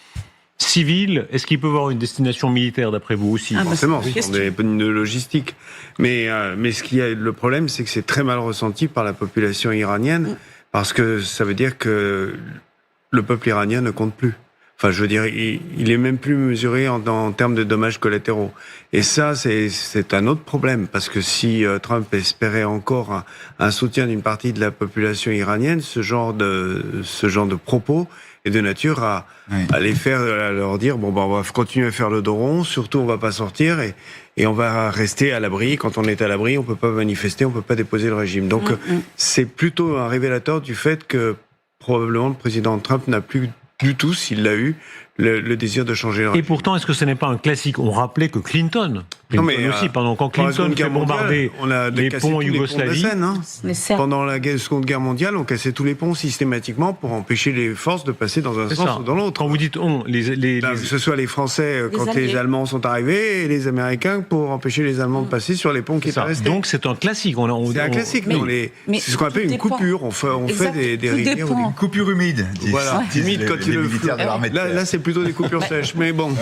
civils. Est-ce qu'il peut y avoir une destination militaire d'après vous aussi? Forcément, ce sont des bonnes de logistique. Mais ce qui est le problème, c'est que c'est très mal ressenti par la population iranienne, parce que ça veut dire que le peuple iranien ne compte plus. Enfin, je veux dire, il est même plus mesuré en termes de dommages collatéraux. Et ça, c'est un autre problème, parce que si Trump espérait encore un soutien d'une partie de la population iranienne, ce genre de propos est de nature à leur dire bon, on va continuer à faire le dos rond, surtout on va pas sortir et on va rester à l'abri. Quand on est à l'abri, on peut pas manifester, on peut pas déposer le régime. Donc c'est plutôt un révélateur du fait que probablement le président Trump n'a plus du tout, s'il l'a eu, le désir de changer le régime. Et pourtant, est-ce que ce n'est pas un classique? On rappelait que Clinton aussi, quand Clinton fait bombarder les ponts en Yougoslavie, pendant la Seconde Guerre mondiale, on cassait tous les ponts systématiquement pour empêcher les forces de passer dans un sens ou dans l'autre. Quand vous dites on, que ce soit les Français quand les Allemands sont arrivés et les Américains pour empêcher les Allemands de passer sur les ponts qui étaient restés. Donc c'est un classique. C'est un classique. C'est ce qu'on appelle une coupure. On fait des rivières, une coupure humide. Voilà, humide quand il le militaires de l'armée de terre. Là, c'est plutôt des coupures sèches. Mais bon.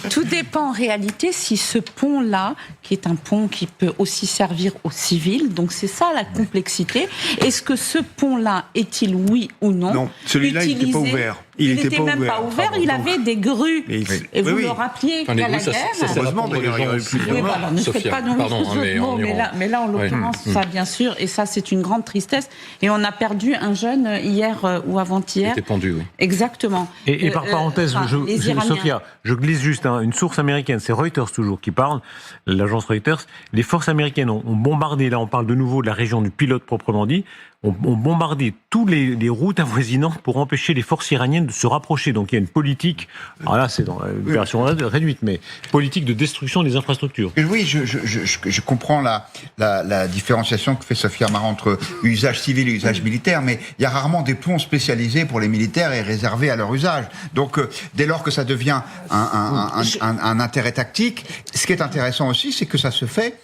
Tout dépend en réalité si ce pont-là, qui est un pont qui peut aussi servir aux civils, donc c'est ça la complexité. Est-ce que ce pont-là est-il oui ou non? Non, celui-là, il n'était pas ouvert. Il n'était même pas ouvert, il avait des grues. Et vous le rappeliez qu'à la guerre. Heureusement, d'ailleurs, il y aurait eu plus de morts. Ne faites pas mais là, en l'occurrence, ça, bien sûr, et ça, c'est une grande tristesse. Et on a perdu un jeune hier ou avant-hier. Il était pendu, oui. Exactement. Et par parenthèse, Sophia, je glisse juste une source américaine, c'est Reuters toujours qui parle, l'agence Reuters. Les forces américaines ont bombardé, là on parle de nouveau de la région du Pilote proprement dit, ont bombardé toutes les routes avoisinantes pour empêcher les forces iraniennes de se rapprocher. Donc il y a une politique, alors là c'est dans la version réduite, mais politique de destruction des infrastructures. Oui, je comprends la différenciation que fait Sophia Amara entre usage civil et usage militaire, mais il y a rarement des ponts spécialisés pour les militaires et réservés à leur usage. Donc dès lors que ça devient un intérêt tactique, ce qui est intéressant aussi, c'est que ça se fait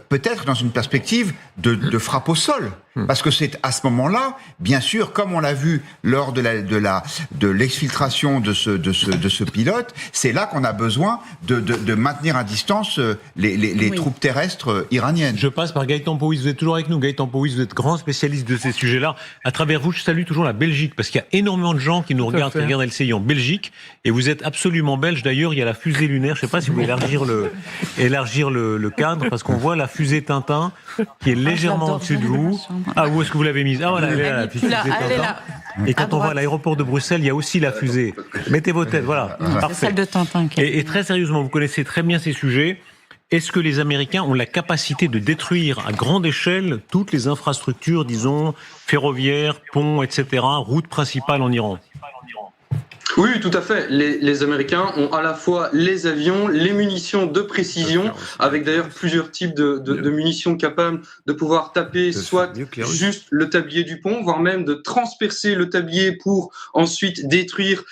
peut-être dans une perspective de frappe au sol. Parce que c'est à ce moment-là, bien sûr, comme on l'a vu lors de l'exfiltration de ce pilote, c'est là qu'on a besoin de maintenir à distance les troupes terrestres iraniennes. Je passe par Gaëtan Powys, vous êtes toujours avec nous. Gaëtan Powys, vous êtes grand spécialiste de ces sujets-là. À travers vous, je salue toujours la Belgique, parce qu'il y a énormément de gens qui nous regardent, qui regardent LCI en Belgique, et vous êtes absolument belge. D'ailleurs, il y a la fusée lunaire, je ne sais pas si vous pouvez élargir le cadre, parce qu'on voit la fusée Tintin, qui est légèrement au-dessus de vous. Ah, où est-ce que vous l'avez mise? Ah, voilà, elle est là, la fusée Tintin. Et quand on va à l'aéroport de Bruxelles, il y a aussi la fusée. Mettez vos têtes, voilà. Parfait. Celle de Tintin. Et très sérieusement, vous connaissez très bien ces sujets. Est-ce que les Américains ont la capacité de détruire à grande échelle toutes les infrastructures, disons, ferroviaires, ponts, etc., routes principales en Iran? Oui, tout à fait. Les Américains ont à la fois les avions, les munitions de précision, avec d'ailleurs plusieurs types de munitions capables de pouvoir taper soit juste le tablier du pont, voire même de transpercer le tablier pour ensuite détruire,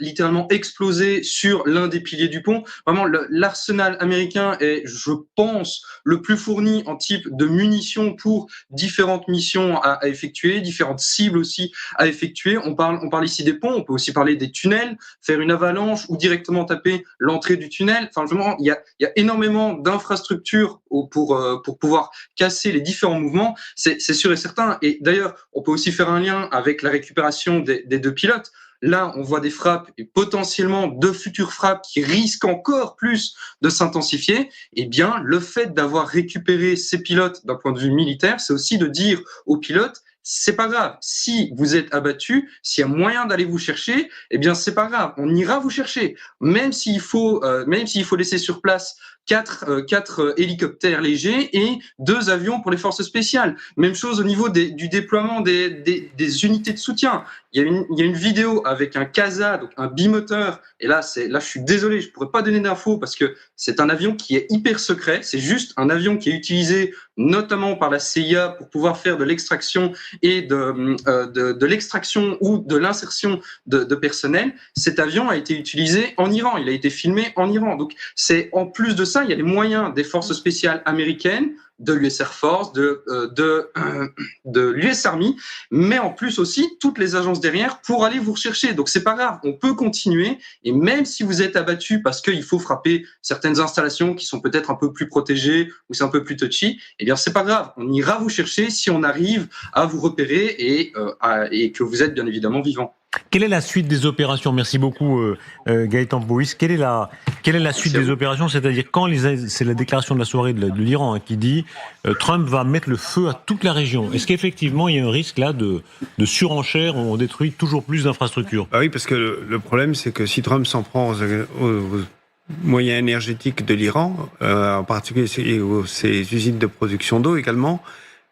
littéralement exploser sur l'un des piliers du pont. Vraiment, l'arsenal américain est, je pense, le plus fourni en type de munitions pour différentes missions à effectuer, différentes cibles aussi à effectuer. On parle ici des ponts, on peut aussi parler des tunnels, faire une avalanche ou directement taper l'entrée du tunnel. Enfin, vraiment, il y a énormément d'infrastructures pour pouvoir casser les différents mouvements. C'est sûr et certain. Et d'ailleurs, on peut aussi faire un lien avec la récupération des deux pilotes. Là, on voit des frappes et potentiellement de futures frappes qui risquent encore plus de s'intensifier. Eh bien, le fait d'avoir récupéré ces pilotes d'un point de vue militaire, c'est aussi de dire aux pilotes, c'est pas grave. Si vous êtes abattu, s'il y a moyen d'aller vous chercher, eh bien c'est pas grave. On ira vous chercher, même s'il faut laisser sur place 4 hélicoptères légers et 2 avions pour les forces spéciales. Même chose au niveau du déploiement des unités de soutien. Il y a une vidéo avec un CASA, donc un bimoteur. Et là, je suis désolé, je pourrais pas donner d'infos parce que c'est un avion qui est hyper secret. C'est juste un avion qui est utilisé notamment par la CIA pour pouvoir faire de l'extraction et de l'extraction ou de l'insertion de personnel. Cet avion a été utilisé en Iran. Il a été filmé en Iran. Donc, c'est en plus de ça, il y a les moyens des forces spéciales américaines, de l'US Air Force, de l'US Army, mais en plus aussi toutes les agences derrière pour aller vous rechercher. Donc c'est pas grave, on peut continuer, et même si vous êtes abattu parce qu'il faut frapper certaines installations qui sont peut-être un peu plus protégées ou c'est un peu plus touchy, eh bien c'est pas grave, on ira vous chercher si on arrive à vous repérer et que vous êtes bien évidemment vivant. Quelle est la suite des opérations? Merci beaucoup Gaëtan Boïs. Quelle est la suite des opérations? C'est-à-dire c'est la déclaration de la soirée de l'Iran qui dit Trump va mettre le feu à toute la région. Est-ce qu'effectivement il y a un risque là de surenchère où on détruit toujours plus d'infrastructures? Oui, parce que le problème c'est que si Trump s'en prend aux moyens énergétiques de l'Iran, en particulier ses usines de production d'eau également,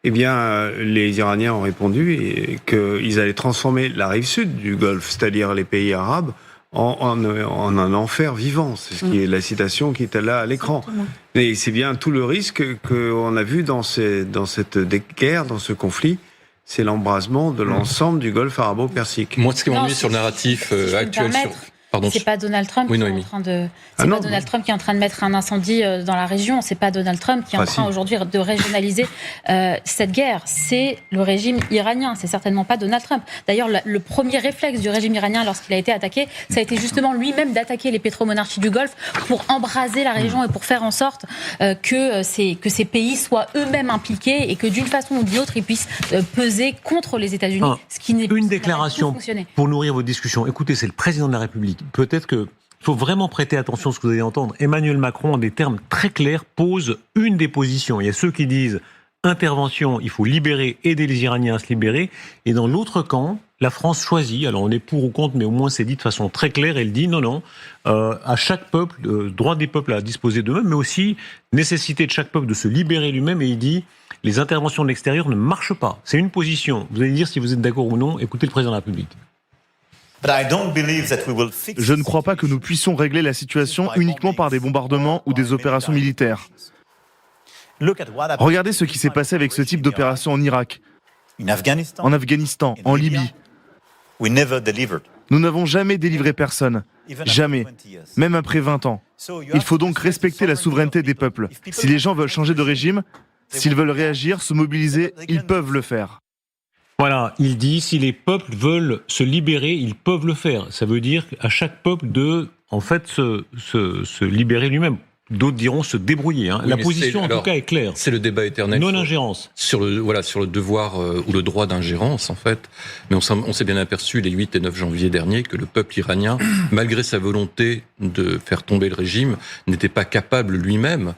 eh bien, les Iraniens ont répondu qu'ils allaient transformer la rive sud du Golfe, c'est-à-dire les pays arabes, en un enfer vivant. C'est ce qui est la citation qui était là à l'écran. Exactement. Et c'est bien tout le risque qu'on a vu dans cette guerre, dans ce conflit, c'est l'embrasement de l'ensemble du Golfe arabo-persique. Moi, ce qui m'ennuie sur le narratif actuel sur... Pardon. C'est pas Donald Trump qui est en train de. C'est pas Donald Trump qui est en train de mettre un incendie dans la région. C'est pas Donald Trump qui est en train aujourd'hui de régionaliser cette guerre. C'est le régime iranien. C'est certainement pas Donald Trump. D'ailleurs, le premier réflexe du régime iranien lorsqu'il a été attaqué, ça a été justement lui-même d'attaquer les pétromonarchies du Golfe pour embraser la région et pour faire en sorte que ces pays soient eux-mêmes impliqués et que d'une façon ou d'une autre ils puissent peser contre les États-Unis. Ce qui n'est une déclaration pour nourrir vos discussions. Écoutez, c'est le président de la République. Peut-être qu'il faut vraiment prêter attention à ce que vous allez entendre. Emmanuel Macron, en des termes très clairs, pose une des positions. Il y a ceux qui disent intervention, il faut libérer, aider les Iraniens à se libérer. Et dans l'autre camp, la France choisit. Alors on est pour ou contre, mais au moins c'est dit de façon très claire. Elle dit non, à chaque peuple, droit des peuples à disposer d'eux-mêmes, mais aussi nécessité de chaque peuple de se libérer lui-même. Et il dit les interventions de l'extérieur ne marchent pas. C'est une position. Vous allez dire si vous êtes d'accord ou non. Écoutez le président de la République. Je ne crois pas que nous puissions régler la situation uniquement par des bombardements ou des opérations militaires. Regardez ce qui s'est passé avec ce type d'opération en Irak, en Afghanistan, en Libye. Nous n'avons jamais délivré personne. Jamais. Même après 20 ans. Il faut donc respecter la souveraineté des peuples. Si les gens veulent changer de régime, s'ils veulent réagir, se mobiliser, ils peuvent le faire. Voilà, il dit si les peuples veulent se libérer, ils peuvent le faire. Ça veut dire à chaque peuple de, en fait, se libérer lui-même. D'autres diront se débrouiller. Oui, la position, en tout cas, est claire. C'est le débat éternel. Non-ingérence. Sur le devoir ou le droit d'ingérence, en fait. Mais on s'est bien aperçu les 8 et 9 janvier dernier que le peuple iranien, malgré sa volonté de faire tomber le régime, n'était pas capable lui-même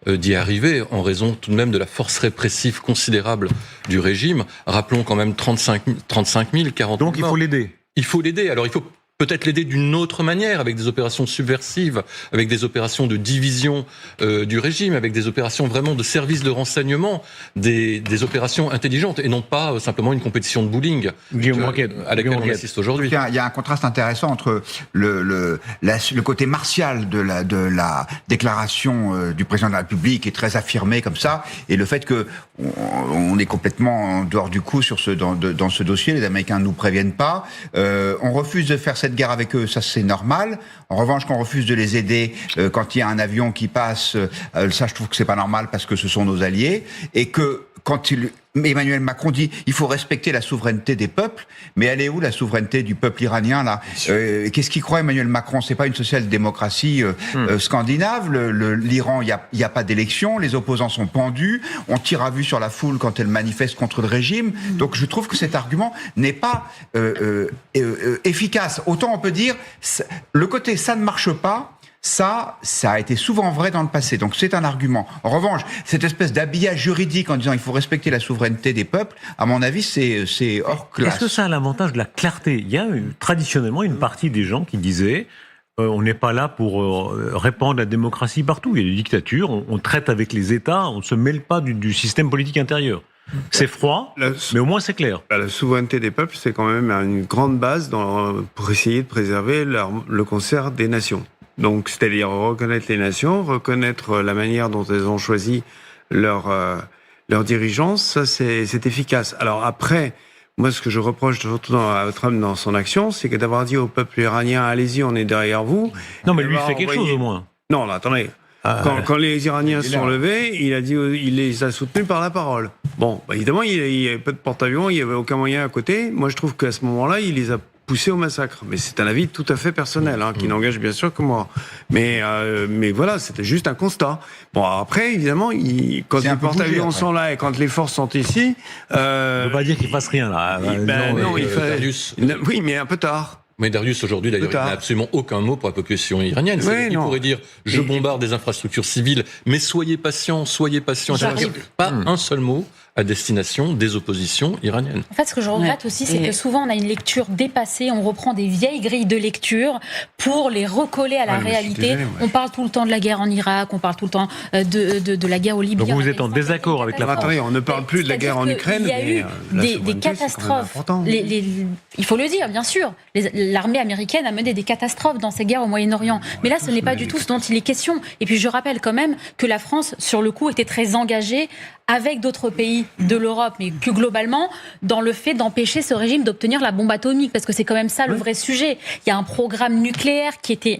d'y arriver en raison tout de même de la force répressive considérable du régime. Rappelons quand même 35 000, 40 000 Donc il faut l'aider. Il faut l'aider. Alors il faut peut-être l'aider d'une autre manière, avec des opérations subversives, avec des opérations de division du régime, avec des opérations vraiment de services de renseignement, des opérations intelligentes, et non pas simplement une compétition de bowling à laquelle on assiste aujourd'hui. Il y a un contraste intéressant entre le côté martial de la déclaration du président de la République, qui est très affirmé comme ça, et le fait que on est complètement en dehors du coup dans ce dossier. Les Américains ne nous préviennent pas. On refuse de faire cette guerre avec eux, ça c'est normal. En revanche, qu'on refuse de les aider quand il y a un avion qui passe, ça je trouve que c'est pas normal parce que ce sont nos alliés, et que quand Emmanuel Macron dit il faut respecter la souveraineté des peuples, mais elle est où la souveraineté du peuple iranien là? Qu'est-ce qu'il croit Emmanuel Macron? C'est pas une social-démocratie scandinave. L'Iran, il y a pas d'élection, les opposants sont pendus, on tire à vue sur la foule quand elle manifeste contre le régime. Donc je trouve que cet argument n'est pas efficace. Autant on peut dire le côté ça ne marche pas. Ça a été souvent vrai dans le passé, donc c'est un argument. En revanche, cette espèce d'habillage juridique en disant il faut respecter la souveraineté des peuples, à mon avis, c'est hors classe. Est-ce que ça a l'avantage de la clarté? Il y a traditionnellement une partie des gens qui disaient on n'est pas là pour répandre la démocratie partout. Il y a des dictatures, on traite avec les États, on ne se mêle pas du système politique intérieur. C'est froid, mais au moins c'est clair. La souveraineté des peuples, c'est quand même une grande base pour essayer de préserver le concert des nations. Donc, c'est-à-dire reconnaître les nations, reconnaître la manière dont elles ont choisi leur dirigeants, ça c'est efficace. Alors après, moi ce que je reproche surtout à Trump dans son action, c'est que d'avoir dit au peuple iranien, allez-y, on est derrière vous. Non mais lui il fait quelque chose au moins. Non, là, attendez. Quand les Iraniens se sont levés, il les a soutenus par la parole. Bon, évidemment, il n'y avait pas de porte-avions, il n'y avait aucun moyen à côté. Moi, je trouve qu'à ce moment-là, il les a poussés au massacre. Mais c'est un avis tout à fait personnel, qui n'engage bien sûr que moi. Mais voilà, c'était juste un constat. Bon, après, évidemment, quand les porte-avions sont là et quand les forces sont ici... on ne peut pas dire qu'il ne fasse rien, là. Oui, mais un peu tard. Mais Darius, aujourd'hui, d'ailleurs, il n'a absolument aucun mot pour la population iranienne. Il pourrait dire, je bombarde des infrastructures civiles, mais soyez patients. Pas un seul mot à destination des oppositions iraniennes. En fait, ce que je regrette aussi, c'est que souvent, on a une lecture dépassée, on reprend des vieilles grilles de lecture pour les recoller à la réalité. On parle tout le temps de la guerre en Irak, on parle tout le temps de la guerre au Liban. Donc vous êtes en désaccord avec la France. Attendez, on ne parle plus de la guerre en Ukraine. Il y a eu des catastrophes. Il faut le dire, bien sûr. L'armée américaine a mené des catastrophes dans ces guerres au Moyen-Orient. Mais là, ce n'est pas du tout ce dont il est question. Et puis, je rappelle quand même que la France, sur le coup, était très engagée avec d'autres pays de l'Europe, mais plus globalement, dans le fait d'empêcher ce régime d'obtenir la bombe atomique, parce que c'est quand même ça le vrai sujet. Il y a un programme nucléaire qui était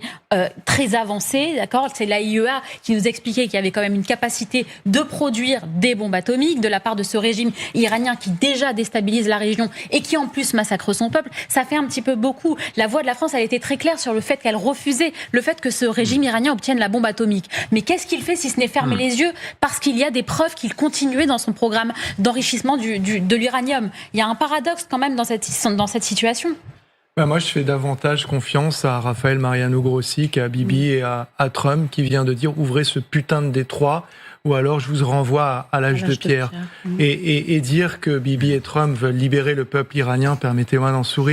très avancé, d'accord ? C'est l'AIEA qui nous expliquait qu'il y avait quand même une capacité de produire des bombes atomiques de la part de ce régime iranien qui déjà déstabilise la région et qui en plus massacre son peuple. Ça fait un petit peu beaucoup. La voix de la France, elle était très claire sur le fait qu'elle refusait le fait que ce régime iranien obtienne la bombe atomique. Mais qu'est-ce qu'il fait si ce n'est fermer les yeux ? Parce qu'il y a des preuves qu'il continuait dans son programme d'enrichissement de l'uranium. Il y a un paradoxe quand même dans cette situation. Moi, je fais davantage confiance à Raphaël Mariano Grossi qu'à Bibi et à Trump qui vient de dire ouvrez ce putain de détroit ou alors je vous renvoie à l'âge de pierre. Et dire que Bibi et Trump veulent libérer le peuple iranien, permettez-moi d'en sourire.